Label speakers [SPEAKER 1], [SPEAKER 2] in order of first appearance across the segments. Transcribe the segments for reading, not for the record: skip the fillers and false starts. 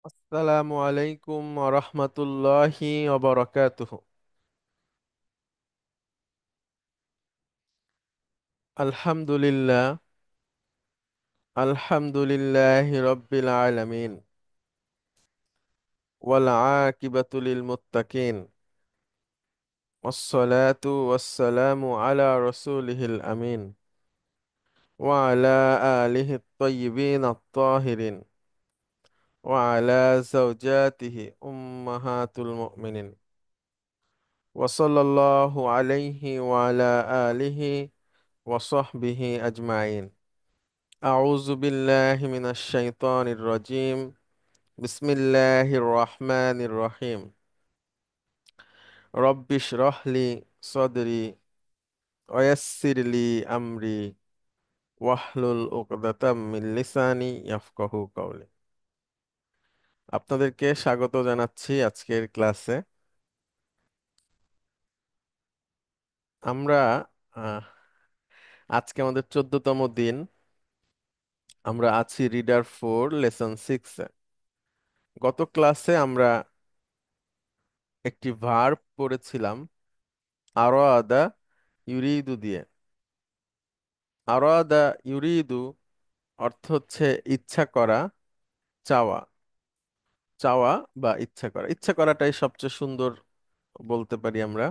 [SPEAKER 1] আসসালামু আলাইকুম রহমতুল্লাহি ওবরাকাতুহু। আলহামদুলিল্লাহ, আলহামদুলিল্লাহি রব্বিল আলামিন, ওয়াল আকিবাতু লিল মুত্তাকিন, ওয়াসসালাতু ওয়াসসালামু আলা রাসূলিহিল আমিন, ওয়া আলা আলিহি আত-তাইয়িবিন আত-তাহিরিন, ওয়া আলা যাওজাতিহি উম্মাহাতুল মুমিনিন, ওয়া সাল্লাল্লাহু আলাইহি ওয়া আলা আলিহি ওয়া সাহবিহি আজমাইন। أعوذ بالله من الشيطان الرجيم. بسم الله الرحمن الرحيم. رب اشرح لي صدري ويسر لي أمري واحلل عقدة من লিসানি ইয়াফকাহু قولي. আপনাদেরকে স্বাগত জানাচ্ছি আজকের ক্লাসে। আমরা আহ, আজকে আমাদের 14তম দিন। আমরা আছি রিডার 4 লেসন 6-এ। গত ক্লাসে আমরা একটি ভার্ব পড়েছিলাম আরাদা ইউরিদু দিয়ে। আরাদা ইউরিদু অর্থ হচ্ছে ইচ্ছা করা, চাওয়া। চাওয়া বা ইচ্ছা করা, ইচ্ছা করাটাই সবচেয়ে সুন্দর বলতে পারি আমরা।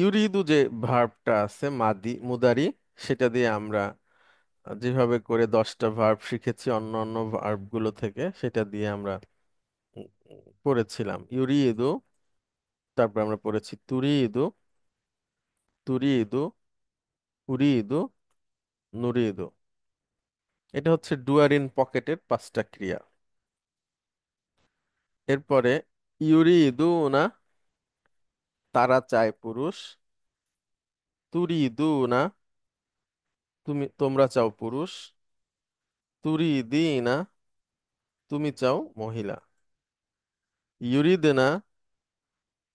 [SPEAKER 1] ইউরিদু যে ভার্বটা আছে মাদি মুদারি, সেটা দিয়ে আমরা যেভাবে করে 10টা ভার্ব শিখেছি অন্য অন্য ভার্ব গুলো থেকে, সেটা দিয়ে আমরা পড়েছিলাম ইউরিদু। তারপর আমরা পড়েছি তুরিদু, তুরিদু, উরিদু, নুরিদু। এটা হচ্ছে ডুয়ার ইন পকেটের 5টা ক্রিয়া। এরপরে ইউরিদুনা, তারা চায় পুরুষ। তুরিদুনা, তোমরা চাও পুরুষ। তুরিদিনা, তুমি চাও মহিলা। ইউরিদনা,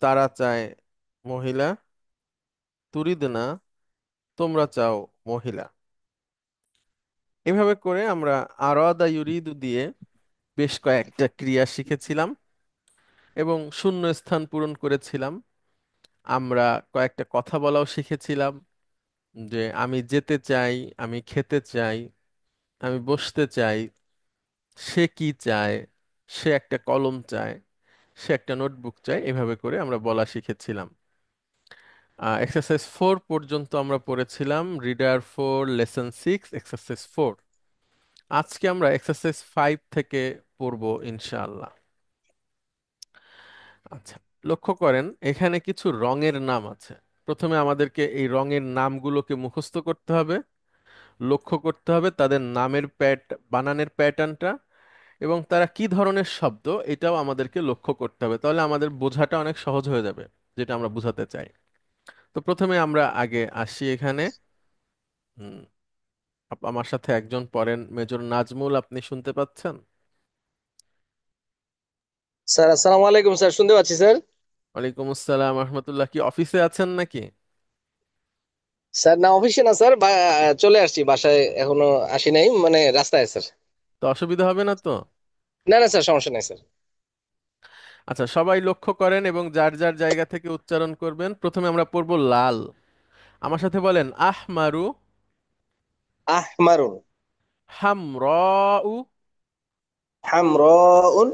[SPEAKER 1] তারা চায় মহিলা। তুরিদনা, তোমরা চাও মহিলা। এভাবে করে আমরা আরাদা ইউরিদু দিয়ে বেশ কয়েকটা ক্রিয়া শিখেছিলাম এবং শূন্য স্থান পূরণ করেছিলাম। আমরা কয়েকটা কথা বলাও শিখেছিলাম, যে আমি যেতে চাই, আমি খেতে চাই, আমি বসতে চাই, সে কি চায়, সে একটা কলম চায়, সে একটা নোটবুক চায়। এভাবে করে আমরা বলা শিখেছিলাম। এক্সারসাইজ 4 পর্যন্ত আমরা পড়েছিলাম রিডার 4 লেসন 6 এক্সারসাইজ 4। আজকে আমরা এক্সারসাইজ 5 থেকে পড়বো ইনশাআল্লাহ। আচ্ছা, লক্ষ্য করেন এখানে কিছু রঙের নাম আছে। প্রথমে আমাদেরকে এই রঙের নামগুলোকে মুখস্থ করতে হবে, লক্ষ্য করতে হবে তাদের নামের বানানের প্যাটার্নটা, এবং তারা কি ধরনের শব্দ এটাও আমাদেরকে লক্ষ্য করতে হবে। তাহলে আমাদের বোঝাটা অনেক সহজ হয়ে যাবে, যেটা আমরা বোঝাতে চাই। তো প্রথমে আমরা আগে আসি এখানে। হুম, আমার সাথে একজন পড়েন, মেজর নাজমুল, আপনি শুনতে পাচ্ছেন?
[SPEAKER 2] স্যার আসসালামু আলাইকুম স্যার, শুনতে পাচ্ছি স্যার।
[SPEAKER 1] ওয়ালাইকুম আসসালাম রহমতুল্লাহ। কি অফিসে আছেন নাকি?
[SPEAKER 2] স্যার না, অফিসে না স্যার, চলে আসছি বাসায়, এখনো আসি নাই, মানে রাস্তায় স্যার।
[SPEAKER 1] তো অসুবিধা হবে না তো?
[SPEAKER 2] না না স্যার, সমস্যা নাই স্যার।
[SPEAKER 1] আচ্ছা, সবাই লক্ষ্য করেন এবং যার যার জায়গা থেকে উচ্চারণ করবেন। প্রথমে আমরা পড়ব লাল। আমার সাথে বলেন আহমারু।
[SPEAKER 2] আহমারুন।
[SPEAKER 1] হামরাউ।
[SPEAKER 2] হামরাউন।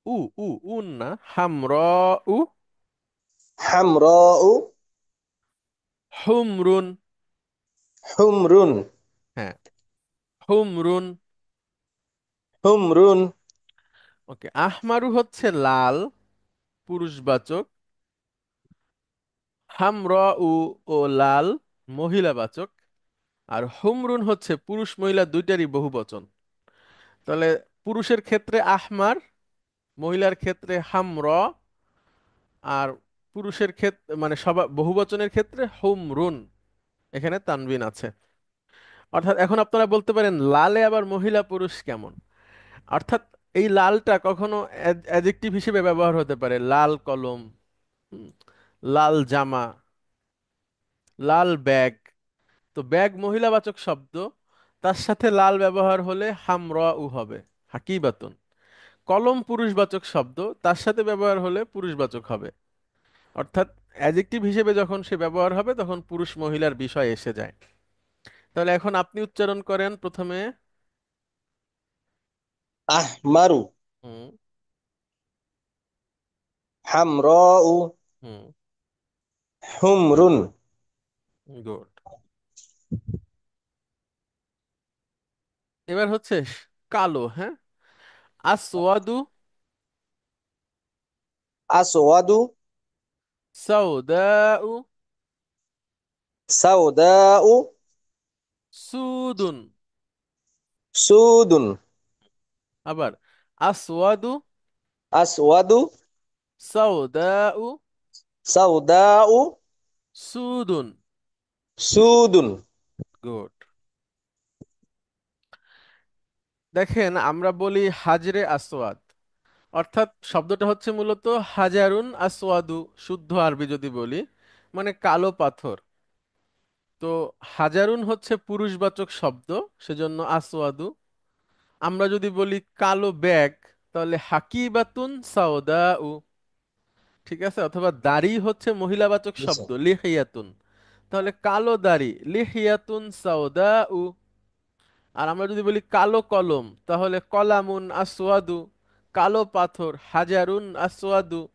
[SPEAKER 1] উ উ উন না, হামরাউ।
[SPEAKER 2] হামরাউ।
[SPEAKER 1] হুমরুন।
[SPEAKER 2] হুমরুন।
[SPEAKER 1] হ্যাঁ, হুমরুন।
[SPEAKER 2] হুমরুন।
[SPEAKER 1] ওকে, আহমারু হচ্ছে লাল, পুরুষবাচক। হামরাউ ও লাল, মহিলাবাচক। আর হুমরুন হচ্ছে পুরুষ মহিলা দুইটারই বহুবচন। তাহলে পুরুষের ক্ষেত্রে আহমার, মহিলার ক্ষেত্রে হামর, আর পুরুষের ক্ষেত্রে মানে সবা বহুবচনের ক্ষেত্রে হুমরুন। এখানে তানবিন আছে। অর্থাৎ এখন আপনারা বলতে পারেন লালে আবার মহিলা পুরুষ কেমন? অর্থাৎ এই লালটা কখনো অ্যাডজেক্টিভ হিসেবে ব্যবহার হতে পারে, লাল কলম, হুম, লাল জামা, লাল ব্যাগ। তো ব্যাগ মহিলাবাচক শব্দ, তার সাথে লাল ব্যবহার হলে হামরাউ হবে, হাকিবাতুন। কলম পুরুষবাচক শব্দ, তার সাথে ব্যবহার হলে পুরুষবাচক হবে। অর্থাৎ অ্যাডজেক্টিভ হিসেবে যখন সে ব্যবহার হবে তখন পুরুষ মহিলার বিষয় এসে যায়। তাহলে এখন আপনি উচ্চারণ করেন প্রথমে।
[SPEAKER 2] আহমারু,
[SPEAKER 1] হুম।
[SPEAKER 2] হামরাউ,
[SPEAKER 1] হুম।
[SPEAKER 2] হুমরুন।
[SPEAKER 1] গুড। এবার হচ্ছে কালো, হ্যাঁ। আসওয়াদু,
[SPEAKER 2] আসওয়াদু,
[SPEAKER 1] সাউদাউ,
[SPEAKER 2] সাউদাউ,
[SPEAKER 1] সুদুন।
[SPEAKER 2] সুদুন।
[SPEAKER 1] আবার আসওয়াদু,
[SPEAKER 2] আসওয়াদু,
[SPEAKER 1] সাউদাউ,
[SPEAKER 2] সাউদাউ,
[SPEAKER 1] সুদুন।
[SPEAKER 2] সুদুন।
[SPEAKER 1] গুড। দেখেন আমরা বলি হাজরে আসওয়াদ, অর্থাৎ শব্দটা হচ্ছে মূলত হাজারুন আসওয়াদু, শুদ্ধ আরবি যদি বলি, মানে কালো পাথর। তো হাজারুন হচ্ছে পুরুষবাচক শব্দ, সেজন্য আসওয়াদু। আমরা যদি বলি কালো ব্যাগ, তাহলে হাকিবাতুন সাওদাউ। ঠিক আছে, অথবা দাড়ি হচ্ছে মহিলাবাচক
[SPEAKER 2] জি
[SPEAKER 1] শব্দ,
[SPEAKER 2] স্যার।
[SPEAKER 1] লিহিয়াতুন, তাহলে কালো দাড়ি লিহিয়াতুন সাওদাউ। আর আমরা যদি বলি কালো কলম, তাহলে কলামুন আসওয়াদু, কালো পাথর হাজারুন আসওয়াদু।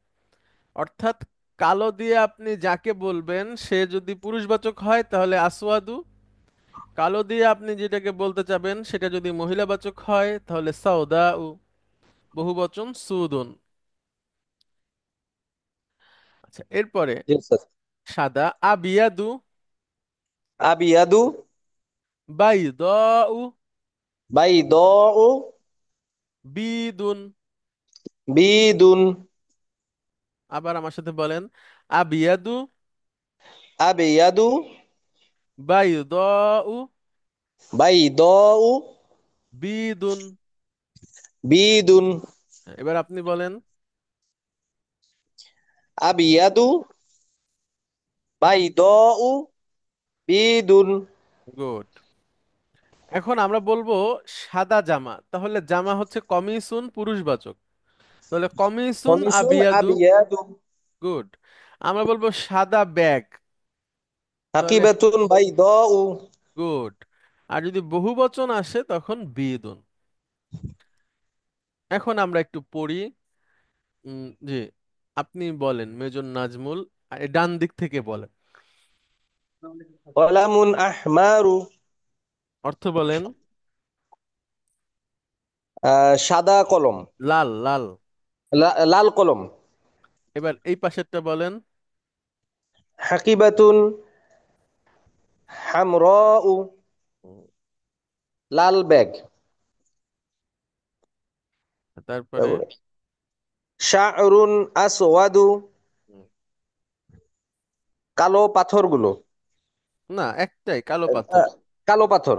[SPEAKER 1] অর্থাৎ কালো দিয়ে আপনি যাকে বলবেন সে যদি পুরুষবাচক হয় তাহলে আসওয়াদু, কালো দিয়ে আপনি যেটাকে বলতে চাবেন সেটা যদি মহিলাবাচক হয় তাহলে সাওদাউ, বহুবচন সুদুন। আচ্ছা, এরপরে
[SPEAKER 2] জি স্যার।
[SPEAKER 1] সাদা আবিয়াদু,
[SPEAKER 2] আবিয়াদু,
[SPEAKER 1] বাইদাউ,
[SPEAKER 2] বাইদাউ,
[SPEAKER 1] বিদুন।
[SPEAKER 2] বিদুন।
[SPEAKER 1] আবার আমার সাথে বলেন, আবিয়াদু,
[SPEAKER 2] আবিয়াদু,
[SPEAKER 1] বাইদাউ,
[SPEAKER 2] বাইদাউ,
[SPEAKER 1] বিদুন।
[SPEAKER 2] বিদুন।
[SPEAKER 1] এবার আপনি বলেন।
[SPEAKER 2] আবিয়াদু, বাইদাউ, বিদুন।
[SPEAKER 1] গুড। এখন আমরা বলবো সাদা জামা, তাহলে জামা হচ্ছে কমিসুন পুরুষবাচক, তাহলে কমিসুন
[SPEAKER 2] কমিসুন
[SPEAKER 1] আবিয়াদু।
[SPEAKER 2] আবিয়াদু,
[SPEAKER 1] গুড। আমরা বলবো সাদা ব্যাগ, তাহলে
[SPEAKER 2] হাকিবাতুন বাইদাউ।
[SPEAKER 1] গুড। আর যদি বহুবচন আসে তখন বিদুন। এখন আমরা একটু পড়ি। জি, আপনি বলেন মেজর নাজমুল, ডান দিক থেকে বলেন।
[SPEAKER 2] কলামুন আহমারু,
[SPEAKER 1] অর্থ বলেন।
[SPEAKER 2] সাদা কলম,
[SPEAKER 1] লাল, লাল।
[SPEAKER 2] লাল কলম।
[SPEAKER 1] এবার এই পাশেরটা বলেন।
[SPEAKER 2] হাকিবাতুন হামরাউ,
[SPEAKER 1] উম,
[SPEAKER 2] লাল ব্যাগ।
[SPEAKER 1] তারপরে
[SPEAKER 2] তারপরে শাহরুন আসওয়াদু,
[SPEAKER 1] উম,
[SPEAKER 2] কালো পাথরগুলো।
[SPEAKER 1] না, একটাই কালো পাথর।
[SPEAKER 2] কালো পাথর।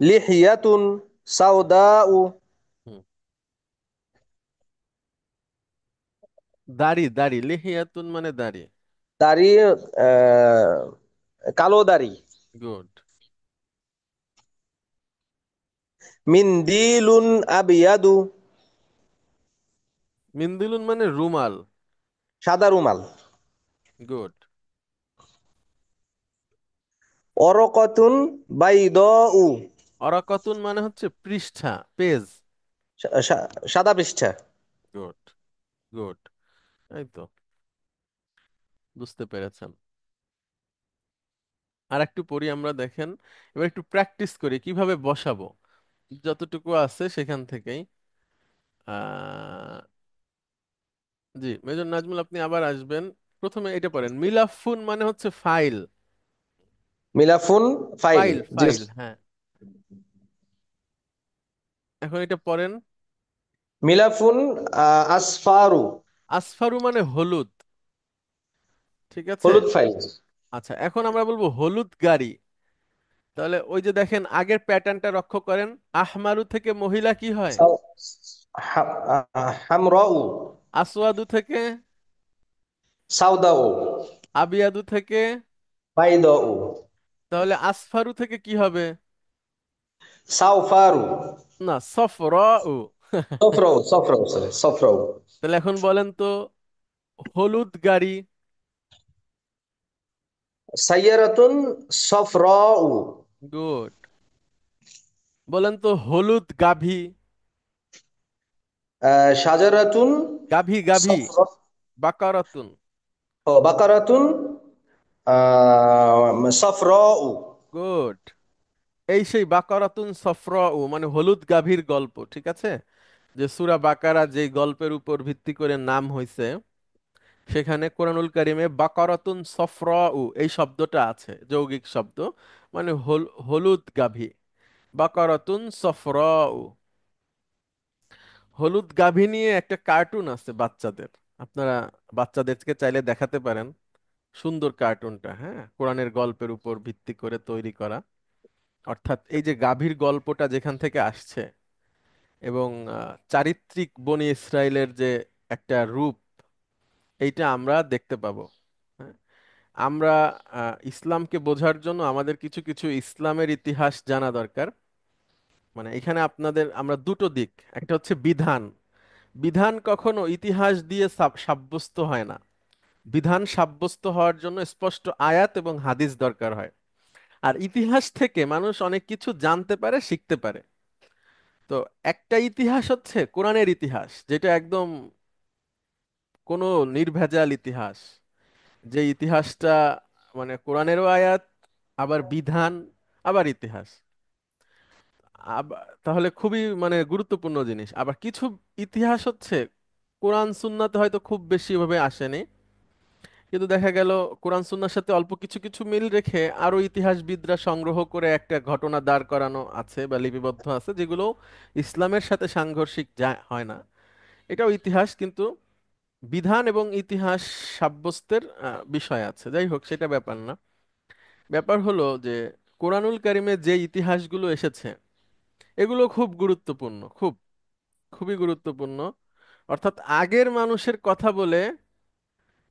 [SPEAKER 2] লিহিয়াতুন সাউদাউ,
[SPEAKER 1] হুম, দাড়ি, দাড়ি লিহিয়াতুন মানে দাড়ি।
[SPEAKER 2] দাড়ি, কালো দাড়ি।
[SPEAKER 1] গুড।
[SPEAKER 2] মিন্দিলুন আবিয়াদু,
[SPEAKER 1] মিন্দিলুন মানে রুমাল।
[SPEAKER 2] সাদা রুমাল।
[SPEAKER 1] গুড।
[SPEAKER 2] অরকতুন বাইদউ,
[SPEAKER 1] অরাকাতুন মানে হচ্ছে পৃষ্ঠা, পেজ।
[SPEAKER 2] সাদা পৃষ্ঠা।
[SPEAKER 1] Good, good. এই তো, বুঝতে পেরেছেন। আর একটু পড়ি আমরা, দেখেন। এবার একটু প্র্যাকটিস করি কিভাবে বসাবো, যতটুকু আছে সেখান থেকেই। আহ জি, মেজর নাজমুল আপনি আবার আসবেন। প্রথমে এটা পড়েন, মিলাফুন মানে হচ্ছে ফাইল।
[SPEAKER 2] মিলাফুন ফাইল।
[SPEAKER 1] ফাইল,
[SPEAKER 2] জি।
[SPEAKER 1] ফাইল, হ্যাঁ। এখন এটা পড়েন।
[SPEAKER 2] মিলাফুন আসফারু,
[SPEAKER 1] আসফারু মানে হলুদ। ঠিক আছে।
[SPEAKER 2] হলুদ ফাইল।
[SPEAKER 1] আচ্ছা, এখন আমরা বলবো হলুদ গাড়ি। তাহলে ওই যে দেখেন আগের প্যাটার্নটা লক্ষ্য করেন, আহমারু থেকে মহিলা কি হয়,
[SPEAKER 2] সাউ- হামরাউ,
[SPEAKER 1] আসওয়াদু থেকে,
[SPEAKER 2] সাউদাউ,
[SPEAKER 1] আবিয়াদু থেকে,
[SPEAKER 2] বাইদাউ,
[SPEAKER 1] তাহলে আসফারু থেকে কি হবে?
[SPEAKER 2] সাউফারু।
[SPEAKER 1] না, সফরাউ।
[SPEAKER 2] সফরাউ, সফরাউ স্যার, সফরাউ।
[SPEAKER 1] তাহলে এখন বলেন তো, হলুদ গাড়ি।
[SPEAKER 2] সাইয়ারাতুন সফরাউ।
[SPEAKER 1] গুড। বলেন তো, হলুদ গাভী।
[SPEAKER 2] শাজারাতুন
[SPEAKER 1] গাভী গাভী।
[SPEAKER 2] সফরা।
[SPEAKER 1] বাকারাতুন।
[SPEAKER 2] ও বাকারাতুন সফরাউ।
[SPEAKER 1] গুড। এই সেই বাকারাতুন সফরাউ মানে হলুদ গাভীর গল্প, ঠিক আছে? যে সূরা বাকারা যে গল্পের উপর ভিত্তি করে নাম হয়েছে, সেখানে কোরআনুল কারিমে বাকারাতুন সফরাউ এই শব্দটা আছে, যৌগিক শব্দ, মানে হলুদ গাভী। বাকারাতুন সফরাউ। হলুদ গাভী নিয়ে একটা কার্টুন আছে বাচ্চাদের, আপনারা বাচ্চাদেরকে চাইলে দেখাতে পারেন। সুন্দর কার্টুনটা, হ্যাঁ, কোরআনের গল্পের উপর ভিত্তি করে তৈরি করা। অর্থাৎ এই যে গাভীর গল্পটা যেখান থেকে আসছে, এবং চারিত্রিক বনি ইসরায়েলের যে একটা রূপ, এইটা আমরা দেখতে পাবো। হ্যাঁ, আমরা ইসলামকে বোঝার জন্য আমাদের কিছু কিছু ইসলামের ইতিহাস জানা দরকার। মানে এখানে আপনাদের আমরা দুটো দিক, একটা হচ্ছে বিধান। বিধান কখনো ইতিহাস দিয়ে সাব্যস্ত হয় না। বিধান সাব্যস্ত হওয়ার জন্য স্পষ্ট আয়াত এবং হাদিস দরকার হয়। আর ইতিহাস থেকে মানুষ অনেক কিছু জানতে পারে, শিখতে পারে। তো একটা ইতিহাস হচ্ছে কোরআনের ইতিহাস, যেটা একদম কোনো নির্ভেজাল ইতিহাস। যে ইতিহাসটা মানে কোরআনেরও আয়াত, আবার বিধান, আবার ইতিহাস। তাহলে খুবই মানে গুরুত্বপূর্ণ জিনিস। আবার কিছু ইতিহাস হচ্ছে কোরআন সুন্নাতে হয়তো খুব বেশি ভাবে আসেনি, কিন্তু দেখা গেল কোরআন সুন্নাহর সাথে অল্প কিছু কিছু মিল রেখে আরো ইতিহাসবিদরা সংগ্রহ করে একটা ঘটনা দাঁড় করানো আছে বা লিপিবদ্ধ আছে, যেগুলো ইসলামের সাথে সাংঘর্ষিক হয় না। এটাও ইতিহাস, কিন্তু বিধান এবং ইতিহাস সাব্যস্তের বিষয় আছে। যাই হোক, সেটা ব্যাপার না। ব্যাপার হলো যে কোরআনুল কারিমে যে ইতিহাসগুলো এসেছে, এগুলো খুব গুরুত্বপূর্ণ, খুবই গুরুত্বপূর্ণ। অর্থাৎ আগের মানুষের কথা বলে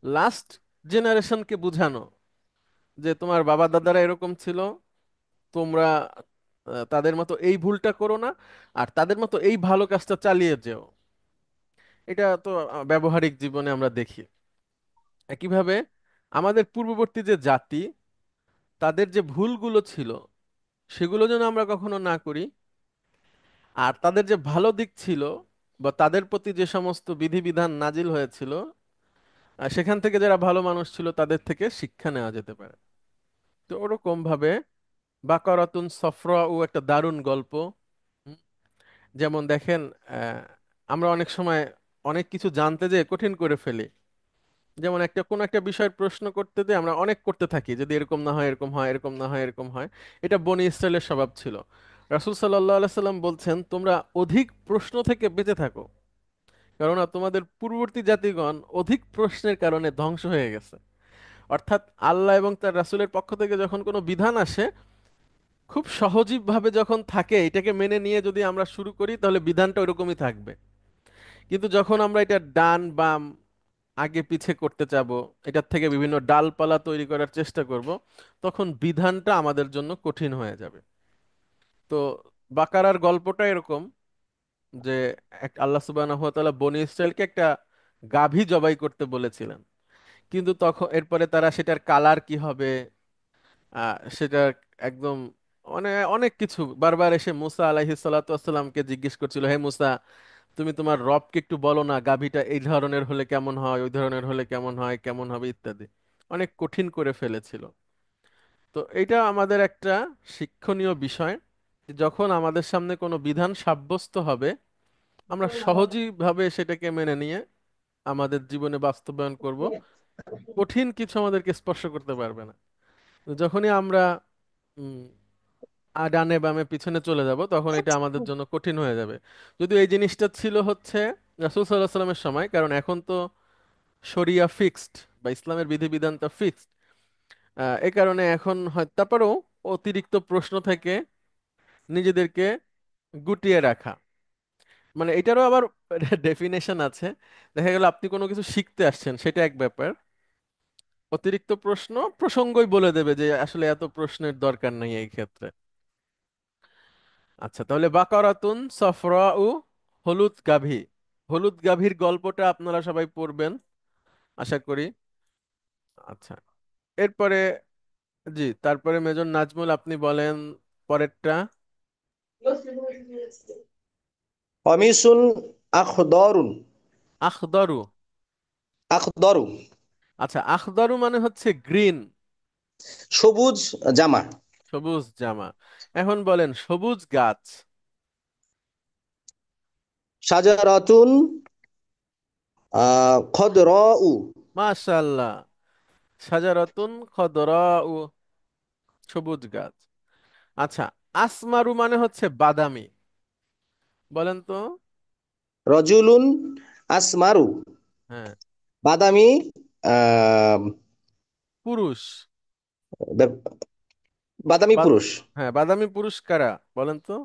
[SPEAKER 1] লাস্ট জেনারেশনকে বুঝানো যে তোমার বাবা দাদারা এরকম ছিল, তোমরা তাদের মতো এই ভুলটা করো না, আর তাদের মতো এই ভালো কাজটা চালিয়ে যেও। এটা তো ব্যবহারিক জীবনে আমরা দেখি। একইভাবে আমাদের পূর্ববর্তী যে জাতি, তাদের যে ভুলগুলো ছিল, সেগুলো যেন আমরা কখনো না করি। আর তাদের যে ভালো দিক ছিল, বা তাদের প্রতি যে সমস্ত বিধিবিধান নাজিল হয়েছিল, সেখান থেকে যারা ভালো মানুষ ছিল তাদের থেকে শিক্ষা নেওয়া যেতে পারে। তো ওরকম ভাবে বাকারাতুন সফরাউ একটা দারুণ গল্প। হুম, যেমন দেখেন, আহ, আমরা অনেক সময় অনেক কিছু জানতে যেয়ে কঠিন করে ফেলি। যেমন কোনো একটা বিষয়ের প্রশ্ন করতে যেয়ে আমরা অনেক করতে থাকি, যদি এরকম না হয় এরকম হয়, এরকম না হয় এরকম হয়। এটা বনি ইসরায়েলের স্বভাব ছিল। রাসূল সাল্লাল্লাহু আলাইহি সাল্লাম বলছেন, তোমরা অধিক প্রশ্ন থেকে বেঁচে থাকো, কেননা তোমাদের পূর্ববর্তী জাতিগণ অধিক প্রশ্নের কারণে ধ্বংস হয়ে গেছে। অর্থাৎ আল্লাহ এবং তার রাসূলের পক্ষ থেকে যখন কোনো বিধান আসে, খুব সহজীভাবে যখন থাকে, এটাকে মেনে নিয়ে যদি আমরা শুরু করি, তাহলে বিধানটা ওইরকমই থাকবে। কিন্তু যখন আমরা এটা ডান বাম আগে পিছে করতে চাবো, এটার থেকে বিভিন্ন ডালপালা তৈরি করার চেষ্টা করব, তখন বিধানটা আমাদের জন্য কঠিন হয়ে যাবে। তো বাকারার গল্পটা এরকম যে আল্লাহ সুবহানাহু ওয়া তাআলা বনি ইসরায়েলকে একটা গাভী জবাই করতে বলেছিলেন। কিন্তু তখন এরপরে তারা সেটার কালার কি হবে, সেটা একদম মানে অনেক কিছু বারবার এসে মুসা আলাইহিস সালাতু ওয়াসসালামকে জিজ্ঞেস করছিল, হে মুসা, তুমি তোমার রবকে একটু বলো না, গাভীটা এই ধরনের হলে কেমন হয়, ওই ধরনের হলে কেমন হয়, কেমন হবে ইত্যাদি। অনেক কঠিন করে ফেলেছিল। তো এটা আমাদের একটা শিক্ষণীয় বিষয়, যে যখন আমাদের সামনে কোনো বিধান সাব্যস্ত হবে, আমরা সহজই ভাবে সেটাকে মেনে নিয়ে আমাদের জীবনে বাস্তবায়ন করব। কঠিন কিছু আমাদেরকে স্পর্শ করতে পারবে না। তো যখনই আমরা উম, ডানে বামে পিছনে চলে যাব, তখন এটা আমাদের জন্য কঠিন হয়ে যাবে। যদিও এই জিনিসটা ছিল হচ্ছে রাসূল সাল্লাল্লাহু আলাইহি সাল্লামের সময়, কারণ এখন তো শরিয়া ফিক্সড, বা ইসলামের বিধিবিধানটা ফিক্সড। এই কারণে এখন হয়, তারপরেও অতিরিক্ত প্রশ্ন থেকে নিজেদেরকে গুটিয়ে রাখা, মানে এটারও আবার ডেফিনেশন আছে। দেখা গেল আপনি কোনো কিছু শিখতে আসছেন, সেটা এক ব্যাপার। অতিরিক্ত প্রশ্ন প্রসঙ্গই বলে দেবে যে আসলে এত প্রশ্নের দরকার নেই এই ক্ষেত্রে। আচ্ছা, তাহলে বাকারাতুন সফরাউ, হলুদ গাভী। হলুদ গাভীর গল্পটা আপনারা সবাই পড়বেন আশা করি। আচ্ছা, এরপরে, জি, তারপরে মেজর নাজমুল আপনি বলেন পরেরটা।
[SPEAKER 2] কমিসুন আখদরুন।
[SPEAKER 1] আখদরু।
[SPEAKER 2] আখদরু।
[SPEAKER 1] আচ্ছা, আখদরু মানে হচ্ছে গ্রিন,
[SPEAKER 2] সবুজ জামা।
[SPEAKER 1] সবুজ জামা। এখন বলেন সবুজ গাছ।
[SPEAKER 2] সাজারাতুন খদরাউ।
[SPEAKER 1] মাশাআল্লাহ, সাজারাতুন খদরাউ, সবুজ গাছ। আচ্ছা, আসমারু মানে হচ্ছে বাদামি, বলেন তো।
[SPEAKER 2] রজুলুন আসমারু।
[SPEAKER 1] হ্যাঁ,
[SPEAKER 2] বাদামি। আহ,
[SPEAKER 1] পুরুষ।
[SPEAKER 2] বাদামি
[SPEAKER 1] বাদ
[SPEAKER 2] পুরুষ।
[SPEAKER 1] হ্যাঁ, বাদামি পুরুষ কারা বলেন তো।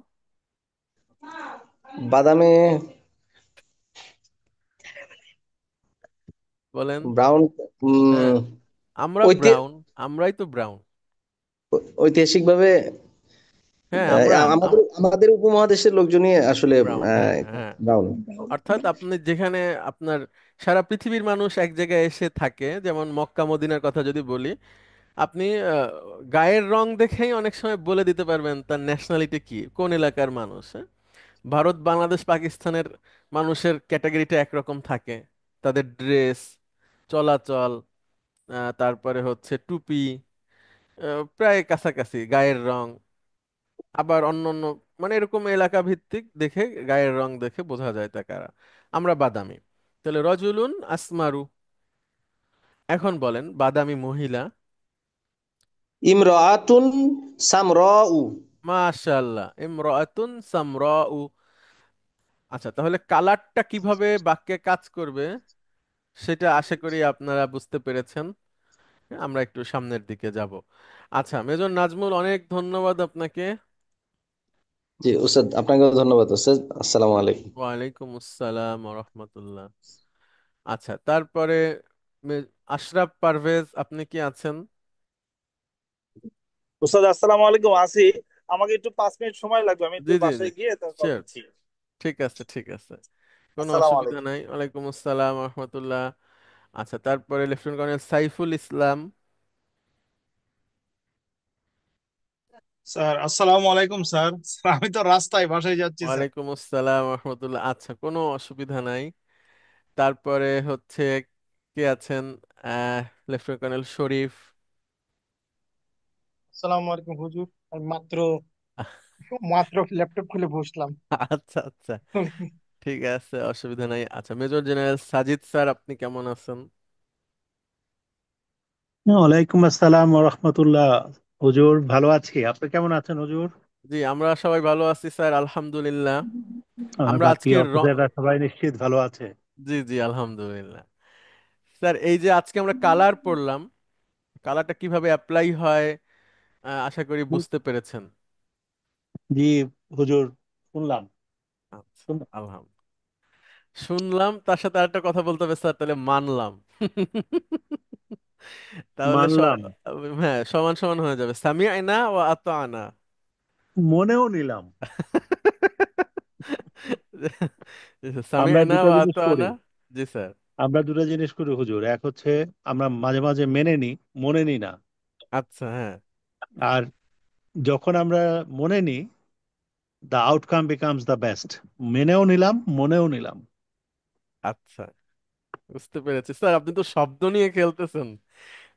[SPEAKER 2] বাদামি
[SPEAKER 1] বলেন।
[SPEAKER 2] ব্রাউন।
[SPEAKER 1] হ্যাঁ,
[SPEAKER 2] উম,
[SPEAKER 1] আমরা ব্রাউন, আমরাই তো ব্রাউন।
[SPEAKER 2] ঐতিহাসিকভাবে
[SPEAKER 1] হ্যাঁ, আমরা
[SPEAKER 2] আমাদের আমাদের উপমহাদেশের লোকজনই আসলে
[SPEAKER 1] ব্রাউন, হ্যাঁ হ্যাঁ।
[SPEAKER 2] ব্রাউন।
[SPEAKER 1] অর্থাৎ আপনি যেখানে আপনার সারা পৃথিবীর মানুষ এক জায়গায় এসে থাকে, যেমন মক্কা মদিনার কথা যদি বলি, আপনি গায়ের রং দেখেই অনেক সময় বলে দিতে পারবেন তার ন্যাশনালিটি কি, কোন এলাকার মানুষ। হ্যাঁ? ভারত, বাংলাদেশ, পাকিস্তানের মানুষের ক্যাটাগরিটা একরকম থাকে, তাদের ড্রেস, চলাচল, তারপরে হচ্ছে টুপি, প্রায় কাছাকাছি গায়ের রং। আবার অন্য অন্য, মানে এরকম এলাকা ভিত্তিক দেখে গায়ের রং দেখে বোঝা যায় তা কারা। আমরা বাদামি, তাহলে রজুলুন আসমারু। এখন বলেন বাদামি মহিলা।
[SPEAKER 2] ইমরাতুন সামরাউ।
[SPEAKER 1] মাশাআল্লাহ, ইমরাতুন সামরাউ। আচ্ছা, তাহলে কালারটা কিভাবে বাক্যে কাজ করবে সেটা আশা করি আপনারা বুঝতে পেরেছেন। আমরা একটু সামনের দিকে যাব। আচ্ছা, মেজর নাজমুল, অনেক ধন্যবাদ আপনাকে।
[SPEAKER 2] জি উস্তাদ, আপনাকেও ধন্যবাদ উস্তাদ। আসসালামু আলাইকুম।
[SPEAKER 1] ওয়ালাইকুম আসসালাম ওয়া রাহমাতুল্লাহ। আচ্ছা, তারপরে আশরাফ পারভেজ আপনি কি আছেন?
[SPEAKER 3] উস্তাদ আসসালামু আলাইকুম, আছি। আমাকে একটু 5 মিনিট সময় লাগবে, আমি
[SPEAKER 1] জি
[SPEAKER 3] একটু
[SPEAKER 1] জি জি,
[SPEAKER 3] বাসায় গিয়ে তারপর
[SPEAKER 1] শিওর।
[SPEAKER 3] দিচ্ছি।
[SPEAKER 1] ঠিক আছে, ঠিক আছে, কোনো
[SPEAKER 3] আসসালামু
[SPEAKER 1] অসুবিধা
[SPEAKER 3] আলাইকুম।
[SPEAKER 1] নাই। ওয়ালাইকুম আসসালাম ওয়া রাহমাতুল্লাহ। আচ্ছা, তারপরে lieutenant colonel Saiful Islam.
[SPEAKER 3] Sir আসসালামু আলাইকুম স্যার। স্যার, আমি তো রাস্তায় বাসায় যাচ্ছি স্যার।
[SPEAKER 1] ওয়ালাইকুম আসসালাম ওয়া রাহমাতুল্লাহ। আচ্ছা, কোনো অসুবিধা নাই। তারপরে হচ্ছে কে আছেন? আহ লেফটেন্যান্ট কর্নেল শরীফ।
[SPEAKER 4] আসসালামু আলাইকুম হুজুর। আমি মাত্র মাত্র ল্যাপটপ খুলে বসলাম।
[SPEAKER 1] আচ্ছা আচ্ছা, ঠিক আছে, অসুবিধা নাই। আচ্ছা, মেজর জেনারেল সাজিদ স্যার আপনি কেমন আছেন?
[SPEAKER 5] ওয়ালাইকুম আসসালাম রহমতুল্লাহ। হুজুর ভালো আছি, আপনি কেমন আছেন হুজুর?
[SPEAKER 1] জি, আমরা সবাই ভালো আছি স্যার, আলহামদুলিল্লাহ।
[SPEAKER 5] আর
[SPEAKER 1] আমরা
[SPEAKER 5] বাকি
[SPEAKER 1] আজকে
[SPEAKER 5] অফিসাররা সবাই নিশ্চিত ভালো আছে?
[SPEAKER 1] জি জি, আলহামদুলিল্লাহ। স্যার, এই যে আজকে আমরা কালার পড়লাম, কালারটা কিভাবে অ্যাপ্লাই হয় আশা করি বুঝতে পেরেছেন।
[SPEAKER 5] জি হুজুর, শুনলাম।
[SPEAKER 1] আচ্ছা, শুনলাম, তার সাথে আরেকটা কথা বলতে হবে স্যার, তাহলে মানলাম। তাহলে
[SPEAKER 5] মানলাম,
[SPEAKER 1] হ্যাঁ, সমান সমান হয়ে যাবে, সামিআনা ওয়া আতানা।
[SPEAKER 5] মনেও নিলাম। আমরা
[SPEAKER 1] সামিআনা
[SPEAKER 5] দুটো
[SPEAKER 1] ওয়া
[SPEAKER 5] জিনিস করি,
[SPEAKER 1] আতানা। জি স্যার।
[SPEAKER 5] আমরা দুটো জিনিস করি হুজুর। এক হচ্ছে আমরা মাঝে মাঝে মেনে নিই, মনে নিই না।
[SPEAKER 1] আচ্ছা, হ্যাঁ।
[SPEAKER 5] আর যখন আমরা মনে নিই, the outcome becomes the best. মেনেও নিলাম, মনেও নিলাম।
[SPEAKER 1] আচ্ছা, বুঝতে পেরেছি স্যার, আপনি তো শব্দ নিয়ে খেলতেছেন,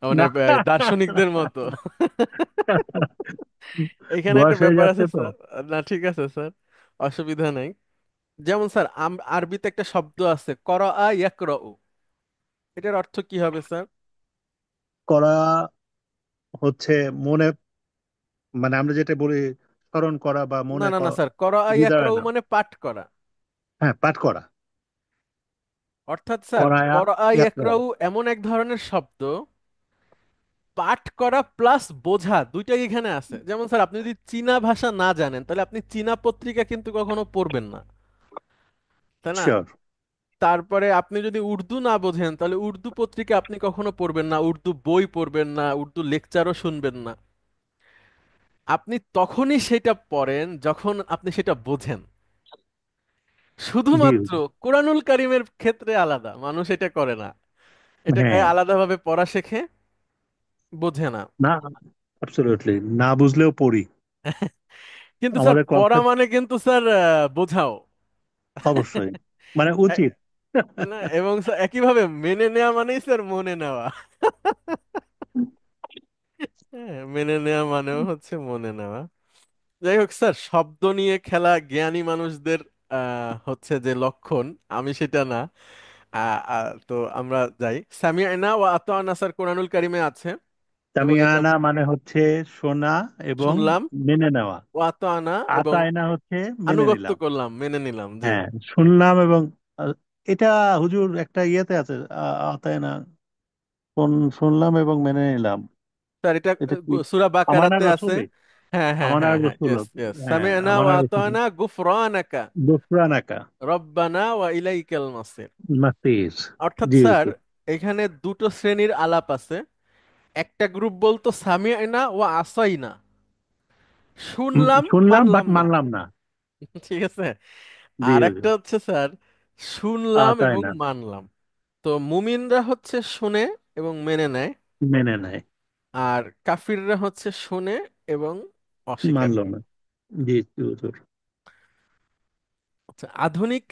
[SPEAKER 1] মানে
[SPEAKER 5] না,
[SPEAKER 1] দার্শনিকদের মতো। এখানে একটা
[SPEAKER 5] বয়স হয়ে
[SPEAKER 1] ব্যাপার
[SPEAKER 5] যাচ্ছে
[SPEAKER 1] আছে
[SPEAKER 5] তো।
[SPEAKER 1] স্যার। না, ঠিক আছে স্যার, অসুবিধা নেই। যেমন স্যার, আরবিতে একটা শব্দ আছে করাআ ইয়াকরাউ, এটার অর্থ কি হবে স্যার?
[SPEAKER 5] করা হচ্ছে মনে, মানে আমরা যেটা বলি স্মরণ করা বা
[SPEAKER 1] না
[SPEAKER 5] মনে
[SPEAKER 1] না না স্যার, করাআ ইয়াকরাউ
[SPEAKER 5] হৃদয়ঙ্গম।
[SPEAKER 1] মানে পাঠ করা।
[SPEAKER 5] হ্যাঁ, পাঠ করা।
[SPEAKER 1] অর্থাৎ স্যার,
[SPEAKER 5] করায়া
[SPEAKER 1] করাআ
[SPEAKER 5] ইয়াকরাউ।
[SPEAKER 1] ইয়াকরাউ এমন এক ধরনের শব্দ, পাঠ করা প্লাস বোঝা দুইটাই এখানে আছে। যেমন স্যার, আপনি যদি চীনা ভাষা না জানেন তাহলে আপনি চীনা পত্রিকা কিন্তু কখনো পড়বেন না, তাই না?
[SPEAKER 5] শিওর।
[SPEAKER 1] তারপরে আপনি যদি উর্দু না বোঝেন তাহলে উর্দু পত্রিকা আপনি কখনো পড়বেন না, উর্দু বই পড়বেন না, উর্দু লেকচারও শুনবেন না। আপনি তখনই সেটা পড়েন যখন আপনি সেটা বোঝেন।
[SPEAKER 5] জি
[SPEAKER 1] শুধুমাত্র
[SPEAKER 5] হুজুর।
[SPEAKER 1] কোরআনুল কারিমের ক্ষেত্রে আলাদা, মানুষ এটা করে না, এটাকে
[SPEAKER 5] হ্যাঁ।
[SPEAKER 1] আলাদাভাবে পড়া শেখে, বোঝে না।
[SPEAKER 5] না, অ্যাবসলিউটলি না বুঝলেও পড়ি।
[SPEAKER 1] কিন্তু স্যার
[SPEAKER 5] আমাদের
[SPEAKER 1] পড়া
[SPEAKER 5] কনসেপ্ট
[SPEAKER 1] মানে কিন্তু স্যার বোঝাও।
[SPEAKER 5] অবশ্যই, মানে
[SPEAKER 1] এ-
[SPEAKER 5] উচিত।
[SPEAKER 1] না, এবং স্যার একইভাবে মেনে নেওয়া মানেই স্যার মনে নেওয়া। হ্যাঁ, মেনে নেওয়া মানেও হচ্ছে মনে নেওয়া। যাই হোক স্যার, শব্দ নিয়ে খেলা জ্ঞানী মানুষদের হচ্ছে যে লক্ষণ, আমি সেটা না। তো আমরা যাই, সামিআনা ওয়া আতাআনা স্যার কোরআনুল কারিমে আছে, এবং এটা
[SPEAKER 5] তামিয়ানা মানে হচ্ছে শোনা এবং
[SPEAKER 1] শুনলাম,
[SPEAKER 5] মেনে নেওয়া।
[SPEAKER 1] ওয়া আতাআনা এবং
[SPEAKER 5] আতায়না হচ্ছে মেনে
[SPEAKER 1] আনুগত্য
[SPEAKER 5] নিলাম।
[SPEAKER 1] করলাম, মেনে নিলাম, জি।
[SPEAKER 5] হ্যাঁ, শুনলাম এবং আহ, এটা হুজুর একটা ইয়েতে আছে, আতায়না, শুনলাম এবং মেনে নিলাম।
[SPEAKER 1] স্যার এটা
[SPEAKER 5] এটা কি
[SPEAKER 1] সূরা
[SPEAKER 5] আমানার
[SPEAKER 1] বাকারাতে আছে।
[SPEAKER 5] রসুলে?
[SPEAKER 1] হ্যাঁ হ্যাঁ হ্যাঁ
[SPEAKER 5] আমানার
[SPEAKER 1] হ্যাঁ,
[SPEAKER 5] রসুল।
[SPEAKER 1] ইয়েস ইয়েস,
[SPEAKER 5] হ্যাঁ,
[SPEAKER 1] সামিআনা ওয়া
[SPEAKER 5] আমানার রসুল।
[SPEAKER 1] আতাআনা গুফরানাকা
[SPEAKER 5] গুফরানাকা
[SPEAKER 1] রব্বানা ওয়া ইলাইকাল মাসির।
[SPEAKER 5] মাসির।
[SPEAKER 1] অর্থাৎ
[SPEAKER 5] জি
[SPEAKER 1] স্যার
[SPEAKER 5] হুজুর।
[SPEAKER 1] এখানে দুটো শ্রেণীর আলাপ আছে। একটা গ্রুপ বলতো সামিআনা ওয়া আসাইনা, শুনলাম
[SPEAKER 5] শুনলাম বাট
[SPEAKER 1] মানলাম না।
[SPEAKER 5] মানলাম না।
[SPEAKER 1] ঠিক আছে।
[SPEAKER 5] জি
[SPEAKER 1] আর একটা
[SPEAKER 5] হুজুর।
[SPEAKER 1] হচ্ছে স্যার শুনলাম এবং
[SPEAKER 5] আতায়না,
[SPEAKER 1] মানলাম। তো মুমিনরা হচ্ছে শুনে এবং মেনে নেয়,
[SPEAKER 5] মেনে নেয়,
[SPEAKER 1] আর কাফিররা হচ্ছে শুনে এবং অস্বীকার
[SPEAKER 5] মানলো
[SPEAKER 1] করে।
[SPEAKER 5] না। জি জি হুজুর।
[SPEAKER 1] আচ্ছা, আধুনিক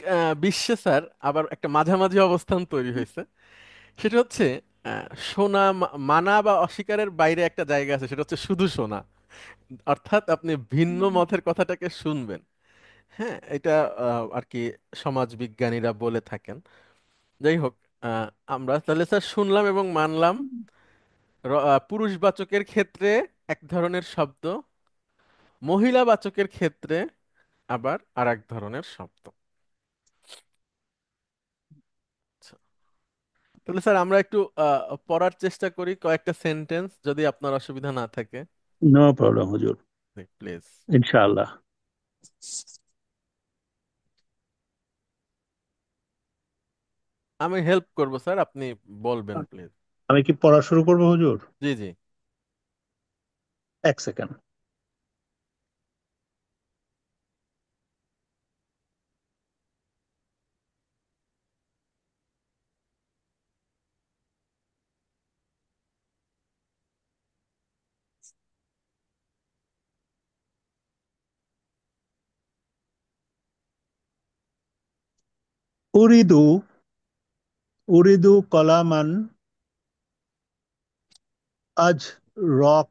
[SPEAKER 1] বিশ্বে স্যার আবার একটা মাঝামাঝি অবস্থান তৈরি হয়েছে। সেটা হচ্ছে শোনা, মানা বা অস্বীকারের বাইরে একটা জায়গা আছে, সেটা হচ্ছে শুধু শোনা। অর্থাৎ আপনি ভিন্ন মতের কথাটাকে শুনবেন। হ্যাঁ, এটা আর কি সমাজ বিজ্ঞানীরা বলে থাকেন। যাই হোক, আহ, আমরা তাহলে স্যার শুনলাম এবং মানলাম পুরুষবাচকের ক্ষেত্রে এক ধরনের শব্দ, মহিলাবাচকের ক্ষেত্রে আবার আর এক ধরনের শব্দ। আচ্ছা, তাহলে স্যার আমরা একটু পড়ার চেষ্টা করি কয়েকটা সেন্টেন্স, যদি আপনার অসুবিধা না থাকে।
[SPEAKER 5] নো প্রবলেম হুজুর,
[SPEAKER 1] প্লিজ।
[SPEAKER 5] ইনশাআল্লাহ।
[SPEAKER 1] আমি হেল্প করব স্যার, আপনি বলবেন প্লিজ।
[SPEAKER 5] আমি কি পড়া শুরু করবো হুজুর?
[SPEAKER 1] জি জি।
[SPEAKER 5] এক সেকেন্ড। উরিদু, উরিদু কলামান আজ রক,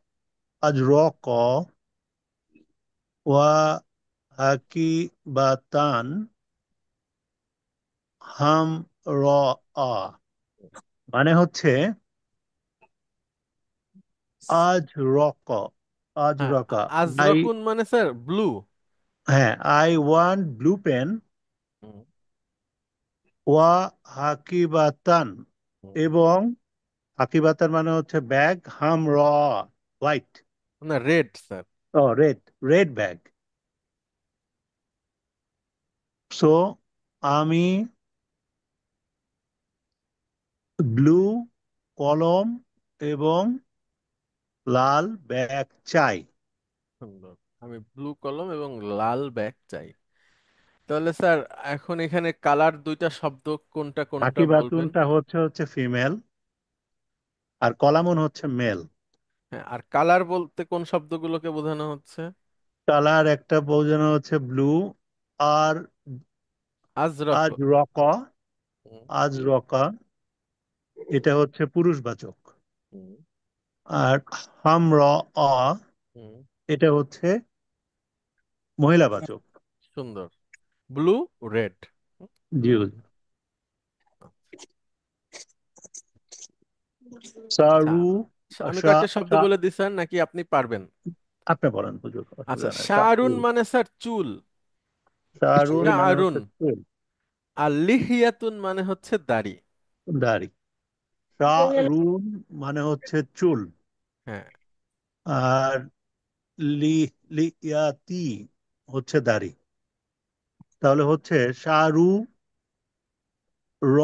[SPEAKER 5] আজ রক ওয়া হাকিবাতান হাম র আ। মানে হচ্ছে আজ রক, আজ
[SPEAKER 1] হ্যাঁ,
[SPEAKER 5] রকা। আই,
[SPEAKER 1] আজরকুন মানে স্যার ব্লু।
[SPEAKER 5] হ্যাঁ, আই ওয়ান্ট ব্লু পেন ওয়া হাকিবাতান, এবং হাকিবাতান মানে হচ্ছে ব্যাগ, হাম র হোয়াইট,
[SPEAKER 1] না, রেড স্যার।
[SPEAKER 5] ও রেড, রেড ব্যাগ। সো আমি ব্লু কলম এবং লাল ব্যাগ চাই।
[SPEAKER 1] সুন্দর। আমি ব্লু কলম এবং লাল ব্যাগ চাই। তাহলে স্যার এখন এখানে কালার দুইটা শব্দ কোনটা কোনটা বলবেন?
[SPEAKER 5] হাকিবাতুনটা হচ্ছে ফিমেল, আর কলামুন হচ্ছে মেল।
[SPEAKER 1] হ্যাঁ, আর কালার বলতে কোন শব্দগুলোকে বোঝানো হচ্ছে?
[SPEAKER 5] কালার একটা বোঝানো হচ্ছে ব্লু, আর
[SPEAKER 1] আজরক।
[SPEAKER 5] আজ রকা,
[SPEAKER 1] হুম,
[SPEAKER 5] আজ রকা এটা হচ্ছে পুরুষবাচক,
[SPEAKER 1] হুম,
[SPEAKER 5] আর হাম র অ
[SPEAKER 1] হুম।
[SPEAKER 5] এটা হচ্ছে মহিলাবাচক।
[SPEAKER 1] সুন্দর। Blue, red.
[SPEAKER 5] জি
[SPEAKER 1] ব্লু।
[SPEAKER 5] হুজুর।
[SPEAKER 1] আচ্ছা,
[SPEAKER 5] সারু,
[SPEAKER 1] আমি
[SPEAKER 5] সা,
[SPEAKER 1] কয়েকটা শব্দ
[SPEAKER 5] সা,
[SPEAKER 1] বলে দিই স্যার, নাকি আপনি পারবেন?
[SPEAKER 5] আপনি বলেন হুজুর,
[SPEAKER 1] আচ্ছা,
[SPEAKER 5] অসুবিধা নাই। সারু,
[SPEAKER 1] শাআরুন মানে স্যার চুল।
[SPEAKER 5] সারুন মানে
[SPEAKER 1] শাআরুন।
[SPEAKER 5] হচ্ছে চুল,
[SPEAKER 1] আর লিহিয়াতুন মানে হচ্ছে দাড়ি।
[SPEAKER 5] দাড়ি। শারুন মানে হচ্ছে চুল,
[SPEAKER 1] হ্যাঁ।
[SPEAKER 5] আর লি, লিয়াতি হচ্ছে দাড়ি। তাহলে হচ্ছে শাহরু র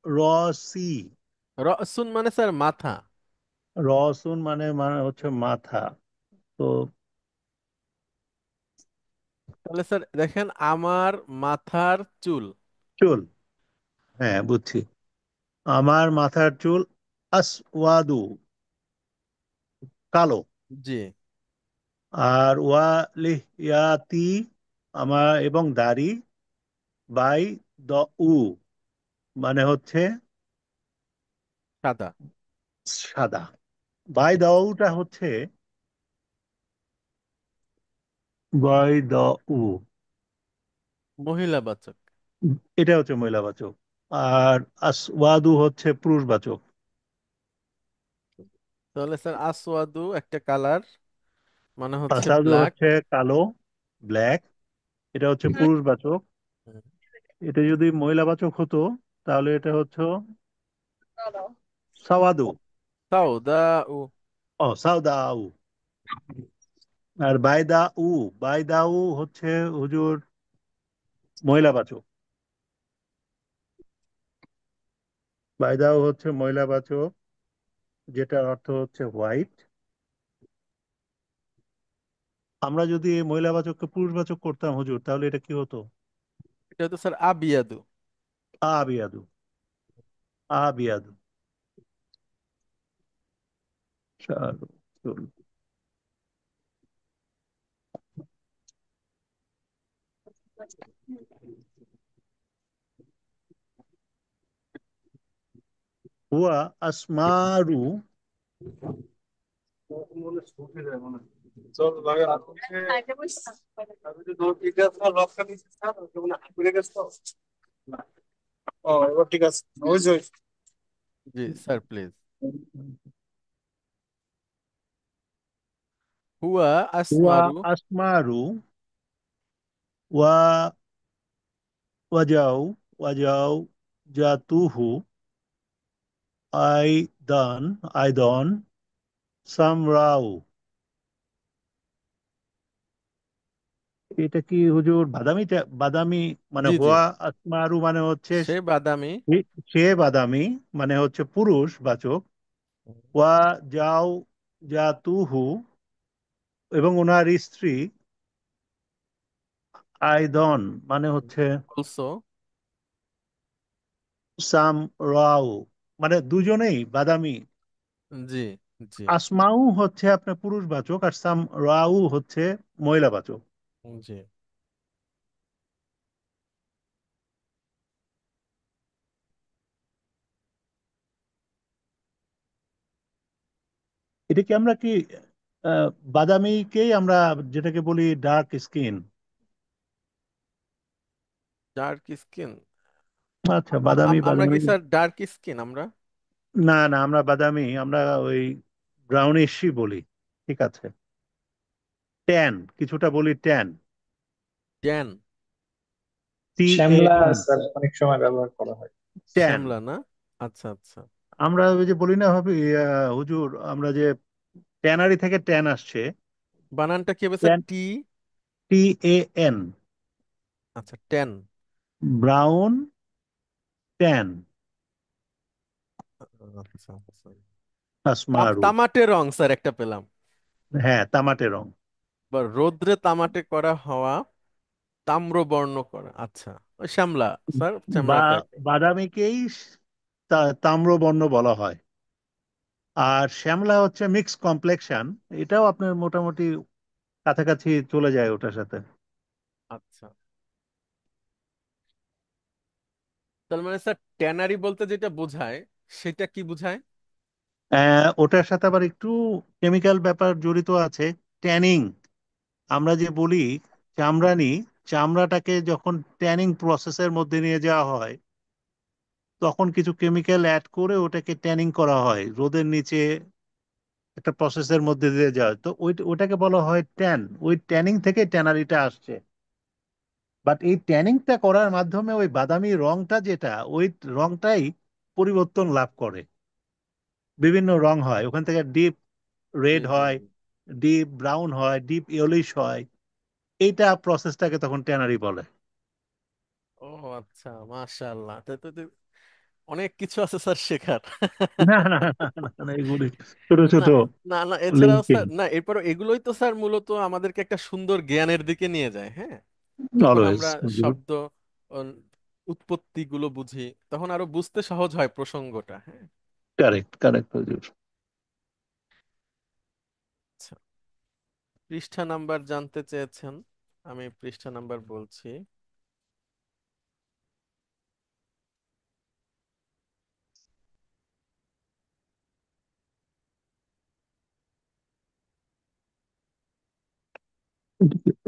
[SPEAKER 5] রসি।
[SPEAKER 1] রসুন মানে স্যার মাথা।
[SPEAKER 5] রসুন মানে মানে হচ্ছে মাথা। তো
[SPEAKER 1] তাহলে স্যার দেখেন, আমার মাথার চুল।
[SPEAKER 5] চুল, হ্যাঁ বুঝছি। আমার মাথার চুল আসওয়াদু, কালো।
[SPEAKER 1] জি।
[SPEAKER 5] আর ওয়া লিহইয়াতি, আমার এবং দাড়ি, বাই দ উ মানে হচ্ছে
[SPEAKER 1] সাদা।
[SPEAKER 5] সাদা। বাই দা
[SPEAKER 1] আচ্ছা।
[SPEAKER 5] উটা হচ্ছে, বাই দা উ
[SPEAKER 1] মহিলাবাচক।
[SPEAKER 5] এটা হচ্ছে মহিলাবাচক। আর আসওয়াদু হচ্ছে পুরুষবাচক।
[SPEAKER 1] তাহলে স্যার আসওয়াদু একটা কালার, মানে হচ্ছে
[SPEAKER 5] আসাদু
[SPEAKER 1] ব্ল্যাক।
[SPEAKER 5] হচ্ছে কালো, ব্ল্যাক, এটা হচ্ছে পুরুষবাচক। এটা যদি মহিলাবাচক হতো তাহলে এটা হচ্ছে সাওয়াদু।
[SPEAKER 1] সাউদা ও।
[SPEAKER 5] ও সাউদাউ। আর বাইদা উ হচ্ছে হুজুর মহিলাবাচক। বাইদাউ হচ্ছে মহিলাবাচক, যেটার অর্থ হচ্ছে হোয়াইট। আমরা যদি এই মহিলাবাচককে পুরুষবাচক করতাম হুজুর, তাহলে এটা কি হতো?
[SPEAKER 1] এটা তো স্যার আবিয়াদু।
[SPEAKER 5] আবিয়াদু। আবিয়াদু। চলো, চলো। হুয়া আসমারু।
[SPEAKER 3] ও এবার ঠিক আছে, ওই যে
[SPEAKER 1] জি স্যার প্লিজ। হুয়া
[SPEAKER 5] হুয়া
[SPEAKER 1] আসমারু।
[SPEAKER 5] আসমারু ওয়া ওয়াজাউ ওয়াজাউ জাতুহু আইদান আইদন সামরাউ। এটা কি হুজুর বাদামি বাদামি মানে
[SPEAKER 1] জি জি।
[SPEAKER 5] হুয়া আসমারু মানে হচ্ছে
[SPEAKER 1] সে বাদামি।
[SPEAKER 5] সে বাদামি, মানে হচ্ছে পুরুষ বাচক। ওয়া যাও জাতুহু এবং ওনার স্ত্রী আইদন মানে হচ্ছে
[SPEAKER 1] অলসো।
[SPEAKER 5] সাম রাও, মানে দুজনেই বাদামি।
[SPEAKER 1] জি জি
[SPEAKER 5] আসমাউ হচ্ছে আপনার পুরুষবাচক, আর সাম রাউ হচ্ছে মহিলাবাচক।
[SPEAKER 1] জি।
[SPEAKER 5] এটা কি আমরা কি আহ, বাদামিকেই আমরা যেটাকে বলি ডার্ক স্কিন?
[SPEAKER 1] Dark skin.
[SPEAKER 5] আচ্ছা, বাদামি
[SPEAKER 1] আমরা কি
[SPEAKER 5] বাদামি।
[SPEAKER 1] স্যার ডার্ক স্কিন আমরা?
[SPEAKER 5] না না, আমরা বাদামি, আমরা ওই ব্রাউনিশই বলি। ঠিক আছে, ট্যান, কিছুটা বলি ট্যান।
[SPEAKER 1] ট্যান।
[SPEAKER 5] টি এ
[SPEAKER 4] শ্যামলা
[SPEAKER 5] এন
[SPEAKER 4] স্যার অনেক সময় ব্যবহার করা হয়।
[SPEAKER 5] ট্যান।
[SPEAKER 1] শ্যামলা না? আচ্ছা আচ্ছা।
[SPEAKER 5] আমরা ওই যে বলি না হবে হুজুর, আমরা যে ট্যানারি থেকে ট্যান আসছে।
[SPEAKER 1] বানানটা কি হবে sir?
[SPEAKER 5] Tan,
[SPEAKER 1] T.
[SPEAKER 5] T A N,
[SPEAKER 1] আচ্ছা ট্যান।
[SPEAKER 5] ব্রাউন, ট্যান,
[SPEAKER 1] আচ্ছা আচ্ছা।
[SPEAKER 5] আসমারু।
[SPEAKER 1] তামাটে রং স্যার একটা পেলাম।
[SPEAKER 5] হ্যাঁ, তামাটে রং।
[SPEAKER 1] বা রোদ্রে তামাটে করা হওয়া, তাম্র বর্ণ করা, আচ্ছা। ওই শ্যামলা স্যার,
[SPEAKER 5] বা
[SPEAKER 1] শ্যামলা টাইপ।
[SPEAKER 5] বাদামিকেই তাম্রবর্ণ বলা হয়। আর শ্যামলা হচ্ছে মিক্স কমপ্লেকশন, এটাও আপনার মোটামুটি কাছাকাছি চলে যায় ওটার সাথে।
[SPEAKER 1] আচ্ছা। তার মানে স্যার ট্যানারি বলতে যেটা বোঝায়, সেটা কি বোঝায়?
[SPEAKER 5] ওটার সাথে আবার একটু কেমিক্যাল ব্যাপার জড়িত আছে। ট্যানিং, আমরা যে বলি চামড়ানি, চামড়াটাকে যখন ট্যানিং প্রসেসের মধ্যে নিয়ে যাওয়া হয়, তখন কিছু কেমিক্যাল অ্যাড করে ওটাকে ট্যানিং করা হয় রোদের নিচে, একটা প্রসেসের মধ্যে দিয়ে যায়, তো ওইটাকে বলা হয় ট্যান। ওই ট্যানিং থেকে ট্যানারিটা আসছে। বাট এই ট্যানিংটা করার মাধ্যমে ওই বাদামি রংটা যেটা, ওই রংটাই পরিবর্তন লাভ করে। বিভিন্ন রং হয় ওখান থেকে, ডিপ
[SPEAKER 1] জি
[SPEAKER 5] রেড
[SPEAKER 1] জি
[SPEAKER 5] হয়,
[SPEAKER 1] জি।
[SPEAKER 5] ডিপ ব্রাউন হয়, ডিপ ইয়েলোইশ হয়। এইটা প্রসেসটাকে তখন ট্যানারি বলে।
[SPEAKER 1] ও আচ্ছা, মাশাআল্লাহ, অনেক কিছু আছে স্যার শেখার।
[SPEAKER 5] না না না না, না, এগুলি ছোট
[SPEAKER 1] না,
[SPEAKER 5] ছোট
[SPEAKER 1] না, না, এছাড়াও
[SPEAKER 5] লিঙ্কিং।
[SPEAKER 1] স্যার, না, এরপর এগুলোই তো স্যার মূলত আমাদেরকে একটা সুন্দর জ্ঞানের দিকে নিয়ে যায়, হ্যাঁ। যখন
[SPEAKER 5] অলওয়েজ।
[SPEAKER 1] আমরা শব্দ উৎপত্তি গুলো বুঝি, তখন আরো বুঝতে সহজ হয় প্রসঙ্গটা, হ্যাঁ।
[SPEAKER 5] কারেক্ট কারেক্ট হুজুর।
[SPEAKER 1] আচ্ছা, পৃষ্ঠা নাম্বার জানতে চেয়েছেন, আমি পৃষ্ঠা নাম্বার বলছি।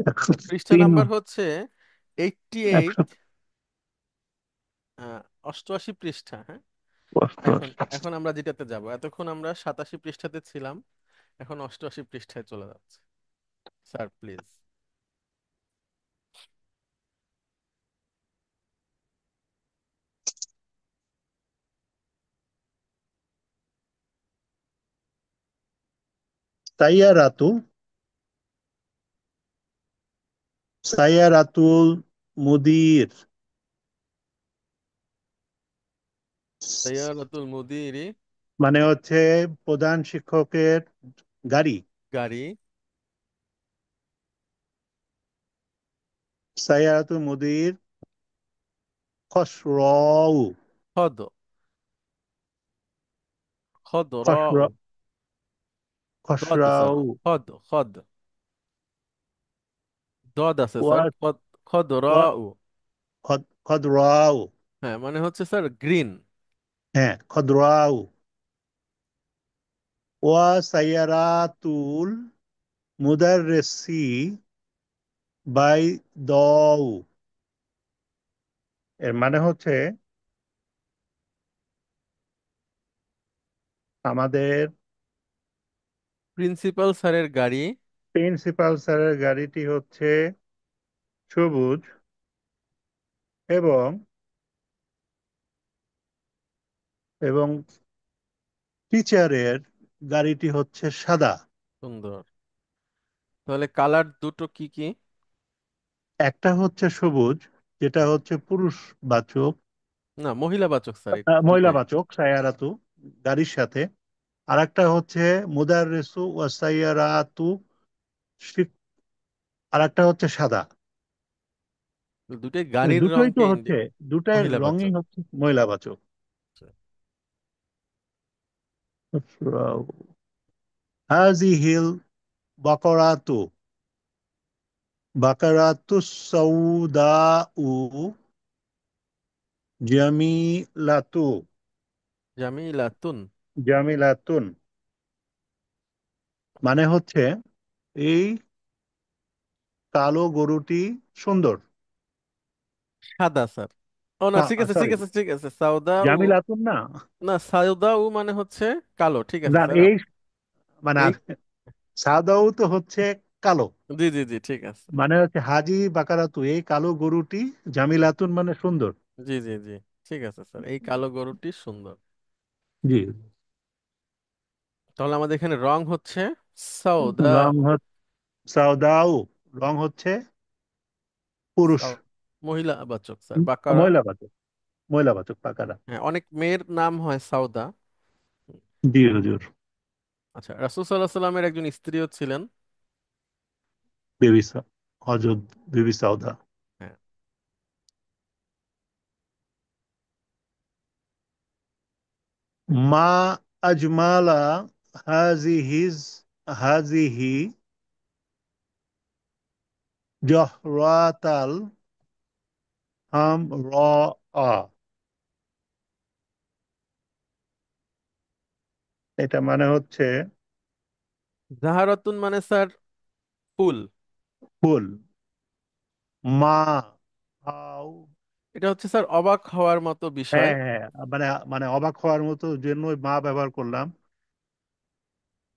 [SPEAKER 5] একশো
[SPEAKER 1] পৃষ্ঠা
[SPEAKER 5] তিন
[SPEAKER 1] নাম্বার হচ্ছে 88,
[SPEAKER 5] একশো
[SPEAKER 1] 88 পৃষ্ঠা, হ্যাঁ। এখন
[SPEAKER 5] অষ্টআশি।
[SPEAKER 1] এখন আমরা যেটাতে যাব, এতক্ষণ আমরা 87 পৃষ্ঠাতে ছিলাম, এখন 88 পৃষ্ঠায় চলে যাচ্ছে। Sir please.
[SPEAKER 5] সাইয়ারাতু, সাইয়ারাতুল মুদির,
[SPEAKER 1] সাইয়ারাতুল মুদিরি,
[SPEAKER 5] মানে হচ্ছে প্রধান শিক্ষকের গাড়ি।
[SPEAKER 1] গাড়ি।
[SPEAKER 5] সাইয়ারাতুল মুদির খসরাউ,
[SPEAKER 1] খদ, খদ র উ।
[SPEAKER 5] খসরা
[SPEAKER 1] দদ স্যার,
[SPEAKER 5] খসরাউ
[SPEAKER 1] খদ, খদ, দদ আছে স্যার,
[SPEAKER 5] ওয়া
[SPEAKER 1] খদ, খদ র
[SPEAKER 5] ওয়া
[SPEAKER 1] উ।
[SPEAKER 5] খদরাউ।
[SPEAKER 1] হ্যাঁ, মানে হচ্ছে স্যার গ্রিন।
[SPEAKER 5] হ্যাঁ, খদরাউ। ওয়া সাইয়ারাতুল মুদাররিসি বাইদাউ, এর মানে হচ্ছে আমাদের
[SPEAKER 1] প্রিন্সিপাল স্যারের গাড়ি
[SPEAKER 5] প্রিন্সিপাল স্যারের গাড়িটি হচ্ছে সবুজ, এবং এবং টিচারের গাড়িটি হচ্ছে সাদা।
[SPEAKER 1] সুন্দর। তাহলে কালার দুটো কি কি?
[SPEAKER 5] একটা হচ্ছে সবুজ, যেটা হচ্ছে পুরুষ বাচক,
[SPEAKER 1] না, মহিলাবাচক স্যার, একটু
[SPEAKER 5] মহিলা
[SPEAKER 1] দুইটাই।
[SPEAKER 5] বাচক সায়ারাতু গাড়ির সাথে। আর একটা হচ্ছে মুদাররিসু ওয়া সাইয়ারাতু, আর একটা হচ্ছে সাদা।
[SPEAKER 1] দুটোই গাড়ির
[SPEAKER 5] দুটোই তো
[SPEAKER 1] রংকে
[SPEAKER 5] হচ্ছে, দুটার রঙই
[SPEAKER 1] মহিলাবাচক।
[SPEAKER 5] হচ্ছে মহিলাবাচক। হাজিহিল বাকরাতু, বাকারাতু সৌদাউ জামিলাতু,
[SPEAKER 1] জামিলাতুন।
[SPEAKER 5] জামিলাতুন, মানে হচ্ছে এই কালো গরুটি সুন্দর।
[SPEAKER 1] সাদা স্যার। ও না, ঠিক আছে, ঠিক
[SPEAKER 5] সরি,
[SPEAKER 1] আছে, ঠিক আছে, সাউদা উ।
[SPEAKER 5] জামিলাতুন না।
[SPEAKER 1] না, সাউদা উ মানে হচ্ছে কালো, ঠিক আছে
[SPEAKER 5] না
[SPEAKER 1] স্যার।
[SPEAKER 5] এই মানে
[SPEAKER 1] এই,
[SPEAKER 5] সাদাও তো হচ্ছে কালো।
[SPEAKER 1] জি, জি, জি, ঠিক আছে।
[SPEAKER 5] মানে হচ্ছে হাজি বাকারাতু, এই কালো গরুটি, জামিলাতুন মানে সুন্দর।
[SPEAKER 1] জি, জি, জি, ঠিক আছে স্যার, এই কালো গরুটি সুন্দর।
[SPEAKER 5] জি।
[SPEAKER 1] তাহলে আমাদের এখানে রং হচ্ছে সাউদা
[SPEAKER 5] রং
[SPEAKER 1] উ।
[SPEAKER 5] হচ্ছে সাউদাউ, রং হচ্ছে পুরুষ,
[SPEAKER 1] মহিলাবাচক স্যার, বাকারা।
[SPEAKER 5] মহিলাবাচক, মহিলাবাচক পাকারা।
[SPEAKER 1] হ্যাঁ, অনেক মেয়ের নাম হয় সাউদা।
[SPEAKER 5] জি হুজুর।
[SPEAKER 1] আচ্ছা, রাসূল সাল্লাল্লাহু আলাইহি সাল্লামের একজন স্ত্রীও ছিলেন।
[SPEAKER 5] বেবি হজরত বেবি সাউদা।
[SPEAKER 1] হ্যাঁ।
[SPEAKER 5] মা আজমালা হাজিহিজ, হাজিহি জহরাতাল হাম র আ, এটা মানে হচ্ছে
[SPEAKER 1] জাহারাতুন মানে স্যার ফুল।
[SPEAKER 5] ফুল। মা হাউ,
[SPEAKER 1] এটা হচ্ছে স্যার অবাক হওয়ার মতো বিষয়।
[SPEAKER 5] হ্যাঁ হ্যাঁ, মানে মানে অবাক হওয়ার মতো জন্য মা ব্যবহার করলাম।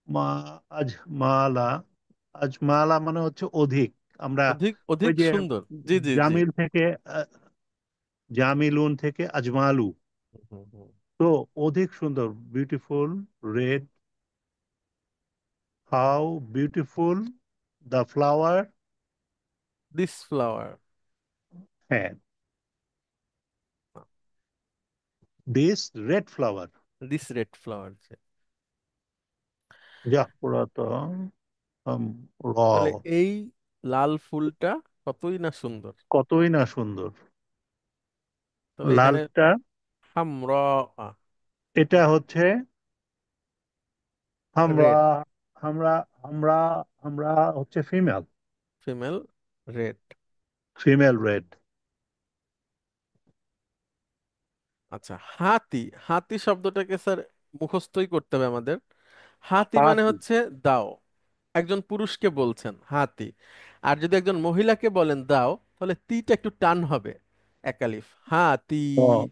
[SPEAKER 5] মা আজমালা, আজমালা মানে হচ্ছে অধিক। আমরা
[SPEAKER 1] অধিক,
[SPEAKER 5] ওই
[SPEAKER 1] অধিক
[SPEAKER 5] যে
[SPEAKER 1] সুন্দর। জি, জি, জি।
[SPEAKER 5] জামিল থেকে জামিলুন থেকে আজমালু,
[SPEAKER 1] হুম, হুম।
[SPEAKER 5] তো অধিক সুন্দর, beautiful red, how beautiful the flower.
[SPEAKER 1] This flower.
[SPEAKER 5] হ্যাঁ, this red flower.
[SPEAKER 1] This red flower.
[SPEAKER 5] যাক পুরা তো র,
[SPEAKER 1] তাহলে এই লাল ফুলটা কতই না সুন্দর।
[SPEAKER 5] কতই না সুন্দর।
[SPEAKER 1] তাহলে এখানে
[SPEAKER 5] লালটা,
[SPEAKER 1] হামরা,
[SPEAKER 5] এটা হচ্ছে হামরা।
[SPEAKER 1] রেড,
[SPEAKER 5] হামরা, হামরা, হামরা হচ্ছে female.
[SPEAKER 1] Female, red.
[SPEAKER 5] Female red.
[SPEAKER 1] আচ্ছা, হাতি, হাতি শব্দটাকে স্যার মুখস্থই করতে হবে আমাদের। হাতি মানে
[SPEAKER 5] হাতি।
[SPEAKER 1] হচ্ছে দাও, একজন পুরুষকে বলছেন হাতি। আর যদি একজন মহিলাকে বলেন দাও, তাহলে তিটা একটু টান হবে, একালিফ, হাতি।
[SPEAKER 5] ও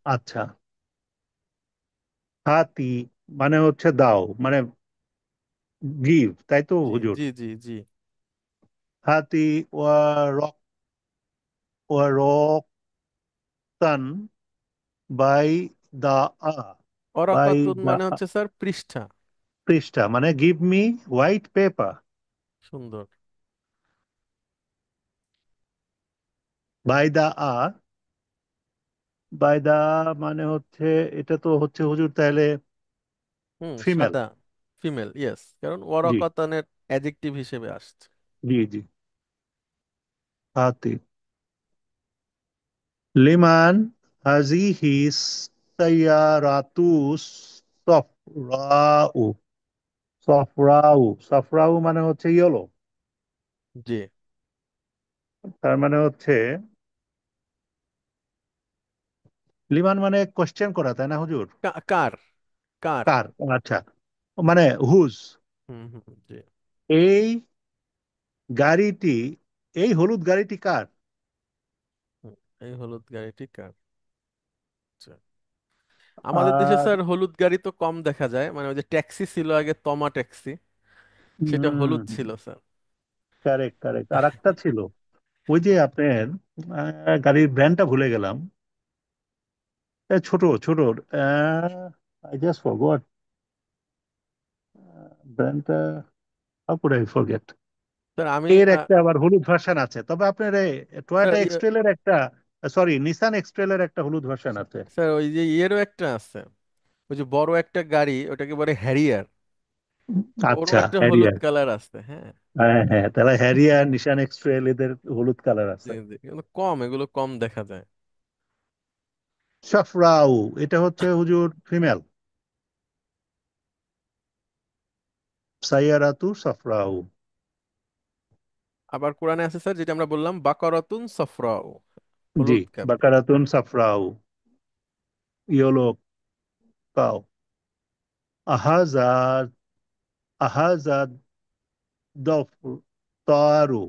[SPEAKER 5] আচ্ছা, হাতি মানে হচ্ছে দাও, মানে গিভ, তাই তো
[SPEAKER 1] জি
[SPEAKER 5] হুজুর?
[SPEAKER 1] জি জি জি।
[SPEAKER 5] হাতি ওয়া রক, ওয়া রক্তান বাই দা আ, বাই
[SPEAKER 1] অরাকাতুন
[SPEAKER 5] দা,
[SPEAKER 1] মানে হচ্ছে স্যার পৃষ্ঠা।
[SPEAKER 5] পৃষ্ঠা মানে গিভ মি হোয়াইট পেপার।
[SPEAKER 1] সুন্দর।
[SPEAKER 5] By the uh, by the মানে হচ্ছে, এটা তো হচ্ছে হুজুর তাহলে ফিমেল।
[SPEAKER 1] সাদা, ফিমেল, ইয়েস, কারণ
[SPEAKER 5] জি,
[SPEAKER 1] ওয়ারাকাতানের অ্যাডজেক্টিভ হিসেবে আসছে।
[SPEAKER 5] জি, জি। হাতি। লিমান হাজিহি সাইয়ারাতুস সফরাউ। সফরাউ, সফরাউ মানে হচ্ছে ইয়েলো।
[SPEAKER 1] জি।
[SPEAKER 5] তার মানে হচ্ছে লিমান মানে কোশ্চেন করা, তাই না হুজুর?
[SPEAKER 1] কার, কার।
[SPEAKER 5] কার, আচ্ছা, মানে হুজ।
[SPEAKER 1] জি।
[SPEAKER 5] এই গাড়িটি, এই হলুদ গাড়িটি কার?
[SPEAKER 1] হুম, এই হলুদ গাড়িটি কার। আচ্ছা। আমাদের দেশে
[SPEAKER 5] আর
[SPEAKER 1] স্যার হলুদ গাড়ি তো কম দেখা যায়, মানে ওই যে ট্যাক্সি ছিল আগে, তমা ট্যাক্সি, সেটা হলুদ ছিল স্যার।
[SPEAKER 5] Correct, correct. আর একটা ছিল, ওই যে আপনার গাড়ির ব্র্যান্ডটা ভুলে গেলাম। ছোট ছোট, আই জাস্ট ফরগট ব্র্যান্ডটা। How could I forget?
[SPEAKER 1] Sir আমি
[SPEAKER 5] এর একটা আবার হলুদ ভার্সন আছে, তবে আপনার এই
[SPEAKER 1] স্যার
[SPEAKER 5] টয়োটা এক্সট্রেলের একটা, সরি নিসান এক্সট্রেলের একটা হলুদ ভার্সন আছে।
[SPEAKER 1] স্যার ওই যে ইয়েরও একটা আছে, ওই যে বড় একটা গাড়ি, ওটাকে বলে হ্যারিয়ার, ওরও
[SPEAKER 5] আচ্ছা,
[SPEAKER 1] একটা হলুদ
[SPEAKER 5] হ্যারিয়ার।
[SPEAKER 1] কালার আছে, হ্যাঁ।
[SPEAKER 5] হ্যাঁ, হ্যাঁ, তাহলে হ্যারিয়ার, নিসান এক্সট্রেল এদের হলুদ কালার
[SPEAKER 1] জি
[SPEAKER 5] আছে।
[SPEAKER 1] জি, কিন্তু কম, এগুলো কম দেখা যায়।
[SPEAKER 5] সাফরাউ, এটা হচ্ছে হুজুর ফিমেল। সাইয়ারাতু সাফরাউ।
[SPEAKER 1] আবার কোরআনে আছে স্যার, যেটা আমরা বললাম, বাকারাতুন সফরাও,
[SPEAKER 5] জি,
[SPEAKER 1] হলুদ গাভী।
[SPEAKER 5] বাকারাতুন সাফরাউ, ইয়েলো কাউ। আহাজাদ, আহাজাদ দফ তারু,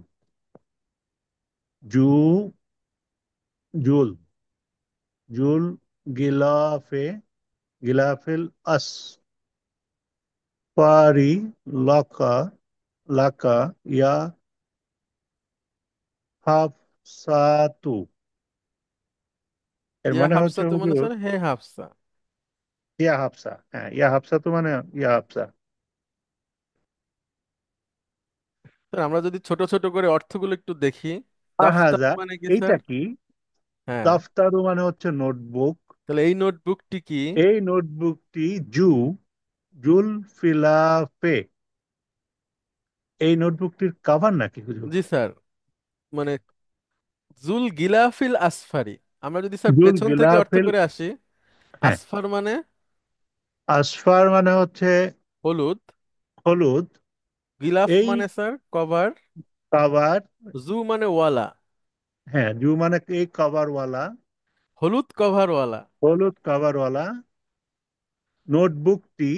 [SPEAKER 5] জু, জুল, জুল গিলাফে, গিলাফিল আসফারি লাকা, লাকা ইয়া হাফসাতু। এর
[SPEAKER 1] ইয়া
[SPEAKER 5] মানে হচ্ছে
[SPEAKER 1] হাফসা তো মানে
[SPEAKER 5] হুজুর
[SPEAKER 1] স্যার হে হাফসা।
[SPEAKER 5] ইয়া হাফসা। হ্যাঁ, ইয়া হাফসাতু মানে ইয়া হাফসা।
[SPEAKER 1] স্যার আমরা যদি ছোট ছোট করে অর্থগুলো একটু দেখি, দাফতার
[SPEAKER 5] আহাজা,
[SPEAKER 1] মানে কি স্যার?
[SPEAKER 5] এইটা কি?
[SPEAKER 1] হ্যাঁ,
[SPEAKER 5] দাফতারু মানে হচ্ছে নোটবুক।
[SPEAKER 1] তাহলে এই নোটবুকটি কি?
[SPEAKER 5] এই নোটবুকটি জু, জুল ফিলাফে, এই নোটবুকটির কাভার নাকি হুজুর?
[SPEAKER 1] জি স্যার, মানে জুল গিলাফিল আসফারি। আমরা যদি স্যার
[SPEAKER 5] জুল
[SPEAKER 1] পেছন থেকে অর্থ
[SPEAKER 5] গিলাফিল,
[SPEAKER 1] করে আসি,
[SPEAKER 5] হ্যাঁ,
[SPEAKER 1] আসফার মানে
[SPEAKER 5] আসফার মানে হচ্ছে
[SPEAKER 1] হলুদ,
[SPEAKER 5] হলুদ।
[SPEAKER 1] গিলাফ
[SPEAKER 5] এই
[SPEAKER 1] মানে স্যার কভার,
[SPEAKER 5] কাভার,
[SPEAKER 1] জু মানে ওয়ালা,
[SPEAKER 5] হ্যাঁ, জু মানে এই কাভারওয়ালা,
[SPEAKER 1] হলুদ কভারওয়ালা।
[SPEAKER 5] হলুদ কাভারওয়ালা নোটবুকটি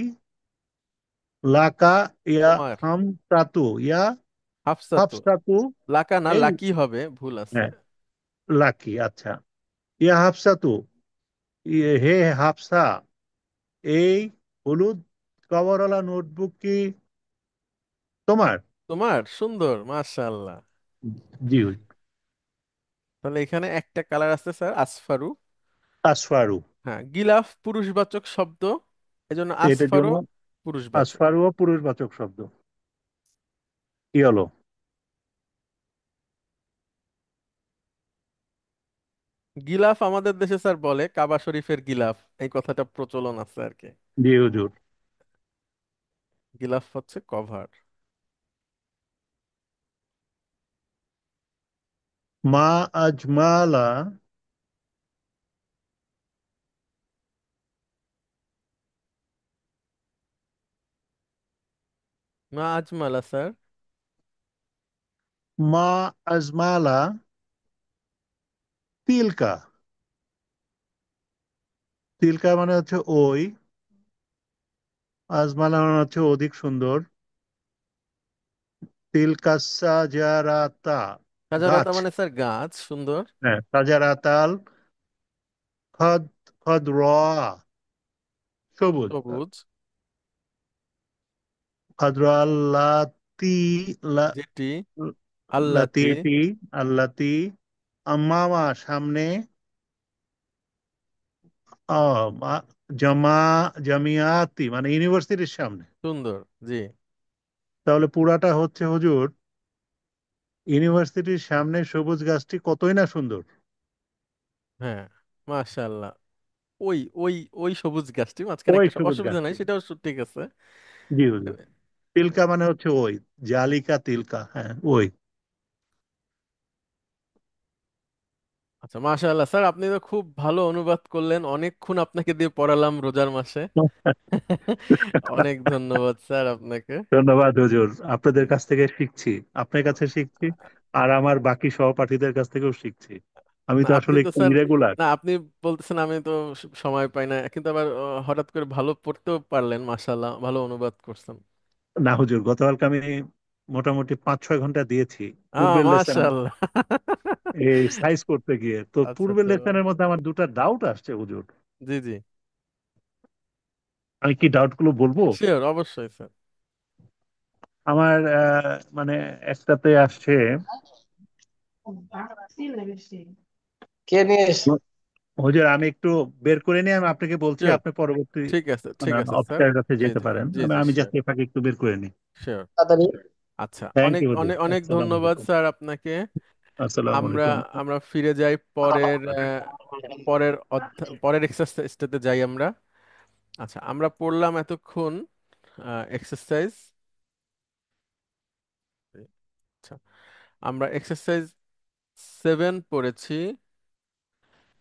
[SPEAKER 5] লাকা ইয়া
[SPEAKER 1] তোমার,
[SPEAKER 5] হামসাতু, ইয়া
[SPEAKER 1] হাফসাতু,
[SPEAKER 5] হাফসাতু।
[SPEAKER 1] লাকা না
[SPEAKER 5] এই,
[SPEAKER 1] লাকি হবে, ভুল আছে।
[SPEAKER 5] হ্যাঁ, লাকি, আচ্ছা। ইয়া হাফসাতু, হে হাফসা, এই হলুদ কভারওয়ালা নোটবুক কি তোমার?
[SPEAKER 1] তোমার, সুন্দর, মাশাআল্লাহ।
[SPEAKER 5] জি।
[SPEAKER 1] তাহলে এখানে একটা কালার আছে স্যার, আসফারু।
[SPEAKER 5] আসফারু,
[SPEAKER 1] হ্যাঁ, গিলাফ পুরুষবাচক শব্দ, এজন্য
[SPEAKER 5] এটার
[SPEAKER 1] আসফারও
[SPEAKER 5] জন্য
[SPEAKER 1] পুরুষবাচক।
[SPEAKER 5] আসফারু ও পুরুষবাচক শব্দ। কি হলো?
[SPEAKER 1] গিলাফ আমাদের দেশে স্যার বলে কাবা শরীফের গিলাফ, এই কথাটা প্রচলন আছে আর কি।
[SPEAKER 5] জি হুজুর।
[SPEAKER 1] গিলাফ হচ্ছে কভার।
[SPEAKER 5] মা আজমালা,
[SPEAKER 1] মা আজমালা স্যার।
[SPEAKER 5] মা আজমালা তিলকা। তিলকা মানে হচ্ছে ওই, আজমালা মানে হচ্ছে অধিক সুন্দর। তিলকা সাজারাতা,
[SPEAKER 1] সাজারতা
[SPEAKER 5] গাছ।
[SPEAKER 1] মানে স্যার গাছ সুন্দর।
[SPEAKER 5] হ্যাঁ, সাজারাতাল খদ খদ সবুজ।
[SPEAKER 1] সবুজ।
[SPEAKER 5] খদরাল্লাতি
[SPEAKER 1] যেটি। আল্লাতি।
[SPEAKER 5] লাতিয়েটি, আল্লাতি আম্মামা সামনে, জামা জামিয়াতি মানে ইউনিভার্সিটির সামনে।
[SPEAKER 1] সুন্দর। জি।
[SPEAKER 5] তাহলে পুরাটা হচ্ছে হুজুর, ইউনিভার্সিটির সামনে সবুজ গাছটি কতই না সুন্দর।
[SPEAKER 1] হ্যাঁ, মাশাআল্লাহ। ওই ওই ওই সবুজ গাছটি মাঝখানে
[SPEAKER 5] ওই
[SPEAKER 1] একটা
[SPEAKER 5] সবুজ
[SPEAKER 1] অসুবিধা নাই,
[SPEAKER 5] গাছটি।
[SPEAKER 1] সেটাও ঠিক আছে।
[SPEAKER 5] জি হুজুর। তিলকা মানে হচ্ছে ওই, জালিকা তিলকা, হ্যাঁ ওই।
[SPEAKER 1] আচ্ছা, মাশাআল্লাহ স্যার, আপনি তো খুব ভালো অনুবাদ করলেন, অনেকক্ষণ আপনাকে দিয়ে পড়ালাম রোজার মাসে। অনেক ধন্যবাদ স্যার আপনাকে।
[SPEAKER 5] ধন্যবাদ হুজুর, আপনাদের কাছ থেকে শিখছি, আপনার কাছে শিখছি, আর আমার বাকি সহপাঠীদের কাছ থেকেও শিখছি। আমি
[SPEAKER 1] না
[SPEAKER 5] তো
[SPEAKER 1] আপনি
[SPEAKER 5] আসলে
[SPEAKER 1] তো
[SPEAKER 5] একটু
[SPEAKER 1] স্যার,
[SPEAKER 5] ইরেগুলার।
[SPEAKER 1] না আপনি বলতেছেন আমি তো সময় পাই না, কিন্তু আবার হঠাৎ করে ভালো পড়তেও পারলেন, মাশাআল্লাহ ভালো অনুবাদ করছেন।
[SPEAKER 5] না হুজুর, গতকালকে আমি মোটামুটি 5-6 ঘন্টা দিয়েছি পূর্বের লেসন
[SPEAKER 1] মাশাআল্লাহ।
[SPEAKER 5] এই সাইজ করতে গিয়ে। তো
[SPEAKER 1] আচ্ছা
[SPEAKER 5] পূর্বের
[SPEAKER 1] আচ্ছা।
[SPEAKER 5] লেসনের মধ্যে আমার দুটা ডাউট আসছে হুজুর।
[SPEAKER 1] জি জি।
[SPEAKER 5] আমি কি ডাউট গুলো বলবো?
[SPEAKER 1] শিওর, অবশ্যই স্যার।
[SPEAKER 5] আমার মানে একটাতে আসছে,
[SPEAKER 2] কে নিয়ে এসছে?
[SPEAKER 5] হুজুর আমি একটু বের করে নিয়ে আমি আপনাকে বলছি,
[SPEAKER 1] শিওর।
[SPEAKER 5] আপনি পরবর্তী
[SPEAKER 1] ঠিক আছে
[SPEAKER 5] মানে
[SPEAKER 1] ঠিক আছে স্যার।
[SPEAKER 5] অফিসারের কাছে
[SPEAKER 1] জি
[SPEAKER 5] যেতে
[SPEAKER 1] জি
[SPEAKER 5] পারেন।
[SPEAKER 1] জি জি,
[SPEAKER 5] আমি
[SPEAKER 1] শিওর
[SPEAKER 5] জাস্ট এর ফাঁকে একটু বের করে নিই।
[SPEAKER 1] শিওর।
[SPEAKER 2] তাড়াতাড়ি।
[SPEAKER 1] আচ্ছা,
[SPEAKER 5] থ্যাংক
[SPEAKER 1] অনেক
[SPEAKER 5] ইউ হুজুর,
[SPEAKER 1] অনেক অনেক
[SPEAKER 5] আসসালামু
[SPEAKER 1] ধন্যবাদ
[SPEAKER 5] আলাইকুম।
[SPEAKER 1] স্যার আপনাকে।
[SPEAKER 5] আসসালামু
[SPEAKER 1] আমরা
[SPEAKER 5] আলাইকুম।
[SPEAKER 1] আমরা ফিরে যাই পরের এক্সারসাইজটাতে যাই আমরা। আচ্ছা, আমরা পড়লাম এতক্ষণ এক্সারসাইজ। আচ্ছা, আমরা এক্সারসাইজ 7 পড়েছি,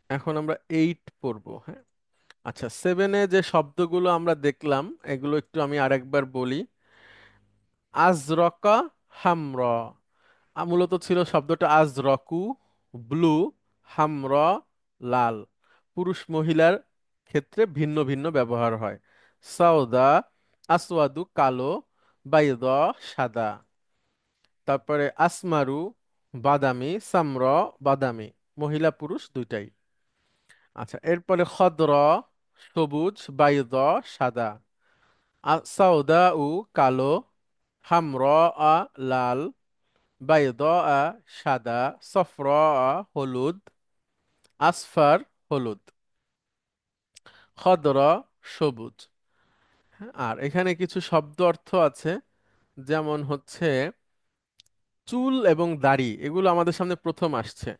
[SPEAKER 1] এখন আমরা 8 পড়বো। হ্যাঁ। আচ্ছা, 7-এ যে শব্দগুলো আমরা দেখলাম এগুলো একটু আমি আরেকবার বলি। আজরকা, হামরা। মূলত ছিল শব্দটা আজরকু, ব্লু, হামর, লাল। পুরুষ মহিলার ক্ষেত্রে ভিন্ন ভিন্ন ব্যবহার হয়। সাউদা, আসওয়াদু কালো, বাইদ সাদা। তারপরে আসমারু বাদামি, সামর বাদামি। মহিলা পুরুষ দুইটাই। আচ্ছা, এরপরে খদ্র সবুজ, বাইদ সাদা। সাউদা উ কালো, হামর লাল, বাইদ সাদা, সফর হলুদ, আসফার হলুদ, খদর সবুজ। হ্যাঁ, আর এখানে কিছু শব্দ অর্থ আছে, যেমন হচ্ছে চুল এবং দাড়ি, এগুলো আমাদের সামনে প্রথম আসছে।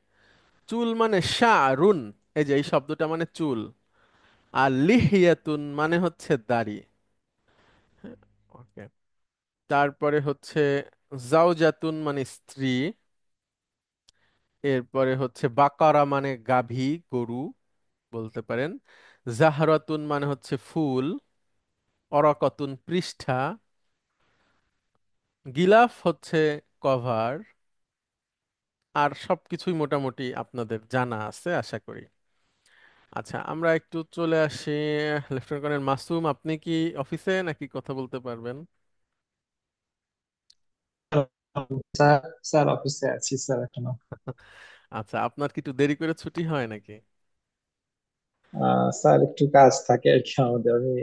[SPEAKER 1] চুল মানে শারুন, এই যে এই শব্দটা মানে চুল। আর লিহিয়াতুন মানে হচ্ছে দাড়ি। হ্যাঁ, ওকে। তারপরে হচ্ছে জাউজাতুন মানে স্ত্রী। এরপরে হচ্ছে বাকারা মানে গাভী, গরু বলতে পারেন। জাহরাতুন মানে হচ্ছে ফুল। অরাকাতুন পৃষ্ঠা। গিলাফ হচ্ছে কভার। আর সবকিছুই মোটামুটি আপনাদের জানা আছে আশা করি। আচ্ছা, আমরা একটু চলে আসি। লেফটেন্যান্ট কর্নেল মাসুম, আপনি কি অফিসে নাকি কথা বলতে পারবেন?
[SPEAKER 4] স্যার স্যার অফিসে আছি স্যার এখনো।
[SPEAKER 1] আচ্ছা, আপনার কি একটু দেরি করে ছুটি হয় নাকি?
[SPEAKER 4] স্যার একটু কাজ থাকে আর কি আমাদের, আমি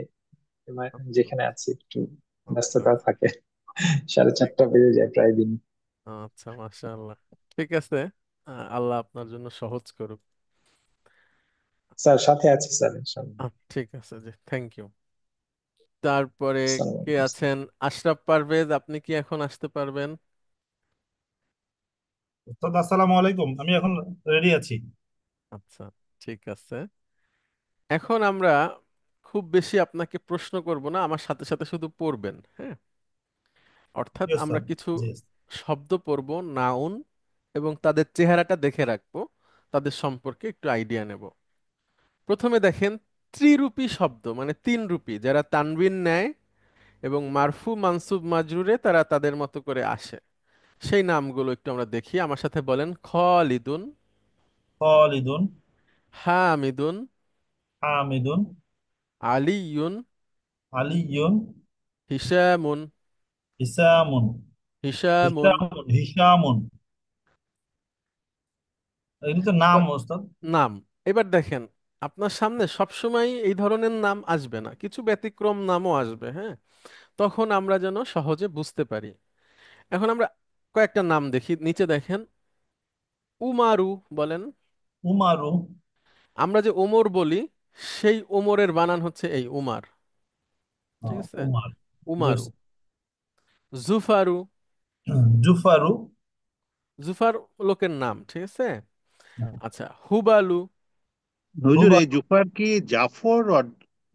[SPEAKER 1] আচ্ছা
[SPEAKER 4] যেখানে আছি একটু
[SPEAKER 1] আচ্ছা
[SPEAKER 4] ব্যস্ততা
[SPEAKER 1] আচ্ছা।
[SPEAKER 4] থাকে। 4:30 বেজে যায় প্রায় দিন।
[SPEAKER 1] আচ্ছা, মাশাআল্লাহ। ঠিক আছে, আল্লাহ আপনার জন্য সহজ করুক।
[SPEAKER 4] স্যার সাথে আছি স্যার ইনশাআল্লাহ।
[SPEAKER 1] ঠিক আছে জি, থ্যাংক ইউ। তারপরে
[SPEAKER 4] আসসালামু
[SPEAKER 1] কে
[SPEAKER 4] আলাইকুম স্যার।
[SPEAKER 1] আছেন? আশরাফ পারভেজ, আপনি কি এখন আসতে পারবেন?
[SPEAKER 3] তো আসসালামু আলাইকুম, আমি এখন রেডি আছি।
[SPEAKER 1] আচ্ছা, ঠিক আছে। এখন আমরা খুব বেশি আপনাকে প্রশ্ন করব না, আমার সাথে সাথে শুধু পড়বেন, হ্যাঁ? অর্থাৎ
[SPEAKER 3] ইয়েস
[SPEAKER 1] আমরা
[SPEAKER 3] স্যার।
[SPEAKER 1] কিছু
[SPEAKER 3] জি।
[SPEAKER 1] শব্দ পড়ব, নাউন, এবং তাদের চেহারাটা দেখে রাখবো, তাদের সম্পর্কে একটু আইডিয়া নেব। প্রথমে দেখেন, ত্রিরূপী শব্দ মানে তিন রূপী, যারা তানবিন নেয় এবং মারফু মানসুব মাজরুরে তারা তাদের মতো করে আসে, সেই নামগুলো একটু আমরা দেখি। আমার সাথে বলেন: খালিদুন,
[SPEAKER 3] খালিদুন,
[SPEAKER 1] হামিদুন,
[SPEAKER 3] হামিদুন,
[SPEAKER 1] আলিয়ুন,
[SPEAKER 3] আলিয়ুন,
[SPEAKER 1] হিশামুন,
[SPEAKER 3] হিসামুন,
[SPEAKER 1] হিশামুন।
[SPEAKER 3] হিসামুন, হিসামুন। এগুলো তো নাম
[SPEAKER 1] এবার
[SPEAKER 3] ওস্তাদ।
[SPEAKER 1] নাম। এবার দেখেন, আপনার সামনে সবসময় এই ধরনের নাম আসবে না, কিছু ব্যতিক্রম নামও আসবে, হ্যাঁ? তখন আমরা যেন সহজে বুঝতে পারি। এখন আমরা কয়েকটা নাম দেখি, নিচে দেখেন। উমারু বলেন।
[SPEAKER 3] উমারু।
[SPEAKER 1] আমরা যে ওমর বলি, সেই ওমরের বানান হচ্ছে এই উমার, ঠিক আছে?
[SPEAKER 3] উমার। জি।
[SPEAKER 1] উমারু। জুফারু।
[SPEAKER 3] জুফারু।
[SPEAKER 1] জুফার লোকের নাম, ঠিক আছে? আচ্ছা, হুবালু।
[SPEAKER 5] হুজুর এই
[SPEAKER 3] হুবারু।
[SPEAKER 5] জুফার কি জাফর
[SPEAKER 1] না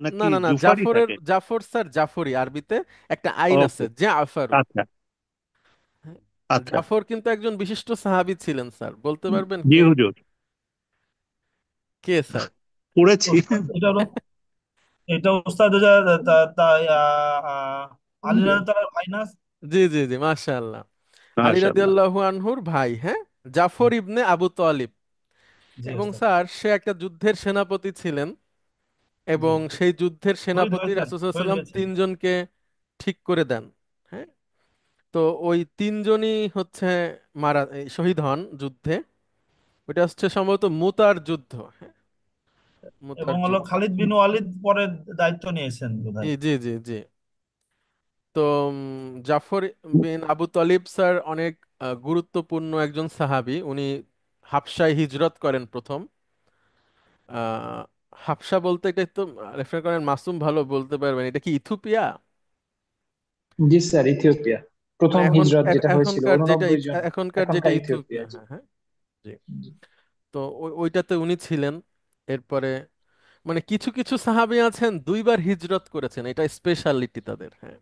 [SPEAKER 5] নাকি
[SPEAKER 1] না না,
[SPEAKER 5] জুফারই
[SPEAKER 1] জাফরের,
[SPEAKER 5] থাকে?
[SPEAKER 1] জাফর স্যার জাফরি, আরবিতে একটা আইন আছে
[SPEAKER 5] ওকে।
[SPEAKER 1] জাফারু।
[SPEAKER 5] আচ্ছা
[SPEAKER 1] হ্যাঁ,
[SPEAKER 5] আচ্ছা।
[SPEAKER 1] জাফর কিন্তু একজন বিশিষ্ট সাহাবী ছিলেন স্যার, বলতে পারবেন
[SPEAKER 5] জি
[SPEAKER 1] কে?
[SPEAKER 5] হুজুর,
[SPEAKER 1] কে স্যার?
[SPEAKER 5] পড়েছি।
[SPEAKER 3] ওস্তাদ এটা হলো, এটা ওস্তাদ ওই যে আলী রাদিয়াল্লাহু তাআলার ভাই না?
[SPEAKER 1] জি জি জি, মাশাআল্লাহ। আলী
[SPEAKER 5] মাশাআল্লাহ।
[SPEAKER 1] রাদিয়াল্লাহু আনহুর ভাই, হ্যাঁ, জাফর ইবনে আবু তালিব।
[SPEAKER 3] জি
[SPEAKER 1] এবং
[SPEAKER 3] ওস্তাদ।
[SPEAKER 1] স্যার সে একটা যুদ্ধের সেনাপতি ছিলেন,
[SPEAKER 3] জি।
[SPEAKER 1] এবং সেই যুদ্ধের
[SPEAKER 3] শহীদ
[SPEAKER 1] সেনাপতি
[SPEAKER 3] হয়েছেন,
[SPEAKER 1] রাসূল
[SPEAKER 3] শহীদ
[SPEAKER 1] সাল্লাল্লাহু আলাইহি ওয়াসাল্লাম
[SPEAKER 3] হয়েছেন।
[SPEAKER 1] তিনজনকে ঠিক করে দেন, হ্যাঁ? তো ওই তিনজনই হচ্ছে শহীদ হন যুদ্ধে। ওটা হচ্ছে সম্ভবত মুতার যুদ্ধ, হ্যাঁ, মুতার
[SPEAKER 3] এবং হলো
[SPEAKER 1] যুদ্ধ।
[SPEAKER 3] খালিদ বিন ওয়ালিদ পরে দায়িত্ব নিয়েছেন
[SPEAKER 1] জি
[SPEAKER 3] বোধহয়।
[SPEAKER 1] জি জি জি। তো জাফর বিন আবু তালিব স্যার অনেক গুরুত্বপূর্ণ একজন সাহাবী। উনি হাবশায় হিজরত করেন প্রথম। আহ, হাবশা বলতে এটা তো রেফার করেন, মাসুম ভালো বলতে পারবেন, এটা কি ইথিওপিয়া?
[SPEAKER 4] জি স্যার, ইথিওপিয়া।
[SPEAKER 1] মানে
[SPEAKER 4] প্রথম হিজরত যেটা হয়েছিল
[SPEAKER 1] এখনকার যেটা
[SPEAKER 4] 89 জন।
[SPEAKER 1] এখনকার যেটা
[SPEAKER 4] এখনকার ইথিওপিয়া,
[SPEAKER 1] ইথিওপিয়া,
[SPEAKER 4] জি।
[SPEAKER 1] হ্যাঁ হ্যাঁ। জি।
[SPEAKER 4] জি।
[SPEAKER 1] তো ওইটাতে উনি ছিলেন। এরপরে মানে কিছু কিছু সাহাবী আছেন দুইবার হিজরত করেছেন, এটা স্পেশালিটি তাদের, হ্যাঁ।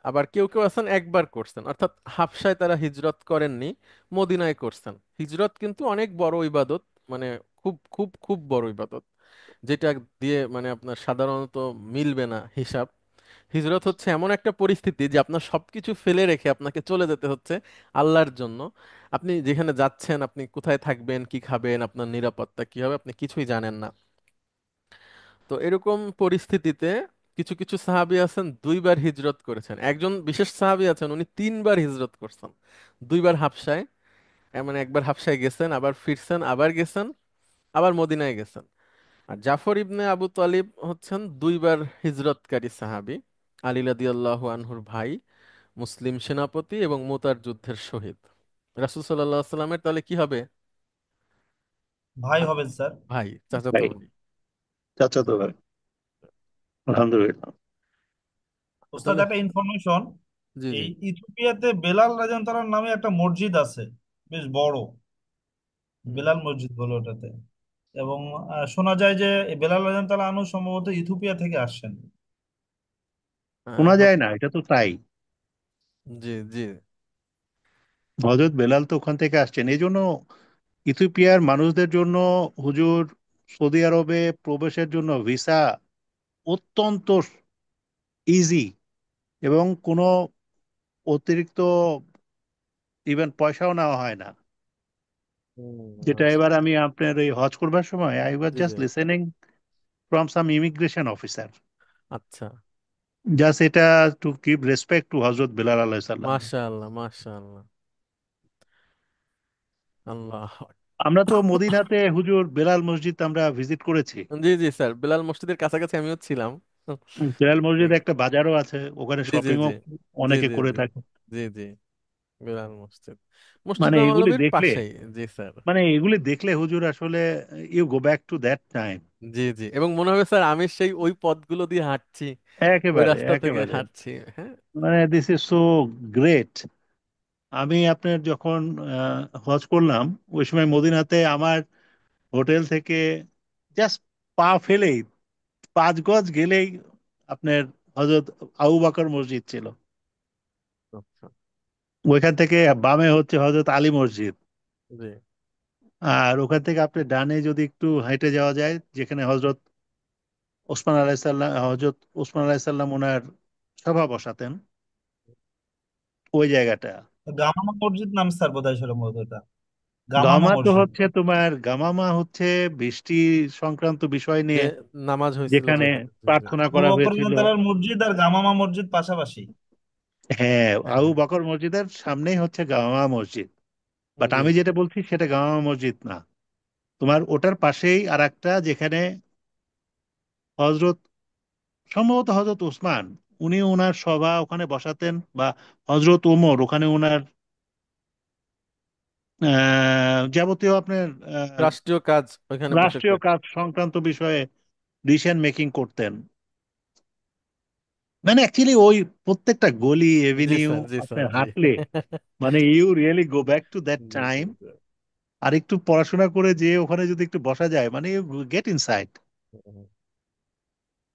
[SPEAKER 1] আবার কেউ কেউ আছেন একবার করছেন, অর্থাৎ হাবশায় তারা হিজরত করেননি, মদিনায় করছেন। হিজরত কিন্তু অনেক বড় ইবাদত, মানে খুব খুব খুব বড় ইবাদত, যেটা দিয়ে মানে আপনার সাধারণত মিলবে না হিসাব। হিজরত হচ্ছে এমন একটা পরিস্থিতি যে আপনার সবকিছু ফেলে রেখে আপনাকে চলে যেতে হচ্ছে আল্লাহর জন্য। আপনি যেখানে যাচ্ছেন, আপনি কোথায় থাকবেন, কি খাবেন, আপনার নিরাপত্তা কি হবে, আপনি কিছুই জানেন না। তো এরকম পরিস্থিতিতে কিছু কিছু সাহাবী আছেন দুইবার হিজরত করেছেন। একজন বিশেষ সাহাবী আছেন, উনি তিনবার হিজরত করছেন, দুইবার হাবশায়। মানে একবার হাবশায় গেছেন, আবার ফিরছেন, আবার গেছেন, আবার মদিনায় গেছেন। আর জাফর ইবনে আবু তালিব হচ্ছেন দুইবার হিজরতকারী সাহাবী, আলী রাদিয়াল্লাহু আনহুর ভাই, মুসলিম সেনাপতি এবং মুতার যুদ্ধের শহীদ। রাসূল সাল্লাল্লাহু আলাইহি সাল্লামের তাহলে কি হবে?
[SPEAKER 3] ভাই হবেন স্যার।
[SPEAKER 1] ভাই, চাচাতো
[SPEAKER 5] ভাই,
[SPEAKER 1] ভাই।
[SPEAKER 5] চাচাতো ভাই। আলহামদুলিল্লাহ।
[SPEAKER 3] ওস্তাদ
[SPEAKER 1] তাহলে
[SPEAKER 3] একটা ইনফরমেশন,
[SPEAKER 1] জি জি।
[SPEAKER 3] এই ইথিওপিয়াতে বেলাল রাদিয়াল্লাহু তাআলার নামে একটা মসজিদ আছে, বেশ বড়।
[SPEAKER 1] হুম।
[SPEAKER 3] বেলাল মসজিদ বলে ওটাতে। এবং শোনা যায় যে এই বেলাল রাদিয়াল্লাহু তাআলা আনহু সম্ভবত ইথিওপিয়া থেকে আসছেন।
[SPEAKER 5] শোনা
[SPEAKER 1] এখন
[SPEAKER 5] যায় না, এটা তো তাই।
[SPEAKER 1] জি জি।
[SPEAKER 5] হযরত বেলাল তো ওখান থেকে আসছেন, এই জন্য ইথিওপিয়ার মানুষদের জন্য হুজুর সৌদি আরবে প্রবেশের জন্য ভিসা অত্যন্ত ইজি, এবং কোনো অতিরিক্ত ইভেন পয়সাও নেওয়া হয় না। যেটা
[SPEAKER 1] আচ্ছা।
[SPEAKER 5] এবার আমি আপনার এই হজ করবার সময় I was
[SPEAKER 1] G G.
[SPEAKER 5] Just listening from some immigration officer,
[SPEAKER 1] আচ্ছা।
[SPEAKER 5] জাস্ট এটা টু গিভ রেসপেক্ট টু হজরত বেলাল আলাইহিস সালাম।
[SPEAKER 1] মাশাআল্লাহ মাশাআল্লাহ। আল্লাহ।
[SPEAKER 5] আমরা তো মদিনাতে হুজুর বেলাল মসজিদ আমরা ভিজিট করেছি।
[SPEAKER 1] জি জি স্যার, বিলাল মসজিদের কাছাকাছি আমিও ছিলাম।
[SPEAKER 5] বেলাল
[SPEAKER 1] জি
[SPEAKER 5] মসজিদ একটা বাজারও আছে, ওখানে
[SPEAKER 1] জি জি
[SPEAKER 5] শপিংও
[SPEAKER 1] জি জি
[SPEAKER 5] অনেকে
[SPEAKER 1] জি
[SPEAKER 5] করে
[SPEAKER 1] জি
[SPEAKER 5] থাকে।
[SPEAKER 1] জি জি। বিলাল মসজিদ, মসজিদ
[SPEAKER 5] মানে এগুলি
[SPEAKER 1] নববীর
[SPEAKER 5] দেখলে,
[SPEAKER 1] পাশেই। জি স্যার।
[SPEAKER 5] মানে এগুলি দেখলে হুজুর আসলে you go back to that time.
[SPEAKER 1] জি জি, এবং মনে হবে স্যার আমি সেই ওই পথগুলো দিয়ে হাঁটছি, ওই
[SPEAKER 5] একেবারে
[SPEAKER 1] রাস্তা থেকে
[SPEAKER 5] একেবারে,
[SPEAKER 1] হাঁটছি, হ্যাঁ।
[SPEAKER 5] মানে দিস ইজ সো গ্রেট। আমি আপনার যখন হজ করলাম ওই সময় মদিনাতে আমার হোটেল থেকে জাস্ট পা ফেলেই 5 গজ গেলেই আপনার হজরত আবু বকর মসজিদ ছিল।
[SPEAKER 1] আচ্ছা।
[SPEAKER 5] ওইখান থেকে বামে হচ্ছে হজরত আলী মসজিদ।
[SPEAKER 1] জি।
[SPEAKER 5] আর ওখান থেকে আপনি ডানে যদি একটু হেঁটে যাওয়া যায়, যেখানে হজরত ওসমান আলাইসাল্লাম ওনার সভা বসাতেন, ওই জায়গাটা।
[SPEAKER 3] গামামা মসজিদ নাম স্যার বোধহয় ছিল মূলত এটা, গামামা
[SPEAKER 5] গামা তো
[SPEAKER 3] মসজিদ।
[SPEAKER 5] হচ্ছে গামামা হচ্ছে বৃষ্টি সংক্রান্ত বিষয়
[SPEAKER 1] যে
[SPEAKER 5] নিয়ে
[SPEAKER 1] নামাজ হয়েছিল
[SPEAKER 5] যেখানে
[SPEAKER 1] যেখানে, জি জি।
[SPEAKER 5] প্রার্থনা
[SPEAKER 3] আবু
[SPEAKER 5] করা
[SPEAKER 3] বকর
[SPEAKER 5] হয়েছিল।
[SPEAKER 3] তাআলার মসজিদ আর গামামা মসজিদ পাশাপাশি।
[SPEAKER 5] হ্যাঁ,
[SPEAKER 1] হ্যাঁ
[SPEAKER 5] আবু
[SPEAKER 1] হ্যাঁ।
[SPEAKER 5] বকর মসজিদের সামনেই হচ্ছে গামামা মসজিদ। বাট
[SPEAKER 1] জি।
[SPEAKER 5] আমি যেটা বলছি সেটা গামামা মসজিদ না। তোমার ওটার পাশেই আর একটা, যেখানে হজরত সম্ভবত হজরত ওসমান উনি ওনার সভা ওখানে বসাতেন, বা হজরত ওমর ওখানে ওনার যাবতীয় আপনার
[SPEAKER 1] রাষ্ট্রীয় কাজ ওইখানে বসে
[SPEAKER 5] রাষ্ট্রীয়
[SPEAKER 1] করতেন।
[SPEAKER 5] কাজ সংক্রান্ত বিষয়ে ডিসিশন মেকিং করতেন। মানে অ্যাকচুয়ালি ওই প্রত্যেকটা গলি
[SPEAKER 1] জি
[SPEAKER 5] এভিনিউ
[SPEAKER 1] স্যার, জি স্যার,
[SPEAKER 5] আপনার
[SPEAKER 1] জি।
[SPEAKER 5] হাঁটলে মানে you really go back to that
[SPEAKER 1] জি জি
[SPEAKER 5] টাইম।
[SPEAKER 1] জি।
[SPEAKER 5] আর একটু পড়াশোনা করে যে ওখানে যদি একটু বসা যায়, মানে ইউ গেট ইনসাইড,
[SPEAKER 1] হুম,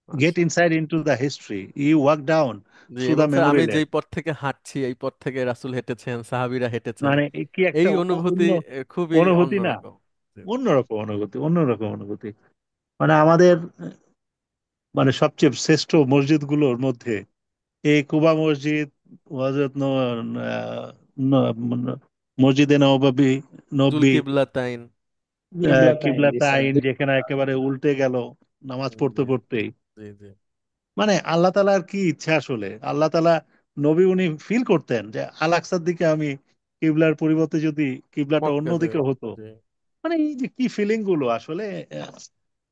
[SPEAKER 5] গেট
[SPEAKER 1] মাশাআল্লাহ।
[SPEAKER 5] Inside into the history, you walk down
[SPEAKER 1] জি,
[SPEAKER 5] থ্রু দ্য
[SPEAKER 1] এবং স্যার
[SPEAKER 5] মেমোরি
[SPEAKER 1] আমি
[SPEAKER 5] লেন।
[SPEAKER 1] যেই পথ থেকে হাঁটছি এই পথ থেকে রাসূল হেঁটেছেন, সাহাবীরা হেঁটেছেন,
[SPEAKER 5] মানে কি একটা
[SPEAKER 1] এই অনুভূতি
[SPEAKER 5] অন্য
[SPEAKER 1] খুবই
[SPEAKER 5] অনুভূতি না,
[SPEAKER 1] অন্যরকম। জি
[SPEAKER 5] অন্যরকম অনুভূতি, অন্যরকম অনুভূতি। মানে আমাদের মানে সবচেয়ে শ্রেষ্ঠ মসজিদগুলোর মধ্যে এই কুবা মসজিদ, হযরত মসজিদে নববী,
[SPEAKER 1] জুল
[SPEAKER 5] নব্বী,
[SPEAKER 1] কিবলাতাইন।
[SPEAKER 4] কিবলাতাইন, জি স্যার।
[SPEAKER 5] কিবলাতাইন যেখানে একেবারে উল্টে গেল নামাজ পড়তে
[SPEAKER 1] জি
[SPEAKER 5] পড়তেই।
[SPEAKER 1] জি জি।
[SPEAKER 5] মানে আল্লাহ তালার কি ইচ্ছা আসলে, আল্লাহ তালা নবী উনি ফিল করতেন যে আল আকসার দিকে আমি কিবলার পরিবর্তে যদি কিবলাটা
[SPEAKER 1] মক্কা যে,
[SPEAKER 5] অন্যদিকে হতো।
[SPEAKER 1] জি।
[SPEAKER 5] মানে এই যে কি ফিলিং গুলো আসলে,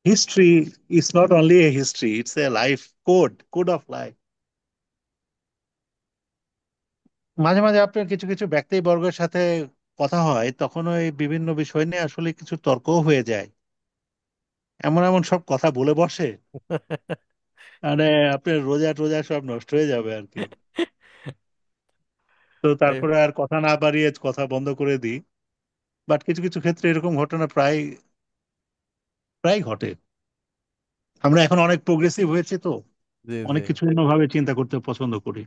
[SPEAKER 5] history is not only a history, it's a life code of life. মাঝে মাঝে আপনার কিছু কিছু ব্যক্তিবর্গের সাথে কথা হয়, তখন ওই বিভিন্ন বিষয় নিয়ে আসলে কিছু তর্কও হয়ে যায়। এমন এমন সব কথা বলে বসে, মানে আপনার রোজা টোজা সব নষ্ট হয়ে যাবে আর কি। তো
[SPEAKER 1] এই,
[SPEAKER 5] তারপরে আর কথা না বাড়িয়ে কথা বন্ধ করে দিই। বাট কিছু কিছু ক্ষেত্রে এরকম ঘটনা প্রায় প্রায় ঘটে। আমরা এখন অনেক প্রোগ্রেসিভ হয়েছে তো,
[SPEAKER 1] জি জি।
[SPEAKER 5] অনেক কিছু অন্যভাবে চিন্তা করতে পছন্দ করি।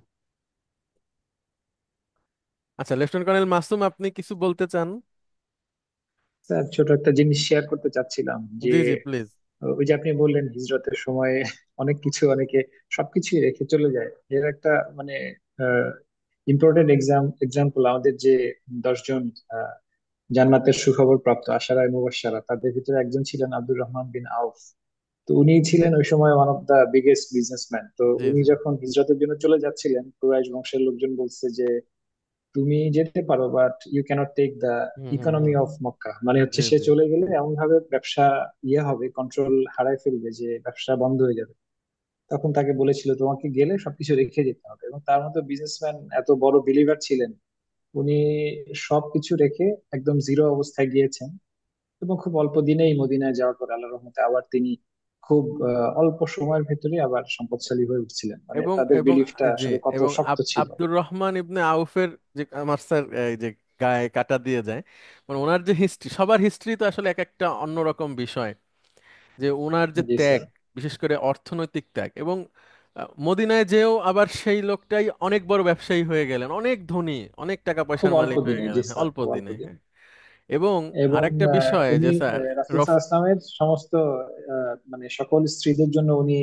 [SPEAKER 1] আচ্ছা, লেফটেন্যান্ট কর্নেল মাসুম, আপনি কিছু বলতে চান?
[SPEAKER 4] স্যার ছোট একটা জিনিস শেয়ার করতে চাচ্ছিলাম যে
[SPEAKER 1] জি জি, প্লিজ।
[SPEAKER 4] ওই যে আপনি বললেন হিজরতের সময় অনেক কিছু অনেকে সবকিছুই রেখে চলে যায়। এর একটা মানে ইম্পর্টেন্ট এক্সাম্পল আমাদের যে 10 জন জান্নাতের সুখবর প্রাপ্ত আশারায়ে মুবাশশারা, তাদের ভিতরে একজন ছিলেন আব্দুর রহমান বিন আউফ। তো উনি ছিলেন ওই সময় one of the biggest businessman. তো
[SPEAKER 1] জি
[SPEAKER 4] উনি
[SPEAKER 1] জি।
[SPEAKER 4] যখন হিজরতের জন্য চলে যাচ্ছিলেন, কুরাইশ বংশের লোকজন বলছে যে তুমি যেতে পারো, but you can't take the
[SPEAKER 1] hmm hmm
[SPEAKER 4] economy
[SPEAKER 1] hmm.
[SPEAKER 4] Of Mecca. মানে হচ্ছে
[SPEAKER 1] জি
[SPEAKER 4] সে
[SPEAKER 1] জি।
[SPEAKER 4] চলে গেলে এমন ভাবে ব্যবসা হবে, কন্ট্রোল হারায় ফেলবে যে ব্যবসা বন্ধ হয়ে যাবে। তখন তাকে বলেছিল তোমাকে গেলে সবকিছু রেখে যেতে হবে, এবং তার মতো বিজনেসম্যান এত বড় বিলিভার ছিলেন, উনি সবকিছু রেখে একদম জিরো অবস্থায় গিয়েছেন। এবং খুব অল্প দিনেই মদিনায় যাওয়ার পর আল্লাহর রহমতে আবার তিনি খুব অল্প সময়ের ভেতরে আবার সম্পদশালী হয়ে উঠছিলেন। মানে
[SPEAKER 1] এবং
[SPEAKER 4] তাদের
[SPEAKER 1] এবং
[SPEAKER 4] বিলিফটা
[SPEAKER 1] জি,
[SPEAKER 4] আসলে কত
[SPEAKER 1] এবং
[SPEAKER 4] শক্ত ছিল।
[SPEAKER 1] আব্দুর রহমান ইবনে আউফের যে, আমার স্যার এই যে গায়ে কাটা দিয়ে যায়, মানে ওনার যে হিস্ট্রি, সবার হিস্ট্রি তো আসলে এক একটা অন্যরকম বিষয়। যে ওনার যে
[SPEAKER 4] জি
[SPEAKER 1] ত্যাগ,
[SPEAKER 4] স্যার।
[SPEAKER 1] বিশেষ করে অর্থনৈতিক ত্যাগ, এবং মদিনায় যেও আবার সেই লোকটাই অনেক বড় ব্যবসায়ী হয়ে গেলেন, অনেক ধনী, অনেক টাকা
[SPEAKER 4] খুব
[SPEAKER 1] পয়সার
[SPEAKER 4] অল্প
[SPEAKER 1] মালিক হয়ে
[SPEAKER 4] দিনে, জি
[SPEAKER 1] গেলেন, হ্যাঁ,
[SPEAKER 4] স্যার,
[SPEAKER 1] অল্প
[SPEAKER 4] খুব অল্প
[SPEAKER 1] দিনে,
[SPEAKER 4] দিনে।
[SPEAKER 1] হ্যাঁ। এবং
[SPEAKER 4] এবং
[SPEAKER 1] আরেকটা বিষয় যে
[SPEAKER 4] উনি
[SPEAKER 1] স্যার,
[SPEAKER 4] রাসূল
[SPEAKER 1] রফ,
[SPEAKER 4] সাল্লাল্লাহু আলাইহি ওয়াসাল্লামের সমস্ত মানে সকল স্ত্রীদের জন্য উনি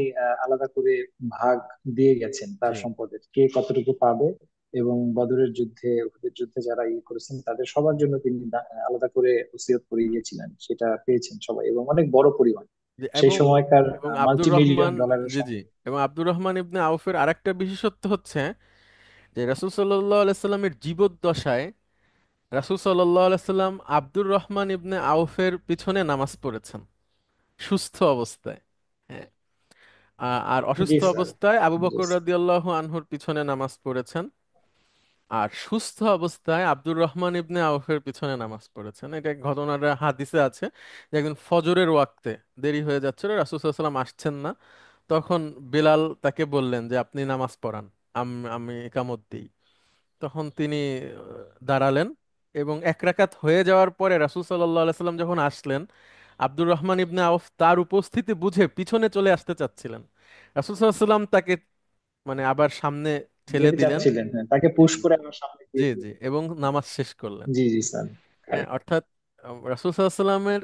[SPEAKER 4] আলাদা করে ভাগ দিয়ে গেছেন
[SPEAKER 1] জি।
[SPEAKER 4] তার সম্পদের, কে কতটুকু পাবে। এবং বদরের যুদ্ধে, উহুদের যুদ্ধে যারা করেছেন তাদের সবার জন্য তিনি আলাদা করে ওসিয়ত করে গিয়েছিলেন, সেটা পেয়েছেন সবাই এবং অনেক বড় পরিমাণ।
[SPEAKER 1] এবং
[SPEAKER 4] সেই সময়কার
[SPEAKER 1] এবং
[SPEAKER 4] মাল্টি
[SPEAKER 1] আব্দুর
[SPEAKER 4] মিলিয়ন
[SPEAKER 1] রহমান,
[SPEAKER 4] ডলারের
[SPEAKER 1] জি জি,
[SPEAKER 4] সম্পদ।
[SPEAKER 1] এবং আব্দুর রহমান ইবনে আউফের আরেকটা বিশেষত্ব হচ্ছে যে রাসূল সাল্লাল্লাহু আলাইহি সাল্লামের জীবদ্দশায় রাসূল সাল্লাল্লাহু আলাইহি সাল্লাম আব্দুর রহমান ইবনে আউফের পিছনে নামাজ পড়েছেন, সুস্থ অবস্থায়। হ্যাঁ। আর
[SPEAKER 4] জি
[SPEAKER 1] অসুস্থ
[SPEAKER 4] স্যার।
[SPEAKER 1] অবস্থায় আবু
[SPEAKER 4] জি
[SPEAKER 1] বকর
[SPEAKER 4] স্যার।
[SPEAKER 1] রাদিয়াল্লাহু আনহুর পিছনে নামাজ পড়েছেন। আর সুস্থ অবস্থায় আব্দুর রহমান ইবনে আউফের পিছনে নামাজ পড়েছেন। এটা ঘটনাটা হাদিসে আছে যে একদিন ফজরের ওয়াক্তে দেরি হয়ে যাচ্ছিল, রাসূল সাল্লাল্লাহু আলাইহি ওয়াসাল্লাম আসছেন না। তখন বেলাল তাকে বললেন যে আপনি নামাজ পড়ান, আমি ইকামত দিই। তখন তিনি দাঁড়ালেন, এবং এক রাকাত হয়ে যাওয়ার পরে রাসূল সাল্লাল্লাহু আলাইহি সাল্লাম যখন আসলেন, আব্দুর রহমান ইবনে আউফ তার উপস্থিতি বুঝে পিছনে চলে আসতে চাচ্ছিলেন। রাসূল সাল্লাল্লাহু আলাইহি ওয়াসাল্লাম তাকে মানে আবার সামনে ঠেলে
[SPEAKER 4] যেতে
[SPEAKER 1] দিলেন।
[SPEAKER 4] চাচ্ছিলেন, হ্যাঁ, তাকে পুশ করে আমার সামনে
[SPEAKER 1] জি
[SPEAKER 4] দিয়ে
[SPEAKER 1] জি,
[SPEAKER 4] দিলেন।
[SPEAKER 1] এবং নামাজ শেষ করলেন।
[SPEAKER 4] জি জি স্যার,
[SPEAKER 1] হ্যাঁ,
[SPEAKER 4] কারেক্ট।
[SPEAKER 1] অর্থাৎ রাসূল সাল্লাল্লাহু আলাইহি ওয়াসাল্লামের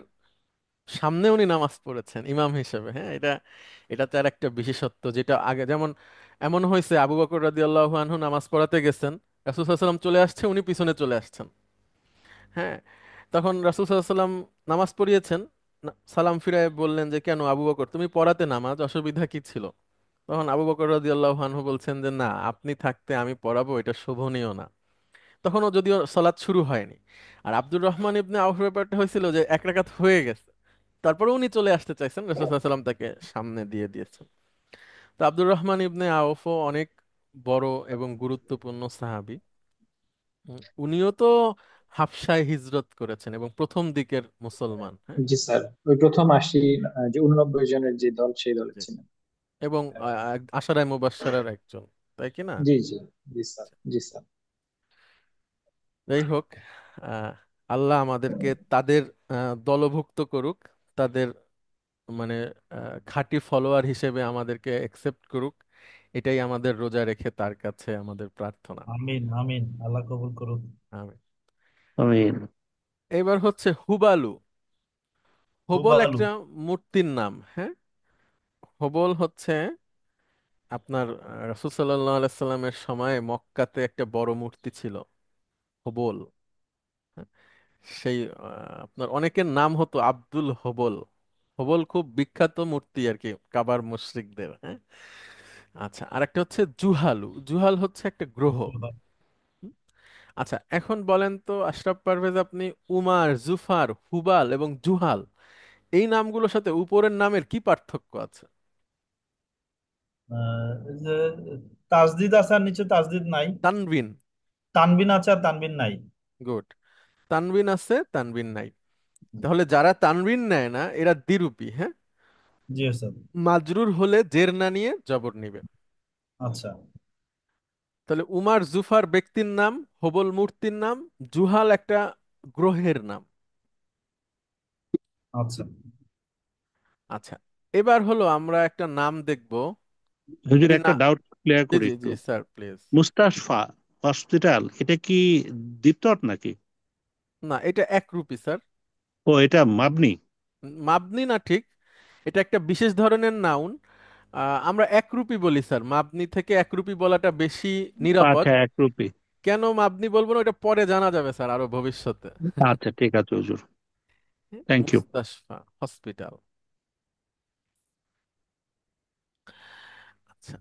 [SPEAKER 1] সামনে উনি নামাজ পড়েছেন ইমাম হিসেবে। হ্যাঁ, এটা তার একটা বিশেষত্ব, যেটা আগে যেমন এমন হয়েছে আবু বকর রাদিয়াল্লাহু আনহু নামাজ পড়াতে গেছেন, রাসূল সাল্লাল্লাহু আলাইহি ওয়াসাল্লাম চলে আসছে, উনি পিছনে চলে আসছেন। হ্যাঁ, তখন রাসূল সাল্লাল্লাহু আলাইহি ওয়াসাল্লাম নামাজ পড়িয়েছেন, সালাম ফিরায় বললেন যে কেন আবু বকর তুমি পড়াতে, নামাজ অসুবিধা কি ছিল? তখন আবু বকর রাদিয়াল্লাহু আনহু বলছেন যে না, আপনি থাকতে আমি পড়াবো এটা শোভনীয় না। তখনও যদিও সালাত শুরু হয়নি। আর আব্দুর রহমান ইবনে আউফের ব্যাপারটা হয়েছিল যে এক রাকাত হয়ে গেছে, তারপরে উনি চলে আসতে চাইছেন, রাসূল সাল্লাল্লাহু আলাইহি ওয়াসাল্লাম তাকে সামনে দিয়ে দিয়েছেন। তো আব্দুর রহমান ইবনে আউফও অনেক বড় এবং গুরুত্বপূর্ণ সাহাবী। উনিও তো হাবশায় হিজরত করেছেন এবং প্রথম দিকের মুসলমান। হ্যাঁ,
[SPEAKER 4] জি স্যার, ওই প্রথম 80 যে 89 জনের যে দল, সেই দলে
[SPEAKER 1] জি।
[SPEAKER 4] ছিলেন।
[SPEAKER 1] এবং আশারায়ে মুবাশশারার একজন, তাই কি না?
[SPEAKER 4] জি জি, জি স্যার, জি স্যার।
[SPEAKER 1] যাই হোক, আহ, আল্লাহ আমাদেরকে তাদের দলভুক্ত করুক, তাদের মানে খাঁটি ফলোয়ার হিসেবে আমাদেরকে একসেপ্ট করুক, এটাই আমাদের রোজা রেখে তার কাছে আমাদের প্রার্থনা।
[SPEAKER 3] আমিন আমিন, আল্লাহ কবুল করুক।
[SPEAKER 1] আমিন।
[SPEAKER 5] আমিন।
[SPEAKER 1] এবার হচ্ছে হুবালু। হবল
[SPEAKER 3] হুবালু।
[SPEAKER 1] একটা মূর্তির নাম। হ্যাঁ, হবল হচ্ছে আপনার রাসূল সাল্লাল্লাহু আলাইহি সাল্লামের সময় মক্কাতে একটা বড় মূর্তি ছিল, হবল। হ্যাঁ, সেই আপনার অনেকের নাম হতো আব্দুল হবল। হবল খুব বিখ্যাত মূর্তি আর কি কাবার মুশরিকদের। হ্যাঁ, আচ্ছা, আরেকটা হচ্ছে জুহালু। জুহাল হচ্ছে একটা গ্রহ। হুম? আচ্ছা, এখন বলেন তো আশরাফ পারভেজ, আপনি উমার, জুফার, হুবাল এবং জুহাল এই নামগুলোর সাথে উপরের নামের কি পার্থক্য আছে?
[SPEAKER 3] এই যে তাজদিদ আছে আর নিচে তাজদিদ নাই।
[SPEAKER 1] তানবিন।
[SPEAKER 3] তানবিন আছে আর তানবিন নাই।
[SPEAKER 1] গুড। তানবিন আছে, তানবিন নাই। তাহলে যারা তানবিন নেয় না এরা দ্বিরূপী। হ্যাঁ,
[SPEAKER 3] জি স্যার।
[SPEAKER 1] মাজরুর হলে জের না নিয়ে জবর নিবে।
[SPEAKER 3] আচ্ছা
[SPEAKER 1] তাহলে উমার জুফার ব্যক্তির নাম, হবল মূর্তির নাম, জুহাল একটা গ্রহের নাম।
[SPEAKER 3] আচ্ছা।
[SPEAKER 1] আচ্ছা, এবার হলো আমরা একটা নাম দেখব।
[SPEAKER 5] হুজুর,
[SPEAKER 1] এই না,
[SPEAKER 5] একটা ডাউট ক্লিয়ার
[SPEAKER 1] জি
[SPEAKER 5] করি
[SPEAKER 1] জি
[SPEAKER 5] একটু।
[SPEAKER 1] জি স্যার প্লিজ।
[SPEAKER 5] মুস্তাশফা হসপিটাল এটা কি দীপ্তট নাকি?
[SPEAKER 1] না, এটা একরূপী স্যার।
[SPEAKER 5] ও, এটা মাবনি।
[SPEAKER 1] মাবনি না ঠিক, এটা একটা বিশেষ ধরনের নাউন। আমরা একরূপী বলি স্যার, মাবনি থেকে একরূপী বলাটা বেশি নিরাপদ।
[SPEAKER 5] আচ্ছা, একরূপী।
[SPEAKER 1] কেন মাবনি বলবো না ওটা পরে জানা যাবে স্যার, আরো ভবিষ্যতে।
[SPEAKER 5] আচ্ছা, ঠিক আছে হুজুর। Thank you.
[SPEAKER 1] মুস্তাশফা হসপিটাল। আচ্ছা,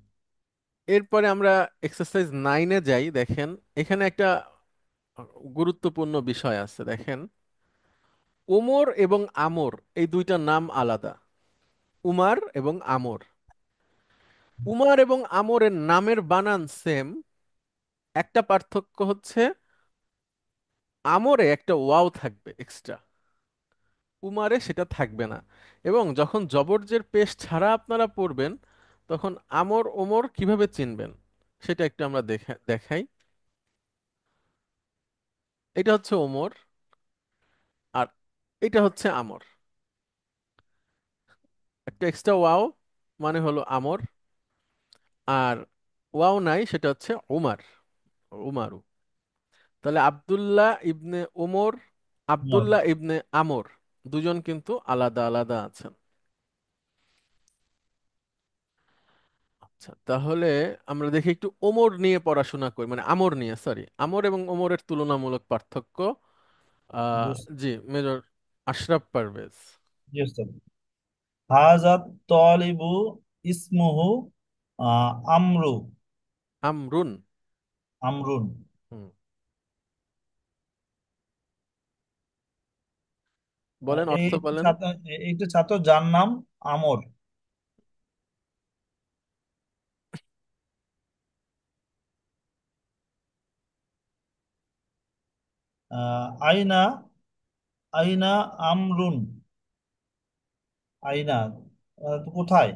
[SPEAKER 1] এরপরে আমরা এক্সারসাইজ 9-এ যাই। দেখেন, এখানে একটা গুরুত্বপূর্ণ বিষয় আছে। দেখেন, ওমর এবং আমর এই দুইটা নাম আলাদা। উমার এবং আমর। উমার এবং আমরের নামের বানান সেম, একটা পার্থক্য হচ্ছে আমরে একটা ওয়াও থাকবে এক্সট্রা, উমারে সেটা থাকবে না। এবং যখন জবরজের পেশ ছাড়া আপনারা পড়বেন তখন আমর ওমর কিভাবে চিনবেন সেটা একটু আমরা দেখাই। এটা হচ্ছে ওমর, আর এটা হচ্ছে আমর। একটা এক্সট্রা ওয়াও মানে হলো আমর, আর ওয়াও নাই সেটা হচ্ছে উমার, উমারু। তাহলে আব্দুল্লাহ ইবনে ওমর,
[SPEAKER 3] উমর।
[SPEAKER 1] আব্দুল্লাহ ইবনে আমর দুজন কিন্তু আলাদা আলাদা আছেন। আচ্ছা, তাহলে আমরা দেখি একটু ওমর নিয়ে পড়াশোনা করি, মানে আমর নিয়ে, সরি, আমর এবং ওমরের তুলনামূলক পার্থক্য। আহ
[SPEAKER 3] বুঝ-
[SPEAKER 1] জি, মেজর আশরাফ পারভেজ।
[SPEAKER 3] জি স্যার। হাজা তলিবু ইসমুহু আমরু।
[SPEAKER 1] আমরুন।
[SPEAKER 3] আমরুন।
[SPEAKER 1] হুম, বলেন,
[SPEAKER 3] এই
[SPEAKER 1] অর্থ
[SPEAKER 3] একটি
[SPEAKER 1] বলেন।
[SPEAKER 3] ছাত্র, একটি ছাত্র যার নাম আমর। আইনা, আইনা আমরুন। আইনা তো কোথায়?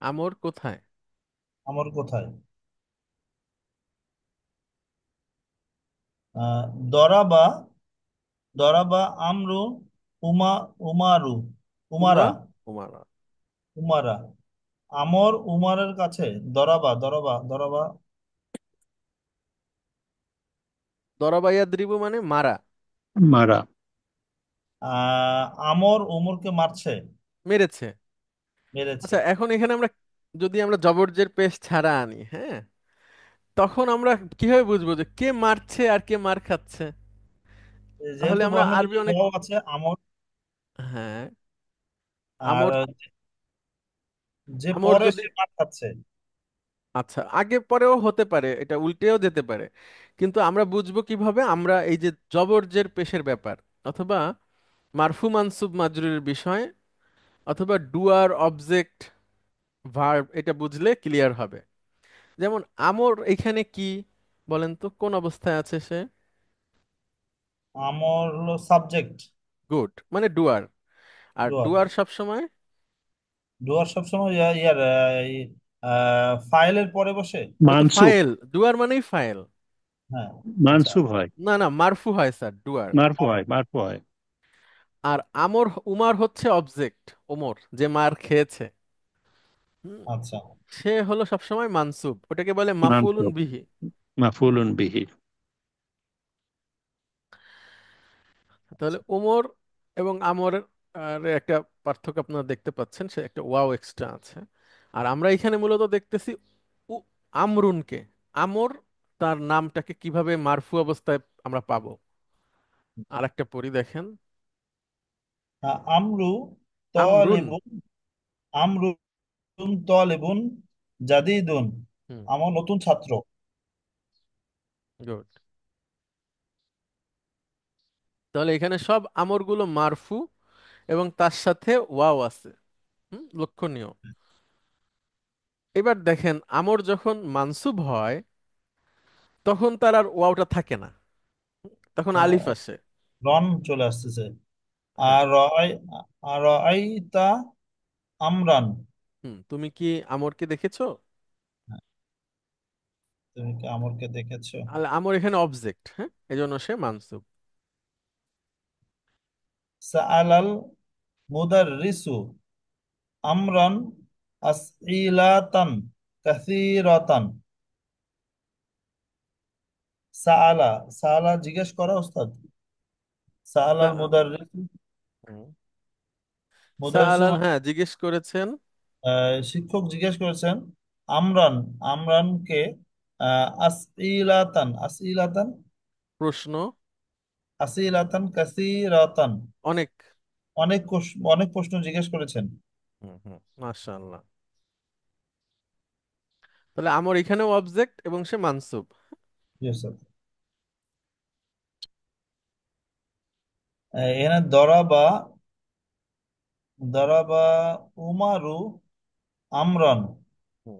[SPEAKER 1] আমর কোথায়?
[SPEAKER 3] আমর কোথায়? আহ, দরাবা দরাবা আমরু উমা উমারু
[SPEAKER 1] উমা
[SPEAKER 3] উমারা
[SPEAKER 1] উমারা।
[SPEAKER 3] উমারা আমর উমারের কাছে। দরাবা দরাবা দরাবা
[SPEAKER 1] দরাবাইয়া দ্রিবু মানে মারা,
[SPEAKER 5] মারা।
[SPEAKER 3] আমর উমরকে মারছে,
[SPEAKER 1] মেরেছে।
[SPEAKER 3] মেরেছে।
[SPEAKER 1] আচ্ছা, এখন এখানে আমরা যদি আমরা জবরজের পেশ ছাড়া আনি, হ্যাঁ, তখন আমরা কিভাবে বুঝবো যে কে মারছে আর কে মার খাচ্ছে? তাহলে
[SPEAKER 3] যেহেতু
[SPEAKER 1] আমরা
[SPEAKER 3] বর্ণের
[SPEAKER 1] আরবি
[SPEAKER 3] শেষে
[SPEAKER 1] অনেক,
[SPEAKER 3] ওয়াও আছে আমর,
[SPEAKER 1] হ্যাঁ,
[SPEAKER 3] আর
[SPEAKER 1] আমর,
[SPEAKER 3] যে
[SPEAKER 1] আমর
[SPEAKER 3] পরে
[SPEAKER 1] যদি,
[SPEAKER 3] সে মার খাচ্ছে।
[SPEAKER 1] আচ্ছা, আগে পরেও হতে পারে, এটা উল্টেও যেতে পারে, কিন্তু আমরা বুঝবো কিভাবে? আমরা এই যে জবরজের পেশের ব্যাপার, অথবা মারফু মানসুব মাজরুরের বিষয়, অথবা ডুয়ার অবজেক্ট ভার্ব, এটা বুঝলে ক্লিয়ার হবে। যেমন আমর এখানে কি বলেন তো, কোন অবস্থায় আছে সে?
[SPEAKER 3] আমর হলো সাবজেক্ট।
[SPEAKER 1] গুড, মানে ডুয়ার। আর
[SPEAKER 3] ডুয়ার,
[SPEAKER 1] ডুয়ার সব সময়,
[SPEAKER 3] ডুয়ার সবসময় ইয়ার ফাইলের পরে বসে।
[SPEAKER 1] ওই তো
[SPEAKER 5] মানসুব।
[SPEAKER 1] ফাইল, ডুয়ার মানেই ফাইল।
[SPEAKER 3] হ্যাঁ। আচ্ছা।
[SPEAKER 5] মানসুব হয়,
[SPEAKER 1] না না, মারফু হয় স্যার ডুয়ার।
[SPEAKER 5] মারফু হয়, মারফু হয়।
[SPEAKER 1] আর আমর উমার হচ্ছে অবজেক্ট, ওমর যে মার খেয়েছে, হুম,
[SPEAKER 3] আচ্ছা।
[SPEAKER 1] সে হলো সবসময় মানসুব, ওটাকে বলে মাফুলুন
[SPEAKER 5] মানসুব,
[SPEAKER 1] বিহি।
[SPEAKER 5] মাফুলুন বিহি।
[SPEAKER 1] তাহলে
[SPEAKER 3] আচ্ছা।
[SPEAKER 1] ওমর এবং আমরের আর একটা পার্থক্য আপনারা দেখতে পাচ্ছেন, সে একটা ওয়াও এক্সট্রা আছে। আর আমরা এখানে মূলত দেখতেছি উ আমরুনকে। আমর, তার নামটাকে কিভাবে মারফু অবস্থায় আমরা পাবো? আর একটা পড়ি দেখেন,
[SPEAKER 3] আমরু
[SPEAKER 1] আমরুন।
[SPEAKER 3] তলিবুন, আমরুন তলিবুন জাদিদুন,
[SPEAKER 1] হুম,
[SPEAKER 3] আমার নতুন ছাত্র।
[SPEAKER 1] গুড। তাহলে এখানে সব আমরগুলো মারফু এবং তার সাথে ওয়াও আছে, লক্ষণীয়। এবার দেখেন আমর যখন মানসুব হয় তখন তার আর ওয়াওটা থাকে না, তখন আলিফ
[SPEAKER 3] আহ,
[SPEAKER 1] আসে।
[SPEAKER 3] রন চলে আসতেছে।
[SPEAKER 1] হ্যাঁ।
[SPEAKER 3] আর রয়, আর রয়তা আমরান।
[SPEAKER 1] তুমি কি আমরকে দেখেছো?
[SPEAKER 3] তুমি কি আমরকে দেখেছো?
[SPEAKER 1] আমর এখানে অবজেক্ট, হ্যাঁ, এজন্য সে মানসুব।
[SPEAKER 3] সাআলাল মুদাররিসু আমরান আসইলাতান কাসীরাতান। সাআলা, সাআলা জিজ্ঞেস করা ওস্তাদ। সাআলাল
[SPEAKER 1] সা-
[SPEAKER 3] মুদাররিসু,
[SPEAKER 1] হুম।
[SPEAKER 3] মুদাররিসু
[SPEAKER 1] সাআলাল,
[SPEAKER 3] মানে
[SPEAKER 1] হ্যাঁ, জিজ্ঞেস করেছেন।
[SPEAKER 3] শিক্ষক জিজ্ঞেস করেছেন আমরান, আমরানকে আসইলাতান, আসইলাতান,
[SPEAKER 1] প্রশ্ন,
[SPEAKER 3] আসইলাতান কাসীরাতান,
[SPEAKER 1] অনেক।
[SPEAKER 3] অনেক প্রশ্ন জিজ্ঞেস করেছেন।
[SPEAKER 1] হুম হুম, মাশাআল্লাহ। তাহলে আমর এখানেও অবজেক্ট এবং সে মানসুব।
[SPEAKER 3] জি স্যার। এখানে দরাবা, দরাবা উমারু আমরান,
[SPEAKER 1] হুম।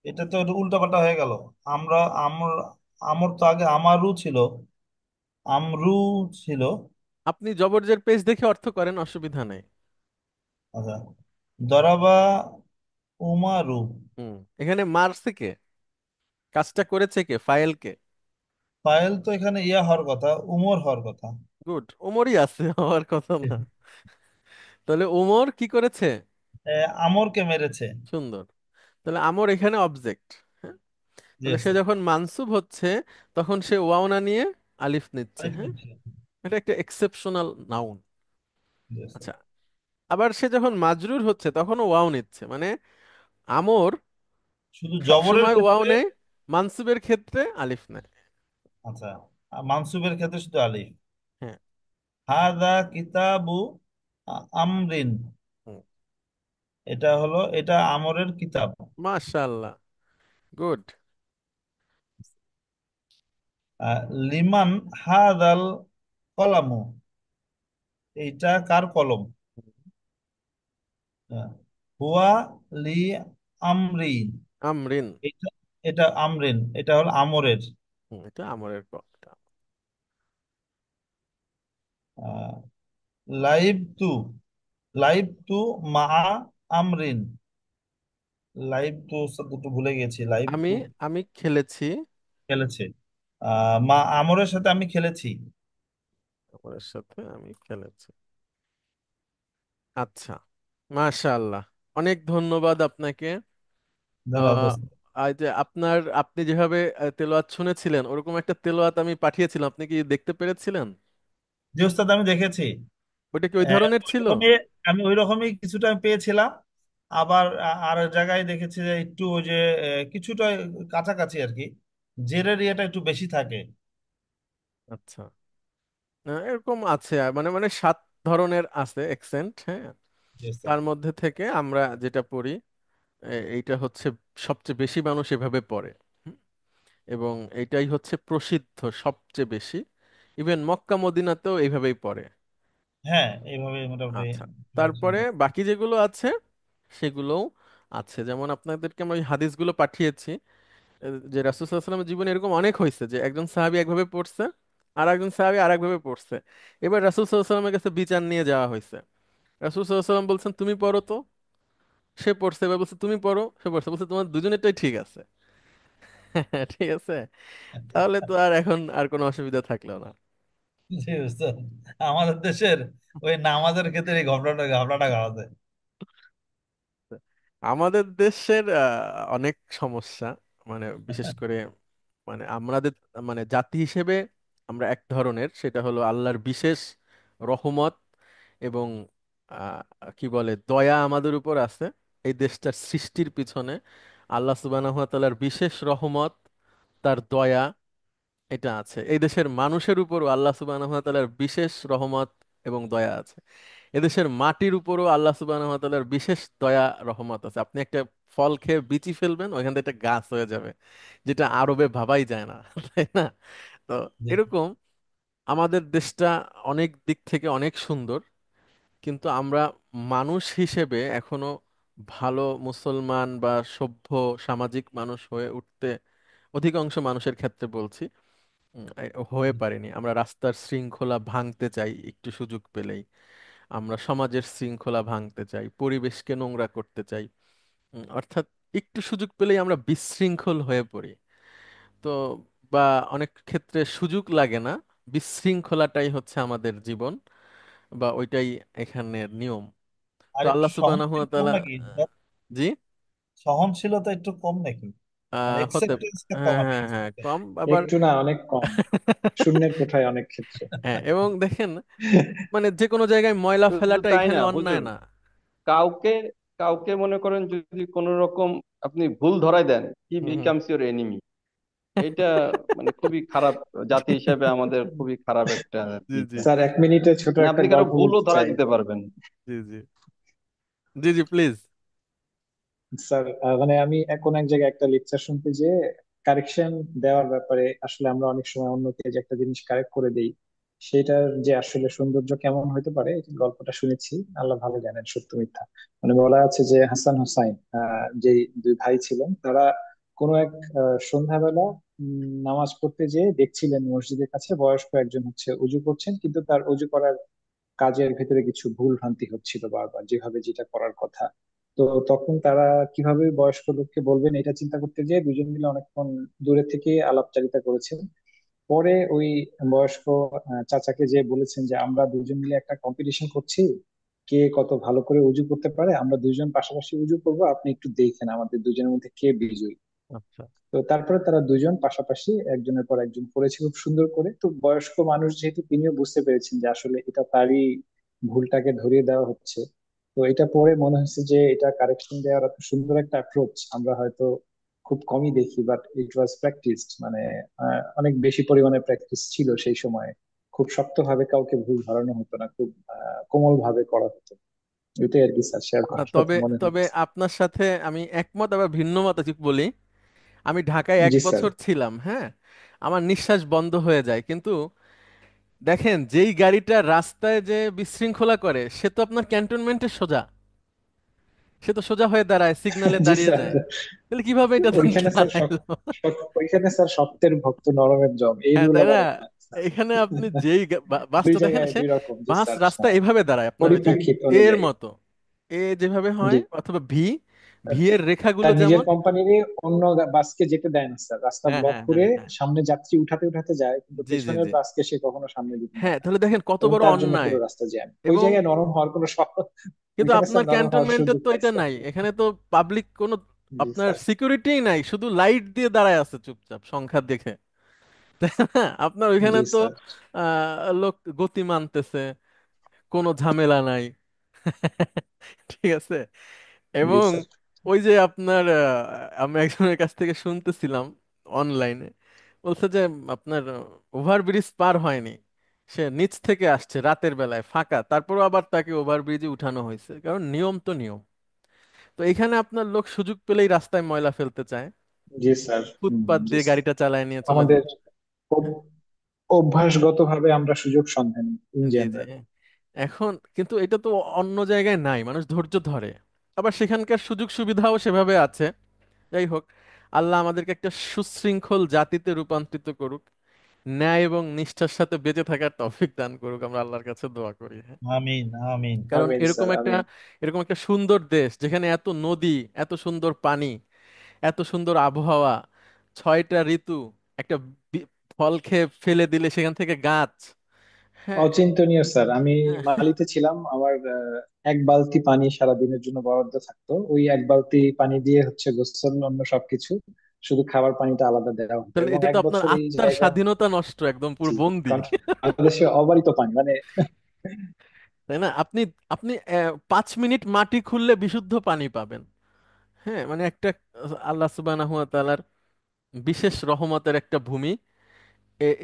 [SPEAKER 3] এটা তো উল্টা পাল্টা হয়ে গেল। আমরা আমর, আমর তো আগে আমারু ছিল, আমরু ছিল।
[SPEAKER 1] আপনি জবরজের পেজ দেখে অর্থ করেন, অসুবিধা নেই।
[SPEAKER 3] আচ্ছা, দরাবা উমারু।
[SPEAKER 1] এখানে মারছে কে, কাজটা করেছে কে, ফাইল কে?
[SPEAKER 3] ফাইল তো এখানে ইয়া হওয়ার কথা, উমর হওয়ার কথা।
[SPEAKER 1] গুড, ওমরই আছে, হওয়ার কথা না। তাহলে ওমর কি করেছে?
[SPEAKER 3] আমরকে মেরেছে।
[SPEAKER 1] সুন্দর। তাহলে আমর এখানে অবজেক্ট, হ্যাঁ।
[SPEAKER 3] জি
[SPEAKER 1] তাহলে সে
[SPEAKER 3] স্যার।
[SPEAKER 1] যখন মানসুব হচ্ছে তখন সে ওয়াও না নিয়ে আলিফ নিচ্ছে,
[SPEAKER 3] আরেক
[SPEAKER 1] হ্যাঁ।
[SPEAKER 3] নিচে।
[SPEAKER 1] এটা একটা এক্সেপশনাল নাউন।
[SPEAKER 3] জি স্যার।
[SPEAKER 1] আচ্ছা, আবার সে যখন মাজরুর হচ্ছে তখনও ওয়াও নিচ্ছে, মানে আমর
[SPEAKER 3] শুধু জবরের
[SPEAKER 1] সবসময় ওয়াও
[SPEAKER 3] ক্ষেত্রে।
[SPEAKER 1] নেয়, মানসুবের ক্ষেত্রে আলিফ নেয়।
[SPEAKER 3] আচ্ছা, মানসুবের ক্ষেত্রে শুধু আলিফ।
[SPEAKER 1] হ্যাঁ।
[SPEAKER 3] হাদা কিতাবু আমরিন,
[SPEAKER 1] হুম,
[SPEAKER 3] এটা হলো, এটা আমরের কিতাব।
[SPEAKER 1] মাশাআল্লাহ, গুড।
[SPEAKER 3] লিমান হাদাল কলামু, এইটা কার কলম? আহ, হুয়া লি আমরিন,
[SPEAKER 1] আমরিন।
[SPEAKER 3] এটা, এটা আমরিন, এটা হলো আমরের।
[SPEAKER 1] এটা আমরের কথা।
[SPEAKER 3] লাইভ টু, লাইভ টু মা আমরিন, লাইভ টু দুটো ভুলে গেছি। লাইভ
[SPEAKER 1] আমি
[SPEAKER 3] টু
[SPEAKER 1] আমি খেলেছি।
[SPEAKER 3] খেলেছে, মা আমরের সাথে আমি খেলেছি।
[SPEAKER 1] আমার সাথে আমি খেলেছি। আচ্ছা, মাশাআল্লাহ, অনেক ধন্যবাদ আপনাকে।
[SPEAKER 3] ধন্যবাদ
[SPEAKER 1] আহ
[SPEAKER 3] দোস্ত।
[SPEAKER 1] আর যে আপনি যেভাবে তেলাওয়াত শুনেছিলেন ওরকম একটা তেলাওয়াত আমি পাঠিয়েছিলাম, আপনি কি দেখতে পেরেছিলেন?
[SPEAKER 3] জি ওস্তাদ, আমি দেখেছি।
[SPEAKER 1] ওইটা কি ওই ধরনের ছিল?
[SPEAKER 3] ওইরকমই, আমি ওই রকমই কিছুটা আমি পেয়েছিলাম। আবার আর এক জায়গায় দেখেছি যে একটু ওই যে কিছুটা কাছাকাছি আর কি, জেরের ইয়েটা একটু বেশি থাকে।
[SPEAKER 1] আচ্ছা, এরকম আছে, মানে মানে 7 ধরনের আছে অ্যাকসেন্ট, হ্যাঁ।
[SPEAKER 3] জি ওস্তাদ।
[SPEAKER 1] তার মধ্যে থেকে আমরা যেটা পড়ি, এইটা হচ্ছে সবচেয়ে বেশি মানুষ এভাবে পড়ে। হুম, এবং এইটাই হচ্ছে প্রসিদ্ধ সবচেয়ে বেশি। ইভেন মক্কা মদিনাতেও এইভাবেই পড়ে।
[SPEAKER 3] হ্যাঁ, এইভাবে মোটামুটি
[SPEAKER 1] আচ্ছা,
[SPEAKER 3] সবাই
[SPEAKER 1] তারপরে
[SPEAKER 3] শুনবে।
[SPEAKER 1] বাকি যেগুলো আছে সেগুলোও আছে, যেমন আপনাদেরকে আমি ওই হাদিসগুলো পাঠিয়েছি। যে রাসূল সাল্লাল্লাহু আলাইহি ওয়াসাল্লামের জীবনে এরকম অনেক হয়েছে যে একজন সাহাবী একভাবে পড়ছে, আর একজন সাহাবী আর একভাবে পড়ছে। এবার রাসূল সাল্লাল্লাহু আলাইহি ওয়াসাল্লামের কাছে বিচার নিয়ে যাওয়া হয়েছে। রাসূল সাল্লাল্লাহু আলাইহি ওয়াসাল্লাম বলছেন তুমি পড়ো তো, সে পড়ছে। এবার বলছে তুমি পড়ো, সে পড়ছে। বলছে তোমার দুজনেরটাই ঠিক আছে। ঠিক আছে, তাহলে তো আর এখন আর কোনো অসুবিধা থাকলো না।
[SPEAKER 3] জি ওস্তাদ, আমাদের দেশের ওই নামাজের ক্ষেত্রে এই ঘটনাটা ঘটনাটা ঘটাতে।
[SPEAKER 1] আমাদের দেশের অনেক সমস্যা, মানে বিশেষ করে মানে আমাদের মানে জাতি হিসেবে আমরা এক ধরনের, সেটা হলো আল্লাহর বিশেষ রহমত এবং কি বলে দয়া আমাদের উপর আছে। এই দেশটার সৃষ্টির পিছনে আল্লাহ সুবহানাহু ওয়া তাআলার বিশেষ রহমত, তার দয়া, এটা আছে। এই দেশের মানুষের উপরও আল্লাহ সুবহানাহু ওয়া তাআলার বিশেষ রহমত এবং দয়া আছে। এদেশের মাটির উপরও আল্লাহ সুবহানাহু ওয়া তাআলার বিশেষ দয়া রহমত আছে। আপনি একটা ফল খেয়ে বিচি ফেলবেন, ওইখান থেকে একটা গাছ হয়ে যাবে, যেটা আরবে ভাবাই যায় না। তাই না? তো
[SPEAKER 3] জি।
[SPEAKER 1] এরকম আমাদের দেশটা অনেক দিক থেকে অনেক সুন্দর, কিন্তু আমরা মানুষ হিসেবে এখনো ভালো মুসলমান বা সভ্য সামাজিক মানুষ হয়ে উঠতে, অধিকাংশ মানুষের ক্ষেত্রে বলছি, হয়ে পারিনি। আমরা রাস্তার শৃঙ্খলা ভাঙতে চাই একটু সুযোগ পেলেই, আমরা সমাজের শৃঙ্খলা ভাঙতে চাই, পরিবেশকে নোংরা করতে চাই। অর্থাৎ একটু সুযোগ পেলেই আমরা বিশৃঙ্খল হয়ে পড়ি। তো বা অনেক ক্ষেত্রে সুযোগ লাগে না, বিশৃঙ্খলাটাই হচ্ছে আমাদের জীবন, বা ওইটাই এখানের নিয়ম।
[SPEAKER 3] আর
[SPEAKER 1] তো
[SPEAKER 3] একটু
[SPEAKER 1] আল্লাহ সুবহানাহু ওয়া
[SPEAKER 3] সহনশীল কম
[SPEAKER 1] তাআলা,
[SPEAKER 3] নাকি?
[SPEAKER 1] জি,
[SPEAKER 3] সহনশীলতা একটু কম নাকি? মানে
[SPEAKER 1] হতে,
[SPEAKER 3] এক্সেপ্টেন্সটা কম
[SPEAKER 1] হ্যাঁ
[SPEAKER 3] আর কি,
[SPEAKER 1] হ্যাঁ হ্যাঁ,
[SPEAKER 3] acceptance।
[SPEAKER 1] কম আবার।
[SPEAKER 4] একটু না, অনেক কম। শূন্যের কোঠায় অনেক ক্ষেত্রে।
[SPEAKER 1] হ্যাঁ, এবং দেখেন, মানে যে কোনো জায়গায় ময়লা
[SPEAKER 6] শুধু
[SPEAKER 1] ফেলাটা
[SPEAKER 6] তাই
[SPEAKER 1] এখানে
[SPEAKER 6] না
[SPEAKER 1] অন্যায়
[SPEAKER 6] হুজুর,
[SPEAKER 1] না।
[SPEAKER 6] কাউকে কাউকে মনে করেন যদি কোন রকম আপনি ভুল ধরায় দেন, হি
[SPEAKER 1] হুম হুম।
[SPEAKER 6] Becomes your enemy. এটা মানে খুবই খারাপ, জাতি হিসেবে আমাদের খুবই খারাপ একটা
[SPEAKER 1] জি জি
[SPEAKER 4] স্যার, 1 মিনিটে ছোট
[SPEAKER 6] মানে
[SPEAKER 4] একটা
[SPEAKER 6] আপনি কারো
[SPEAKER 4] গল্প
[SPEAKER 6] ভুলও
[SPEAKER 4] বলতে
[SPEAKER 6] ধরায়
[SPEAKER 4] চাই।
[SPEAKER 6] দিতে পারবেন।
[SPEAKER 1] জি জি, জি জি প্লিজ।
[SPEAKER 4] স্যার, মানে আমি কোন এক জায়গায় একটা লেকচার শুনতে যে কারেকশন দেওয়ার ব্যাপারে আসলে আমরা অনেক সময় অন্যকে যে একটা জিনিস কারেক্ট করে দেই, সেটার যে আসলে সৌন্দর্য কেমন হতে পারে, এই গল্পটা শুনেছি। আল্লাহ ভালো জানেন সত্য মিথ্যা। মানে বলা আছে যে হাসান হোসাইন, যে 2 ভাই ছিলেন, তারা কোনো এক সন্ধ্যাবেলা নামাজ পড়তে যেয়ে দেখছিলেন মসজিদের কাছে বয়স্ক একজন হচ্ছে উজু করছেন, কিন্তু তার উজু করার কাজের ভেতরে কিছু ভুল ভ্রান্তি হচ্ছিল বারবার, যেভাবে যেটা করার কথা। তো তখন তারা কিভাবে বয়স্ক লোককে বলবেন এটা চিন্তা করতে যেয়ে দুজন মিলে অনেকক্ষণ দূরে থেকে আলাপচারিতা করেছেন। পরে ওই বয়স্ক চাচাকে যে বলেছেন যে আমরা দুজন মিলে একটা কম্পিটিশন করছি, কে কত ভালো করে উজু করতে পারে, আমরা দুজন পাশাপাশি উজু করব, আপনি একটু দেখেন আমাদের দুজনের মধ্যে কে বিজয়ী।
[SPEAKER 1] আচ্ছা
[SPEAKER 4] তো তারপরে তারা দুজন পাশাপাশি একজনের পর একজন করেছে খুব সুন্দর করে। তো বয়স্ক মানুষ যেহেতু, তিনিও বুঝতে পেরেছেন যে আসলে এটা তারই ভুলটাকে ধরিয়ে দেওয়া হচ্ছে। তো এটা পরে মনে হচ্ছে যে এটা কারেকশন দেওয়ার এত সুন্দর একটা অ্যাপ্রোচ আমরা হয়তো খুব কমই দেখি, বাট ইট ওয়াজ প্র্যাকটিসড। মানে অনেক বেশি পরিমাণে প্র্যাকটিস ছিল সেই সময়ে। খুব শক্তভাবে কাউকে ভুল ধরানো হতো না, খুব কোমল ভাবে করা হতো। এটাই আর কি স্যার শেয়ার করার কথা
[SPEAKER 1] তবে
[SPEAKER 4] মনে
[SPEAKER 1] তবে
[SPEAKER 4] হচ্ছে।
[SPEAKER 1] আপনার সাথে আমি একমত, আবার ভিন্ন মত আছে বলি। আমি ঢাকায় এক
[SPEAKER 4] জি স্যার।
[SPEAKER 1] বছর ছিলাম, হ্যাঁ। আমার নিঃশ্বাস বন্ধ হয়ে যায়, কিন্তু দেখেন যেই গাড়িটা রাস্তায় যে বিশৃঙ্খলা করে সে তো আপনার ক্যান্টনমেন্টের সোজা, সে তো সোজা হয়ে দাঁড়ায়, সিগন্যালে
[SPEAKER 4] জি
[SPEAKER 1] দাঁড়িয়ে
[SPEAKER 4] স্যার।
[SPEAKER 1] যায়। তাহলে কিভাবে এটা
[SPEAKER 4] ওইখানে স্যার
[SPEAKER 1] চালাইলো?
[SPEAKER 4] ওইখানে স্যার শক্তের ভক্ত নরমের জম, এই
[SPEAKER 1] হ্যাঁ,
[SPEAKER 4] রুল
[SPEAKER 1] তাই
[SPEAKER 4] আবার
[SPEAKER 1] না?
[SPEAKER 4] Apply sir.
[SPEAKER 1] এখানে আপনি যেই বাস
[SPEAKER 4] দুই
[SPEAKER 1] তো দেখেন,
[SPEAKER 4] জায়গায়
[SPEAKER 1] সে
[SPEAKER 4] 2 রকম, জি
[SPEAKER 1] বাস
[SPEAKER 4] স্যার,
[SPEAKER 1] রাস্তা
[SPEAKER 4] হ্যাঁ।
[SPEAKER 1] এভাবে দাঁড়ায় আপনার ওই যে
[SPEAKER 4] পরিপ্রেক্ষিত
[SPEAKER 1] এর
[SPEAKER 4] অনুযায়ী।
[SPEAKER 1] মতো, এ যেভাবে হয়
[SPEAKER 4] জি।
[SPEAKER 1] অথবা ভি, ভিড়ের রেখাগুলো
[SPEAKER 4] তার নিজের
[SPEAKER 1] যেমন।
[SPEAKER 4] কোম্পানির অন্য বাসকে যেতে দেয় না স্যার, রাস্তা
[SPEAKER 1] হ্যাঁ,
[SPEAKER 4] ব্লক
[SPEAKER 1] হ্যাঁ,
[SPEAKER 4] করে
[SPEAKER 1] হ্যাঁ, হ্যাঁ।
[SPEAKER 4] সামনে যাত্রী উঠাতে উঠাতে যায়, কিন্তু
[SPEAKER 1] জি, জি,
[SPEAKER 4] পেছনের
[SPEAKER 1] জি।
[SPEAKER 4] বাসকে সে কখনো সামনে দিতে
[SPEAKER 1] হ্যাঁ,
[SPEAKER 4] দেয় না।
[SPEAKER 1] তাহলে দেখেন কত
[SPEAKER 4] এবং
[SPEAKER 1] বড়
[SPEAKER 4] তার জন্য
[SPEAKER 1] অন্যায়।
[SPEAKER 4] পুরো রাস্তা জ্যাম, ওই
[SPEAKER 1] এবং
[SPEAKER 4] জায়গায় নরম হওয়ার কোনো
[SPEAKER 1] কিন্তু
[SPEAKER 4] ওইখানে
[SPEAKER 1] আপনার
[SPEAKER 4] স্যার নরম হওয়ার
[SPEAKER 1] ক্যান্টনমেন্টের
[SPEAKER 4] সুযোগ
[SPEAKER 1] তো
[SPEAKER 4] নাই
[SPEAKER 1] এটা
[SPEAKER 4] স্যার।
[SPEAKER 1] নাই, এখানে তো পাবলিক কোনো
[SPEAKER 4] জি
[SPEAKER 1] আপনার
[SPEAKER 4] স্যার।
[SPEAKER 1] সিকিউরিটিই নাই, শুধু লাইট দিয়ে দাঁড়ায় আছে চুপচাপ সংখ্যা দেখে। তাই না? আপনার ওইখানে
[SPEAKER 4] জি
[SPEAKER 1] তো
[SPEAKER 4] স্যার।
[SPEAKER 1] লোক গতি মানতেছে, কোনো ঝামেলা নাই। ঠিক আছে।
[SPEAKER 4] জি
[SPEAKER 1] এবং
[SPEAKER 4] স্যার।
[SPEAKER 1] ওই যে আপনার আমি একজনের কাছ থেকে শুনতেছিলাম অনলাইনে, বলছে যে আপনার ওভারব্রিজ পার হয়নি, সে নিচ থেকে আসছে রাতের বেলায় ফাঁকা, তারপরও আবার তাকে ওভারব্রিজে উঠানো হয়েছে, কারণ নিয়ম তো নিয়ম। তো এখানে আপনার লোক সুযোগ পেলেই রাস্তায় ময়লা ফেলতে চায়,
[SPEAKER 4] জি স্যার।
[SPEAKER 1] ফুটপাত
[SPEAKER 4] জি
[SPEAKER 1] দিয়ে
[SPEAKER 4] স্যার।
[SPEAKER 1] গাড়িটা চালায় নিয়ে চলে
[SPEAKER 4] আমাদের
[SPEAKER 1] যাচ্ছে।
[SPEAKER 4] অভ্যাসগতভাবে আমরা সুযোগ সন্ধানী ইন
[SPEAKER 1] জি, জি।
[SPEAKER 4] জেনারেল।
[SPEAKER 1] এখন কিন্তু এটা তো অন্য জায়গায় নাই, মানুষ ধৈর্য ধরে, আবার সেখানকার সুযোগ সুবিধাও সেভাবে আছে। যাই হোক, আল্লাহ আমাদেরকে একটা সুশৃঙ্খল জাতিতে রূপান্তরিত করুক, ন্যায় এবং নিষ্ঠার সাথে বেঁচে থাকার তৌফিক দান করুক, আমরা আল্লাহর কাছে দোয়া করি। হ্যাঁ,
[SPEAKER 3] আমিন, আমিন।
[SPEAKER 1] কারণ
[SPEAKER 4] আমিন
[SPEAKER 1] এরকম
[SPEAKER 4] স্যার,
[SPEAKER 1] একটা
[SPEAKER 4] আমিন।
[SPEAKER 1] এরকম একটা সুন্দর দেশ যেখানে এত নদী, এত সুন্দর পানি, এত সুন্দর আবহাওয়া, 6টা ঋতু, একটা ফল খেয়ে ফেলে দিলে সেখান থেকে গাছ। হ্যাঁ,
[SPEAKER 4] অচিন্তনীয় স্যার। আমি
[SPEAKER 1] হ্যাঁ।
[SPEAKER 4] মালিতে ছিলাম, আমার এক বালতি পানি সারা দিনের জন্য বরাদ্দ থাকতো, ওই এক বালতি পানি দিয়ে হচ্ছে গোসল অন্য সবকিছু, শুধু খাবার পানিটা আলাদা দেওয়া হতো,
[SPEAKER 1] তাহলে
[SPEAKER 4] এবং
[SPEAKER 1] এটা তো
[SPEAKER 4] এক
[SPEAKER 1] আপনার
[SPEAKER 4] বছর এই
[SPEAKER 1] আত্মার
[SPEAKER 4] জায়গা।
[SPEAKER 1] স্বাধীনতা নষ্ট, একদম পুরো
[SPEAKER 4] জি।
[SPEAKER 1] বন্দি।
[SPEAKER 4] কারণ বাংলাদেশে অবারিত পানি মানে।
[SPEAKER 1] তাই না? আপনি আপনি 5 মিনিট মাটি খুললে বিশুদ্ধ পানি পাবেন। হ্যাঁ, মানে একটা আল্লাহ সুবহানাহু ওয়া তাআলার বিশেষ রহমতের একটা ভূমি।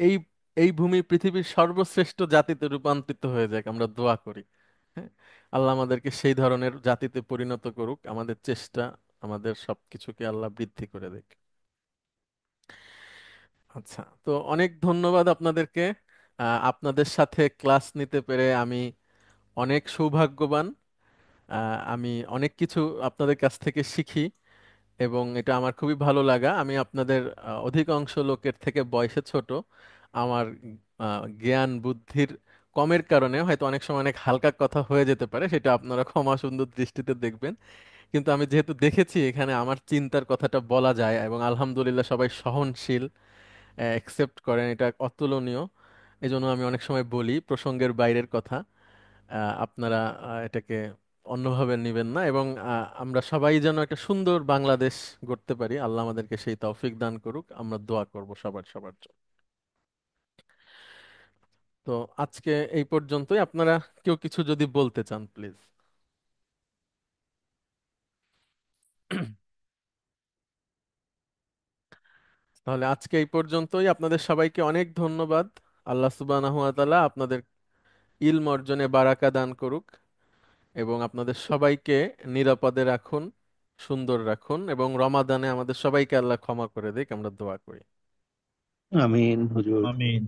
[SPEAKER 1] এই এই ভূমি পৃথিবীর সর্বশ্রেষ্ঠ জাতিতে রূপান্তরিত হয়ে যাক, আমরা দোয়া করি। হ্যাঁ, আল্লাহ আমাদেরকে সেই ধরনের জাতিতে পরিণত করুক, আমাদের চেষ্টা, আমাদের সবকিছুকে আল্লাহ বৃদ্ধি করে দেখ। আচ্ছা, তো অনেক ধন্যবাদ আপনাদেরকে। আপনাদের সাথে ক্লাস নিতে পেরে আমি অনেক সৌভাগ্যবান। আমি অনেক কিছু আপনাদের কাছ থেকে শিখি, এবং এটা আমার খুবই ভালো লাগা। আমি আপনাদের অধিকাংশ লোকের থেকে বয়সে ছোট, আমার জ্ঞান বুদ্ধির কমের কারণে হয়তো অনেক সময় অনেক হালকা কথা হয়ে যেতে পারে, সেটা আপনারা ক্ষমা সুন্দর দৃষ্টিতে দেখবেন। কিন্তু আমি যেহেতু দেখেছি এখানে আমার চিন্তার কথাটা বলা যায়, এবং আলহামদুলিল্লাহ সবাই সহনশীল, অ্যাকসেপ্ট করেন, এটা অতুলনীয়। এই জন্য আমি অনেক সময় বলি প্রসঙ্গের বাইরের কথা। আপনারা এটাকে অন্যভাবে নেবেন না, এবং আমরা সবাই যেন একটা সুন্দর বাংলাদেশ গড়তে পারি, আল্লাহ আমাদেরকে সেই তৌফিক দান করুক, আমরা দোয়া করব সবার সবার জন্য। তো আজকে এই পর্যন্তই, আপনারা কেউ কিছু যদি বলতে চান প্লিজ। তাহলে আজকে এই পর্যন্তই, আপনাদের সবাইকে অনেক ধন্যবাদ। আল্লাহ সুবহানাহু ওয়া তাআলা আপনাদের ইলম অর্জনে বারাকা দান করুক, এবং আপনাদের সবাইকে নিরাপদে রাখুন, সুন্দর রাখুন, এবং রমাদানে আমাদের সবাইকে আল্লাহ ক্ষমা করে দিক, আমরা দোয়া করি।
[SPEAKER 5] আমিন হুজুর।
[SPEAKER 3] আমিন,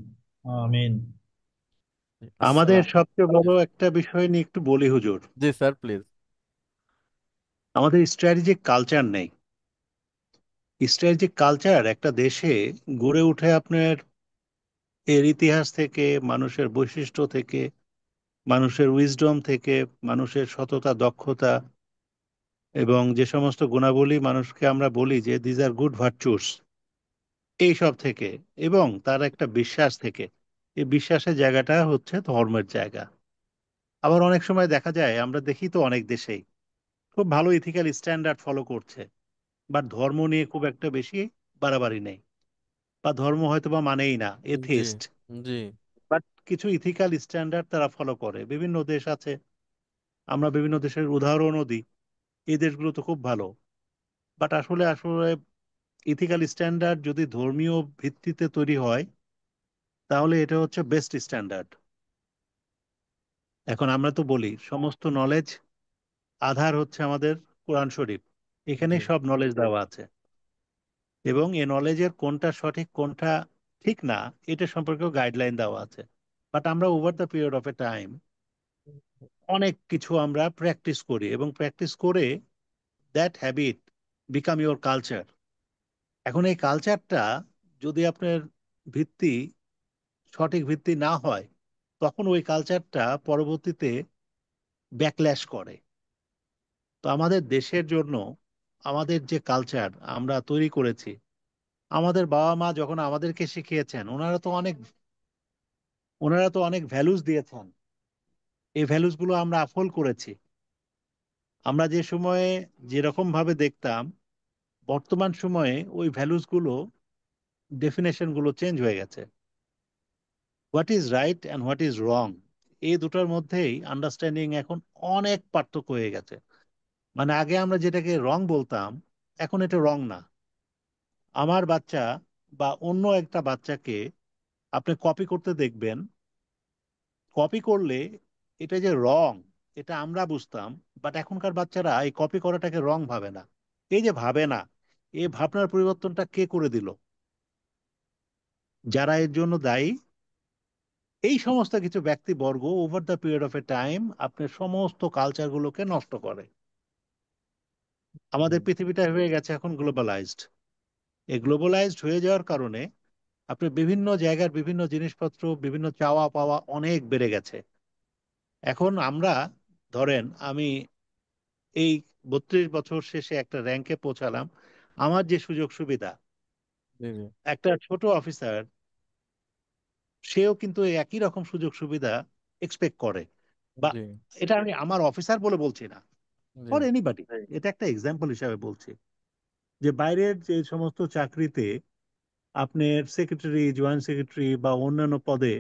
[SPEAKER 3] আমিন।
[SPEAKER 5] আমাদের
[SPEAKER 1] আসসালাম।
[SPEAKER 5] সবচেয়ে বড় একটা বিষয় নিয়ে একটু বলি হুজুর।
[SPEAKER 1] জি স্যার, প্লিজ।
[SPEAKER 5] আমাদের স্ট্র্যাটেজিক কালচার নেই। স্ট্র্যাটেজিক কালচার একটা দেশে গড়ে উঠে আপনার এর ইতিহাস থেকে, মানুষের বৈশিষ্ট্য থেকে, মানুষের উইজডম থেকে, মানুষের সততা, দক্ষতা এবং যে সমস্ত গুণাবলী মানুষকে আমরা বলি যে দিজ আর গুড ভার্চুস, এই সব থেকে, এবং তার একটা বিশ্বাস থেকে। এই বিশ্বাসের জায়গাটা হচ্ছে ধর্মের জায়গা। আবার অনেক সময় দেখা যায়, আমরা দেখি তো অনেক দেশেই খুব ভালো ইথিক্যাল স্ট্যান্ডার্ড ফলো করছে, বাট ধর্ম নিয়ে খুব একটা বেশি বাড়াবাড়ি নেই, বা ধর্ম হয়তো বা মানেই না,
[SPEAKER 1] জি,
[SPEAKER 5] এথিস্ট,
[SPEAKER 1] জি,
[SPEAKER 5] বাট কিছু ইথিক্যাল স্ট্যান্ডার্ড তারা ফলো করে। বিভিন্ন দেশ আছে, আমরা বিভিন্ন দেশের উদাহরণও দিই, এই দেশগুলো তো খুব ভালো। বাট আসলে আসলে ইথিক্যাল স্ট্যান্ডার্ড যদি ধর্মীয় ভিত্তিতে তৈরি হয়, তাহলে এটা হচ্ছে বেস্ট স্ট্যান্ডার্ড। এখন আমরা তো বলি সমস্ত নলেজ আধার হচ্ছে আমাদের কোরআন শরীফ,
[SPEAKER 1] জি,
[SPEAKER 5] এখানে সব নলেজ দেওয়া আছে, এবং এই নলেজের কোনটা সঠিক কোনটা ঠিক না এটা সম্পর্কেও গাইডলাইন দেওয়া আছে। বাট আমরা over the period of a time অনেক কিছু আমরা প্র্যাকটিস করি, এবং প্র্যাকটিস করে that habit become your culture. এখন এই কালচারটা যদি আপনার ভিত্তি সঠিক ভিত্তি না হয়, তখন ওই কালচারটা পরবর্তীতে ব্যাকল্যাশ করে। তো আমাদের দেশের জন্য আমাদের যে কালচার আমরা তৈরি করেছি, আমাদের বাবা মা যখন আমাদেরকে শিখিয়েছেন, ওনারা তো অনেক ভ্যালুস দিয়েছেন। এই ভ্যালুস গুলো আমরা আফল করেছি। আমরা যে সময়ে যেরকম ভাবে দেখতাম, বর্তমান সময়ে ওই ভ্যালুস গুলো, ডেফিনেশন গুলো চেঞ্জ হয়ে গেছে। What is right and what is wrong, এই দুটোর মধ্যেই আন্ডারস্ট্যান্ডিং এখন অনেক পার্থক্য হয়ে গেছে। মানে আগে আমরা যেটাকে রং বলতাম, এখন এটা রং না। আমার বাচ্চা বা অন্য একটা বাচ্চাকে আপনি কপি করতে দেখবেন, কপি করলে এটা যে রং, এটা আমরা বুঝতাম। বাট এখনকার বাচ্চারা এই কপি করাটাকে রং ভাবে না। এই যে ভাবে না, এই ভাবনার পরিবর্তনটা কে করে দিল? যারা এর জন্য দায়ী, এই সমস্ত কিছু ব্যক্তিবর্গ over the period of a time আপনার সমস্ত কালচারগুলোকে নষ্ট করে। আমাদের পৃথিবীটা হয়ে গেছে এখন গ্লোবালাইজড। এই গ্লোবালাইজড হয়ে যাওয়ার কারণে আপনার বিভিন্ন জায়গার বিভিন্ন জিনিসপত্র, বিভিন্ন চাওয়া পাওয়া অনেক বেড়ে গেছে। এখন আমরা, ধরেন আমি এই 32 বছর শেষে একটা র্যাঙ্কে পৌঁছালাম, আমার যে সুযোগ সুবিধা,
[SPEAKER 1] জি জি
[SPEAKER 5] একটা ছোট অফিসার সেও কিন্তু এই একই রকম সুযোগ সুবিধা এক্সপেক্ট করে। বা
[SPEAKER 1] জি
[SPEAKER 5] এটা আমি আমার অফিসার বলে বলছি না,
[SPEAKER 1] জি
[SPEAKER 5] ফর এনিবডি, এটা একটা এক্সাম্পল হিসাবে বলছি, যে বাইরের যে সমস্ত চাকরিতে আপনার সেক্রেটারি, জয়েন্ট সেক্রেটারি বা অন্যান্য পদে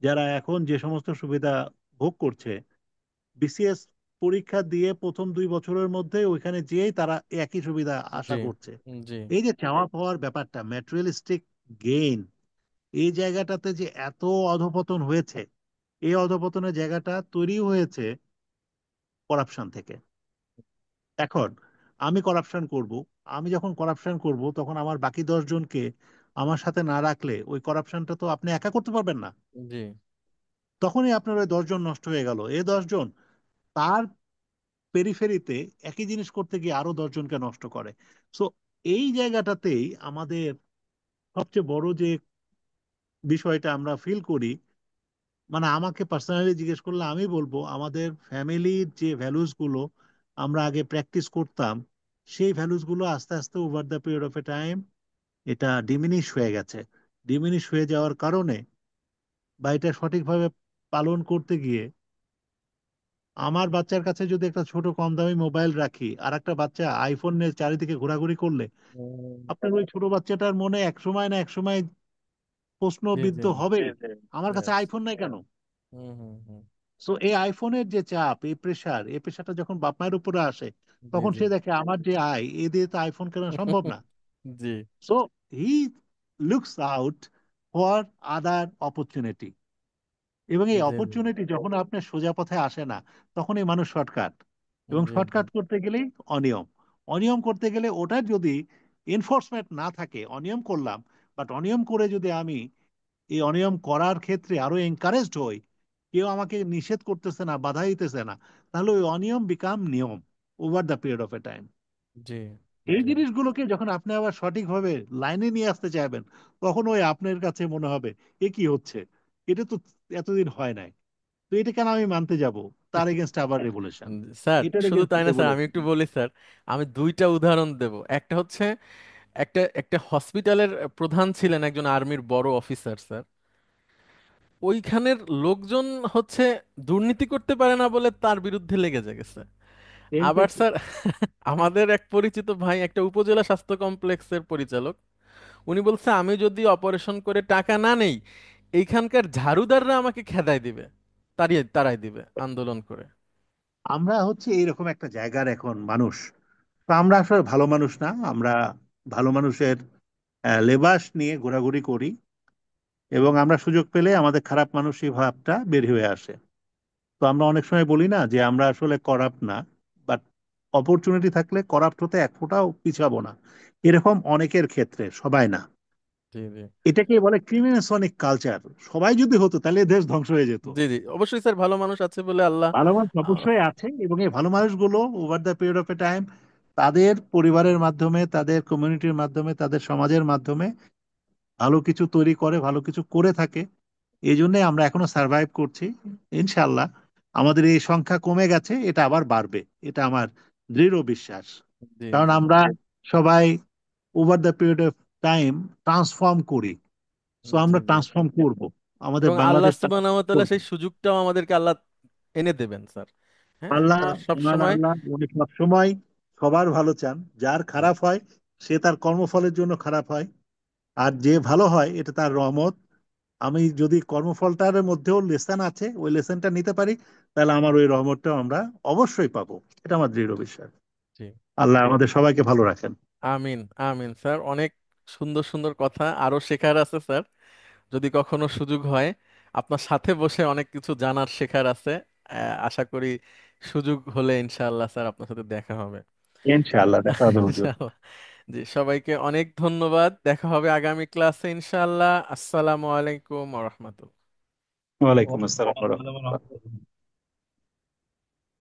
[SPEAKER 5] যারা এখন যে সমস্ত সুবিধা ভোগ করছে, বিসিএস পরীক্ষা দিয়ে প্রথম 2 বছরের মধ্যে ওইখানে যেয়েই তারা একই সুবিধা
[SPEAKER 1] জি
[SPEAKER 5] আশা করছে।
[SPEAKER 1] জি
[SPEAKER 5] এই যে চাওয়া পাওয়ার ব্যাপারটা, ম্যাটেরিয়ালিস্টিক গেইন, এই জায়গাটাতে যে এত অধপতন হয়েছে, এই অধপতনের জায়গাটা তৈরি হয়েছে করাপশন থেকে। এখন আমি করাপশন করব, আমি যখন করাপশন করব তখন আমার বাকি 10 জনকে আমার সাথে না রাখলে ওই করাপশনটা তো আপনি একা করতে পারবেন না।
[SPEAKER 1] জি
[SPEAKER 5] তখনই আপনার ওই 10 জন নষ্ট হয়ে গেল। এই 10 জন তার পেরিফেরিতে একই জিনিস করতে গিয়ে আরো 10 জনকে নষ্ট করে। সো এই জায়গাটাতেই আমাদের সবচেয়ে বড় যে বিষয়টা আমরা ফিল করি, মানে আমাকে পার্সোনালি জিজ্ঞেস করলে আমি বলবো আমাদের ফ্যামিলির যে ভ্যালুস গুলো আমরা আগে প্র্যাকটিস করতাম, সেই ভ্যালুস গুলো আস্তে আস্তে over the period of a time এটা ডিমিনিশ হয়ে গেছে। ডিমিনিশ হয়ে যাওয়ার কারণে বা এটা সঠিকভাবে পালন করতে গিয়ে, আমার বাচ্চার কাছে যদি একটা ছোট কম দামি মোবাইল রাখি আর একটা বাচ্চা আইফোন নিয়ে চারিদিকে ঘোরাঘুরি করলে,
[SPEAKER 1] হুম,
[SPEAKER 5] আপনার ওই ছোট বাচ্চাটার মনে এক সময় না এক সময়
[SPEAKER 1] জি জি
[SPEAKER 5] প্রশ্নবিদ্ধ হবে, আমার কাছে
[SPEAKER 1] ইয়েস
[SPEAKER 5] আইফোন নাই কেন?
[SPEAKER 1] হুম হুম হুম
[SPEAKER 5] সো এই আইফোনের যে চাপ, এই প্রেশারটা যখন বাপ মায়ের উপরে আসে,
[SPEAKER 1] জি
[SPEAKER 5] তখন
[SPEAKER 1] জি
[SPEAKER 5] সে দেখে আমার যে আয়, এ দিয়ে তো আইফোন কেনা সম্ভব না।
[SPEAKER 1] জি
[SPEAKER 5] so he looks out for other opportunity. এবং এই
[SPEAKER 1] জি
[SPEAKER 5] অপরচুনিটি যখন আপনার সোজা পথে আসে না, তখনই মানুষ শর্টকাট। এবং
[SPEAKER 1] জি
[SPEAKER 5] শর্টকাট করতে গেলেই অনিয়ম, অনিয়ম করতে গেলে ওটার যদি এনফোর্সমেন্ট না থাকে, অনিয়ম করলাম, বাট অনিয়ম করে যদি আমি এই অনিয়ম করার ক্ষেত্রে আরো এনকারেজড হই, কেউ আমাকে নিষেধ করতেছে না, বাধা দিতেছে না, তাহলে ওই অনিয়ম বিকাম নিয়ম over the period of a time.
[SPEAKER 1] জি
[SPEAKER 5] এই
[SPEAKER 1] জি
[SPEAKER 5] জিনিসগুলোকে যখন আপনি আবার সঠিকভাবে লাইনে নিয়ে আসতে চাইবেন, তখন ওই আপনার কাছে মনে হবে এ কি হচ্ছে, এটা তো এতদিন হয় নাই, তো এটা কেন আমি মানতে যাব? তার এগেনস্ট আবার রেভুলেশন,
[SPEAKER 1] স্যার,
[SPEAKER 5] এটার
[SPEAKER 1] শুধু
[SPEAKER 5] এগেনস্ট
[SPEAKER 1] তাই না স্যার, আমি
[SPEAKER 5] রেভুলেশন।
[SPEAKER 1] একটু বলি স্যার। আমি দুইটা উদাহরণ দেব। একটা হচ্ছে, একটা একটা হসপিটালের প্রধান ছিলেন একজন আর্মির বড় অফিসার স্যার। ওইখানের লোকজন হচ্ছে দুর্নীতি করতে পারে না বলে তার বিরুদ্ধে লেগে গেছে। আবার স্যার, আমাদের এক পরিচিত ভাই একটা উপজেলা স্বাস্থ্য কমপ্লেক্সের পরিচালক, উনি বলছে আমি যদি অপারেশন করে টাকা না নেই, এইখানকার ঝাড়ুদাররা আমাকে খেদাই দিবে, তাড়িয়ে তাড়াই দিবে আন্দোলন করে।
[SPEAKER 5] আমরা হচ্ছে এইরকম একটা জায়গার এখন মানুষ। তো আমরা আসলে ভালো মানুষ না, আমরা ভালো মানুষের লেবাস নিয়ে ঘোরাঘুরি করি, এবং আমরা সুযোগ পেলে আমাদের খারাপ মানসিক ভাবটা বের হয়ে আসে। তো আমরা অনেক সময় বলি না যে আমরা আসলে করাপ্ট না, বাট অপরচুনিটি থাকলে করাপ্ট হতে এক ফোঁটাও পিছাবো না। এরকম অনেকের ক্ষেত্রে, সবাই না।
[SPEAKER 1] জি জি
[SPEAKER 5] এটাকে বলে ক্রিমিনেসনিক কালচার। সবাই যদি হতো তাহলে দেশ ধ্বংস হয়ে যেত।
[SPEAKER 1] জি জি অবশ্যই স্যার, ভালো মানুষ আছে বলে আল্লাহ।
[SPEAKER 5] ভালো মানুষ
[SPEAKER 1] আহ,
[SPEAKER 5] অবশ্যই আছে, এবং এই ভালো মানুষগুলো over the period of a time তাদের পরিবারের মাধ্যমে, তাদের কমিউনিটির মাধ্যমে, তাদের সমাজের মাধ্যমে ভালো কিছু তৈরি করে, ভালো কিছু করে থাকে। এই জন্যই আমরা এখনো সার্ভাইভ করছি। ইনশাল্লাহ আমাদের এই সংখ্যা কমে গেছে, এটা আবার বাড়বে, এটা আমার দৃঢ় বিশ্বাস।
[SPEAKER 1] জি
[SPEAKER 5] কারণ
[SPEAKER 1] জি
[SPEAKER 5] আমরা সবাই over the period of time transform করি। সো
[SPEAKER 1] জি
[SPEAKER 5] আমরা
[SPEAKER 1] জি।
[SPEAKER 5] ট্রান্সফর্ম করব, আমাদের
[SPEAKER 1] এবং আল্লাহ
[SPEAKER 5] বাংলাদেশটা
[SPEAKER 1] সুবহানাহু ওয়া তাআলা
[SPEAKER 5] করব।
[SPEAKER 1] সেই সুযোগটাও আমাদেরকে আল্লাহ এনে দেবেন স্যার। হ্যাঁ,
[SPEAKER 5] আল্লাহ,
[SPEAKER 1] কারণ সব
[SPEAKER 5] মহান
[SPEAKER 1] সময়।
[SPEAKER 5] আল্লাহ উনি সবসময় সবার ভালো চান। যার
[SPEAKER 1] জি
[SPEAKER 5] খারাপ হয় সে তার কর্মফলের জন্য খারাপ হয়, আর যে ভালো হয় এটা তার রহমত। আমি যদি কর্মফলটার মধ্যেও লেসন আছে, ওই লেসনটা নিতে পারি, তাহলে আমার ওই রহমতটাও আমরা অবশ্যই পাবো। এটা আমার দৃঢ় বিশ্বাস।
[SPEAKER 1] জি।
[SPEAKER 5] আল্লাহ আমাদের সবাইকে ভালো রাখেন।
[SPEAKER 1] আমিন আমিন স্যার, অনেক সুন্দর সুন্দর কথা, আরো শেখার আছে স্যার। যদি কখনো সুযোগ হয় আপনার সাথে বসে অনেক কিছু জানার শেখার আছে। আশা করি সুযোগ হলে ইনশাআল্লাহ স্যার আপনার সাথে দেখা হবে।
[SPEAKER 5] ইনশাআল্লাহ দেখা হবে হুজুর।
[SPEAKER 1] ইনশাআল্লাহ। জি, সবাইকে অনেক ধন্যবাদ, দেখা হবে আগামী ক্লাসে ইনশাআল্লাহ। আসসালামু আলাইকুম ওয়া রাহমাতুল্লাহ।
[SPEAKER 5] ওয়ালাইকুম আসসালাম ওয়া
[SPEAKER 3] ওয়ালাইকুম
[SPEAKER 5] রাহমাতুল্লাহ।
[SPEAKER 3] আসসালাম।